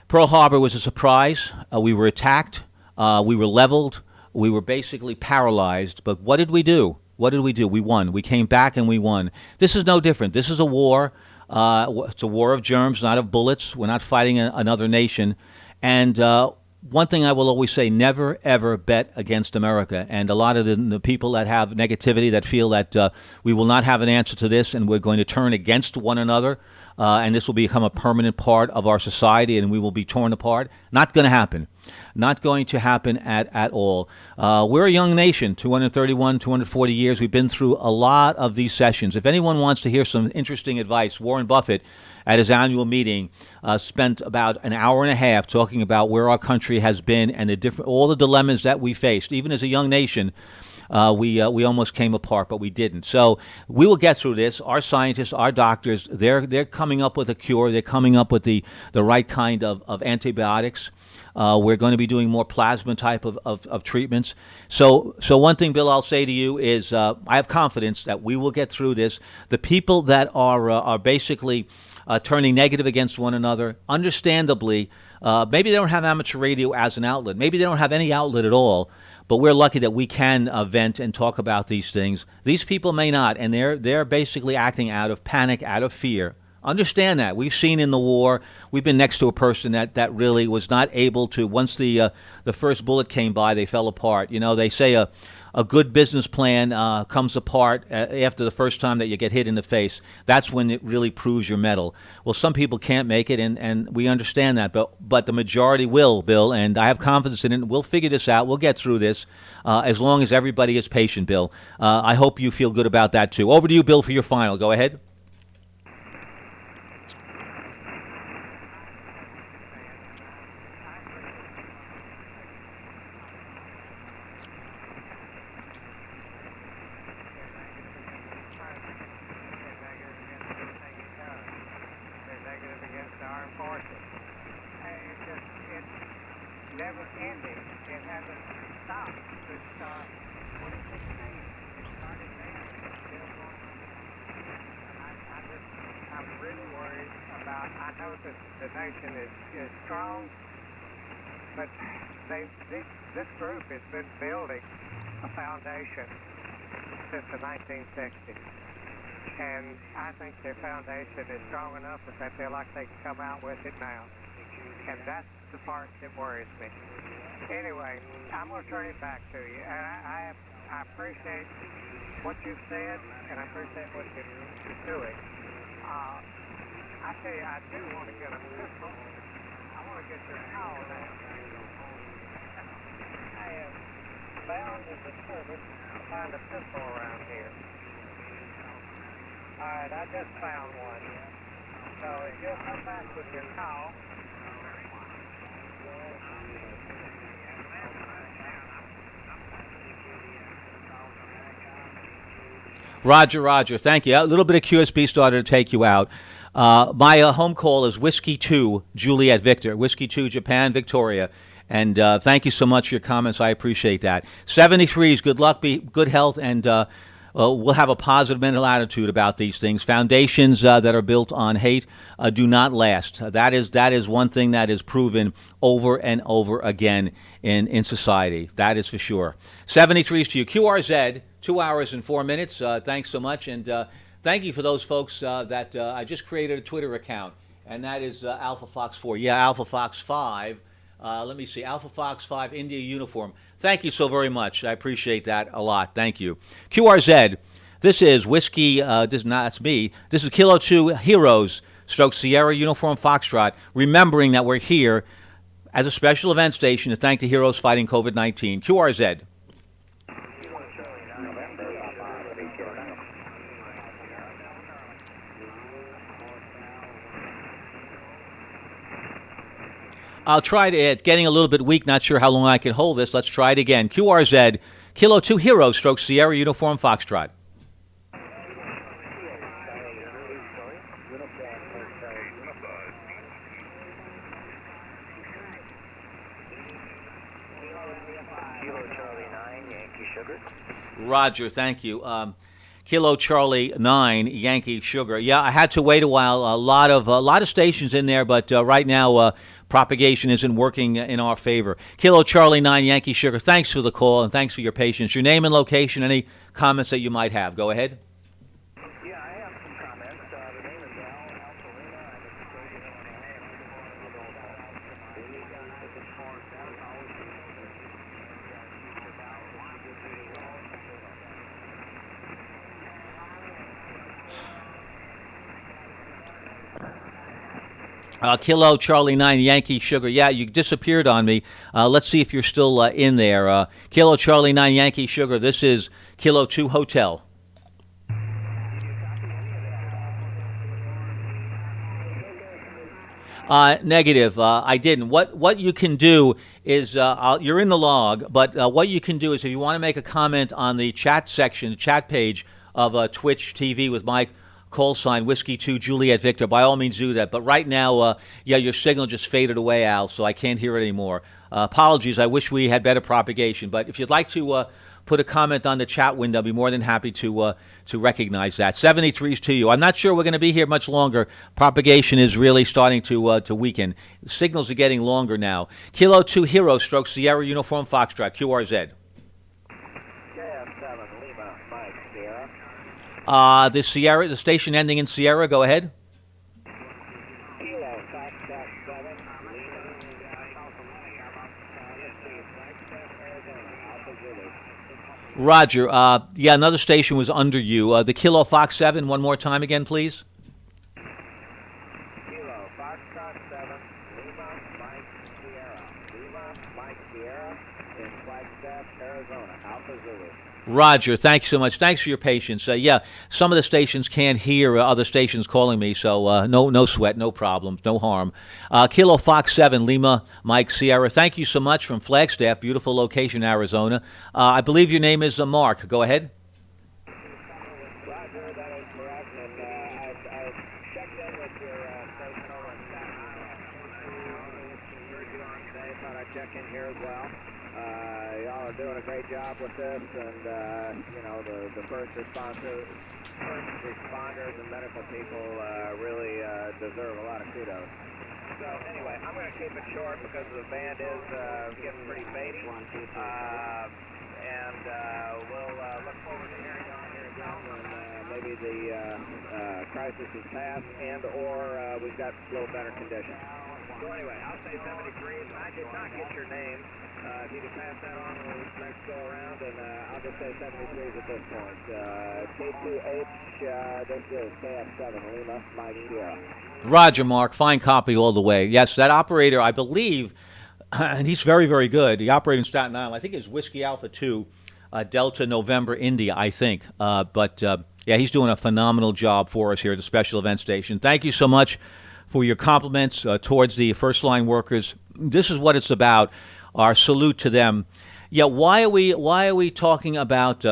Pearl Harbor was a surprise. We were attacked. We were leveled. We were basically paralyzed. But what did we do? What did we do? We won. We came back and we won. This is no different. This is a war. It's a war of germs, not of bullets. We're not fighting another nation. And one thing I will always say, never, ever bet against America. And a lot of the people that have negativity, that feel that we will not have an answer to this and we're going to turn against one another, and this will become a permanent part of our society and we will be torn apart. Not going to happen. Not going to happen at all. We're a young nation, 231, 240 years. We've been through a lot of these sessions. If anyone wants to hear some interesting advice, Warren Buffett, at his annual meeting, spent about an hour and a half talking about where our country has been and all the dilemmas that we faced. Even as a young nation, we almost came apart, but we didn't. So we will get through this. Our scientists, our doctors, they're coming up with a cure. They're coming up with the right kind of antibiotics. We're going to be doing more plasma type of treatments. So one thing, Bill, I'll say to you is I have confidence that we will get through this. The people that are basically turning negative against one another, understandably, maybe they don't have amateur radio as an outlet. Maybe they don't have any outlet at all. But we're lucky that we can vent and talk about these things. These people may not, and they're basically acting out of panic, out of fear. Understand that. We've seen in the war, we've been next to a person that really was not able to, once the first bullet came by, they fell apart. You know, they say a good business plan comes apart after the first time that you get hit in the face. That's when it really proves your mettle. Well, some people can't make it, and we understand that, but the majority will, Bill, and I have confidence in it. We'll figure this out. We'll get through this as long as everybody is patient, Bill. I hope you feel good about that, too. Over to you, Bill, for your final. Go ahead. Never ending. It hasn't stopped. What is it saying? It started there. It's still going on. I'm really worried about, I know that the nation is strong, but this group has been building a foundation since the 1960s. And I think their foundation is strong enough that they feel like they can come out with it now. And that's the part that worries me. Anyway, I'm going to turn it back to you. And I appreciate what you've said, and I appreciate what you're doing. I tell you, I do want to get a pistol. I want to get your call now. I am bound in the service to find a pistol around here. All right, I just found one. So if you'll come back with your call. Roger. Thank you. A little bit of QSB started to take you out. My home call is Whiskey 2, Juliet Victor. Whiskey 2, Japan, Victoria. And thank you so much for your comments. I appreciate that. 73s, good luck, good health, and we'll have a positive mental attitude about these things. Foundations that are built on hate do not last. That is one thing that is proven over and over again in society. That is for sure. 73s to you. QRZ, 2 hours and 4 minutes. Thanks so much. And thank you for those folks that I just created a Twitter account, and that is Alpha Fox 4. Yeah, Alpha Fox 5. Let me see. Alpha Fox 5 India uniform. Thank you so very much. I appreciate that a lot. Thank you. QRZ, this is Whiskey, that's me. This is Kilo 2 Heroes, stroke Sierra Uniform Foxtrot, remembering that we're here as a special event station to thank the heroes fighting COVID-19. QRZ. I'll try to, it's getting a little bit weak, not sure how long I can hold this. Let's try it again. QRZ, Kilo 2 Heroes, stroke Sierra Uniform Foxtrot. Roger, thank you. Kilo Charlie 9 Yankee Sugar. Yeah, I had to wait a while. A lot of stations in there, but right now propagation isn't working in our favor. Kilo Charlie 9 Yankee Sugar. Thanks for the call and thanks for your patience. Your name and location. Any comments that you might have? Go ahead. Yeah, I have some comments. The name is Al Alcalina. I'm a custodian in Illinois, and I'm the one Kilo Charlie 9 Yankee Sugar. Yeah, you disappeared on me. Let's see if you're still in there. Kilo Charlie 9 Yankee Sugar. This is Kilo 2 Hotel. Negative. I didn't. What you can do is you're in the log, but what you can do is if you want to make a comment on the chat section, the chat page of Twitch TV with Mike, call sign Whiskey 2 Juliet Victor, by all means do that. But right now, yeah, your signal just faded away, Al, so I can't hear it anymore. Apologies. I wish we had better propagation. But if you'd like to put a comment on the chat window, I'll be more than happy to recognize that. 73's to you. I'm not sure we're going to be here much longer. Propagation is really starting to weaken. The signals are getting longer now. Kilo 2 Hero Stroke Sierra Uniform Foxtrot QRZ. KF7 Lima Mike Sierra. The station ending in Sierra. Go ahead. Kilo Foxtrot 7 Lima Alpha Zulu. Roger. Yeah, another station was under you. The Kilo Fox 7, one more time again, please. Kilo Foxtrot 7 Lima Mike Sierra. Lima Mike Sierra in Flagstaff, Arizona. Alpha Zulu. Roger. Thanks so much. Thanks for your patience. Yeah, some of the stations can't hear other stations calling me, so no sweat, no problem, no harm. Kilo Fox 7, Lima, Mike Sierra. Thank you so much from Flagstaff, beautiful location, Arizona. I believe your name is Mark. Go ahead. Roger, that is correct, and I've checked in with your station over in Staten Island. Heard you on today, thought I'd check in here as well. Y'all are doing a great job with this, and the first responders and medical people really deserve a lot of kudos. So anyway, I'm going to keep it short because the band is getting pretty baby, and we'll look forward to hearing on here again when maybe the crisis is past and or we've got a little better conditions. So anyway, I'll say 73. I did not get your name. If you can pass that on when we next go around, and I'll just say 73s at this point. K2H, this is KF7 Lima, Mike Sierra. Roger, Mark. Fine copy all the way. Yes, that operator, I believe, and he's very, very good. He operated in Staten Island. I think it's Whiskey Alpha 2, Delta November India, I think. Yeah, he's doing a phenomenal job for us here at the Special Event Station. Thank you so much for your compliments towards the first-line workers. This is what it's about. Our salute to them. Yeah, why are we talking about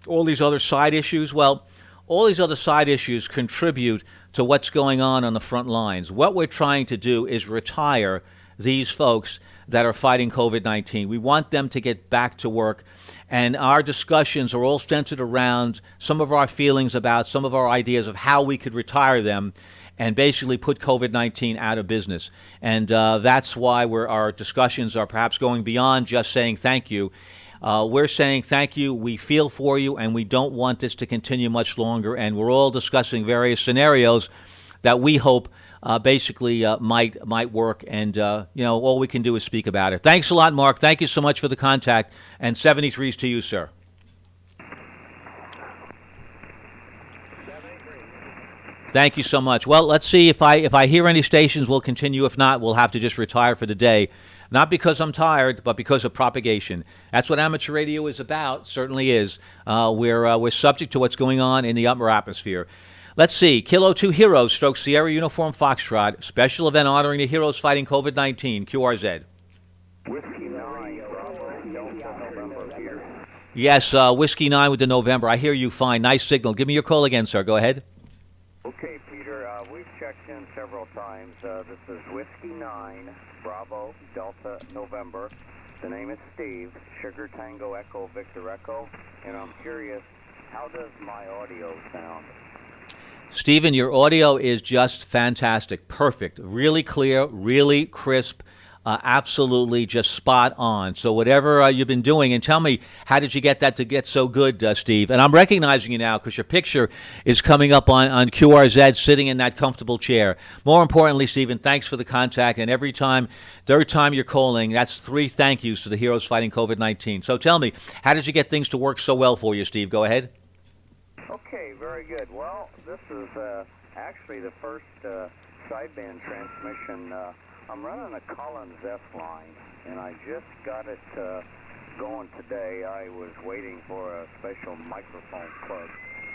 all these other side issues? Well, all these other side issues contribute to what's going on the front lines. What we're trying to do is retire these folks that are fighting COVID-19. We want them to get back to work, and our discussions are all centered around some of our feelings about some of our ideas of how we could retire them and basically put COVID-19 out of business. And that's why our discussions are perhaps going beyond just saying thank you. We're saying thank you, we feel for you, and we don't want this to continue much longer. And we're all discussing various scenarios that we hope basically might work. And, all we can do is speak about it. Thanks a lot, Mark. Thank you so much for the contact. And 73's to you, sir. Thank you so much. Well, let's see if I hear any stations, we'll continue. If not, we'll have to just retire for the day. Not because I'm tired, but because of propagation. That's what amateur radio is about. Certainly is. We're subject to what's going on in the upper atmosphere. Let's see. Kilo 2 Heroes, Stroke Sierra Uniform Foxtrot. Special event honoring the heroes fighting COVID-19. QRZ. Whiskey 9, Bravo, Delta, November here. Yes, Whiskey 9 with the November. I hear you fine. Nice signal. Give me your call again, sir. Go ahead. Okay, Peter, we've checked in several times. This is Whiskey 9, Bravo, Delta, November. The name is Steve, Sugar Tango Echo, Victor Echo, and I'm curious how does my audio sound? Stephen, your audio is just fantastic. Perfect. Really clear, really crisp, absolutely just spot on. So whatever you've been doing, and tell me, how did you get that to get so good, Steve? And I'm recognizing you now because your picture is coming up on QRZ sitting in that comfortable chair. More importantly, Stephen, thanks for the contact. And third time you're calling, that's 3 thank yous to the heroes fighting COVID-19. So tell me, how did you get things to work so well for you, Steve? Go ahead. Okay, very good. Well, this is actually the first sideband transmission. I'm running a Collins S line, and I just got it going today. I was waiting for a special microphone plug.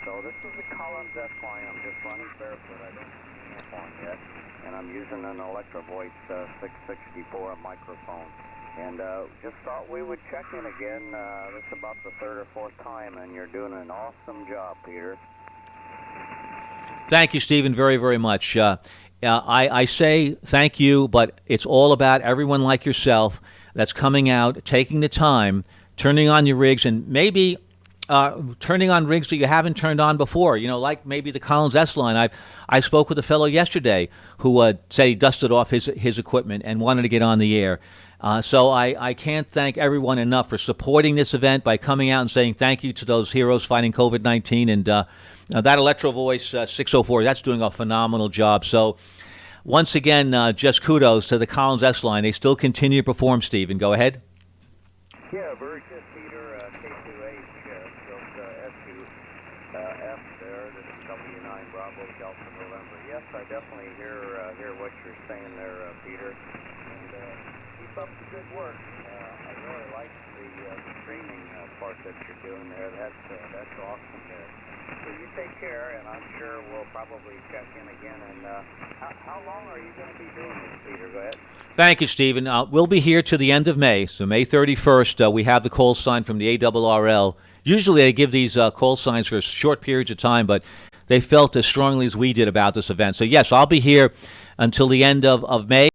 So this is the Collins S line. I'm just running barefoot. I don't have an amp on yet, and I'm using an Electro Voice 664 microphone. And just thought we would check in again. This is about the 3rd or 4th time, and you're doing an awesome job, Peter. Thank you, Stephen, very, very much. I say thank you, but it's all about everyone like yourself that's coming out, taking the time, turning on your rigs, and maybe turning on rigs that you haven't turned on before. You know, like maybe the Collins S line. I spoke with a fellow yesterday who said he dusted off his equipment and wanted to get on the air. So I can't thank everyone enough for supporting this event by coming out and saying thank you to those heroes fighting COVID-19. And that Electro Voice 604, that's doing a phenomenal job. So once again, just kudos to the Collins S line. They still continue to perform, Stephen. Go ahead. Yeah, very good, Peter. K2H, SUF there. This is W9 Bravo Delta November. Yes, I definitely hear what you're saying there, Peter. And keep up the good work. I really like the streaming part that you're doing there. That's awesome there. So you take care, and I'm sure we'll probably check in again. And how long are you going to be doing this, Peter? Go ahead. Thank you, Stephen. We'll be here to the end of May. So May 31st, we have the call sign from the ARRL. Usually they give these call signs for short periods of time, but they felt as strongly as we did about this event. So, yes, I'll be here until the end of May.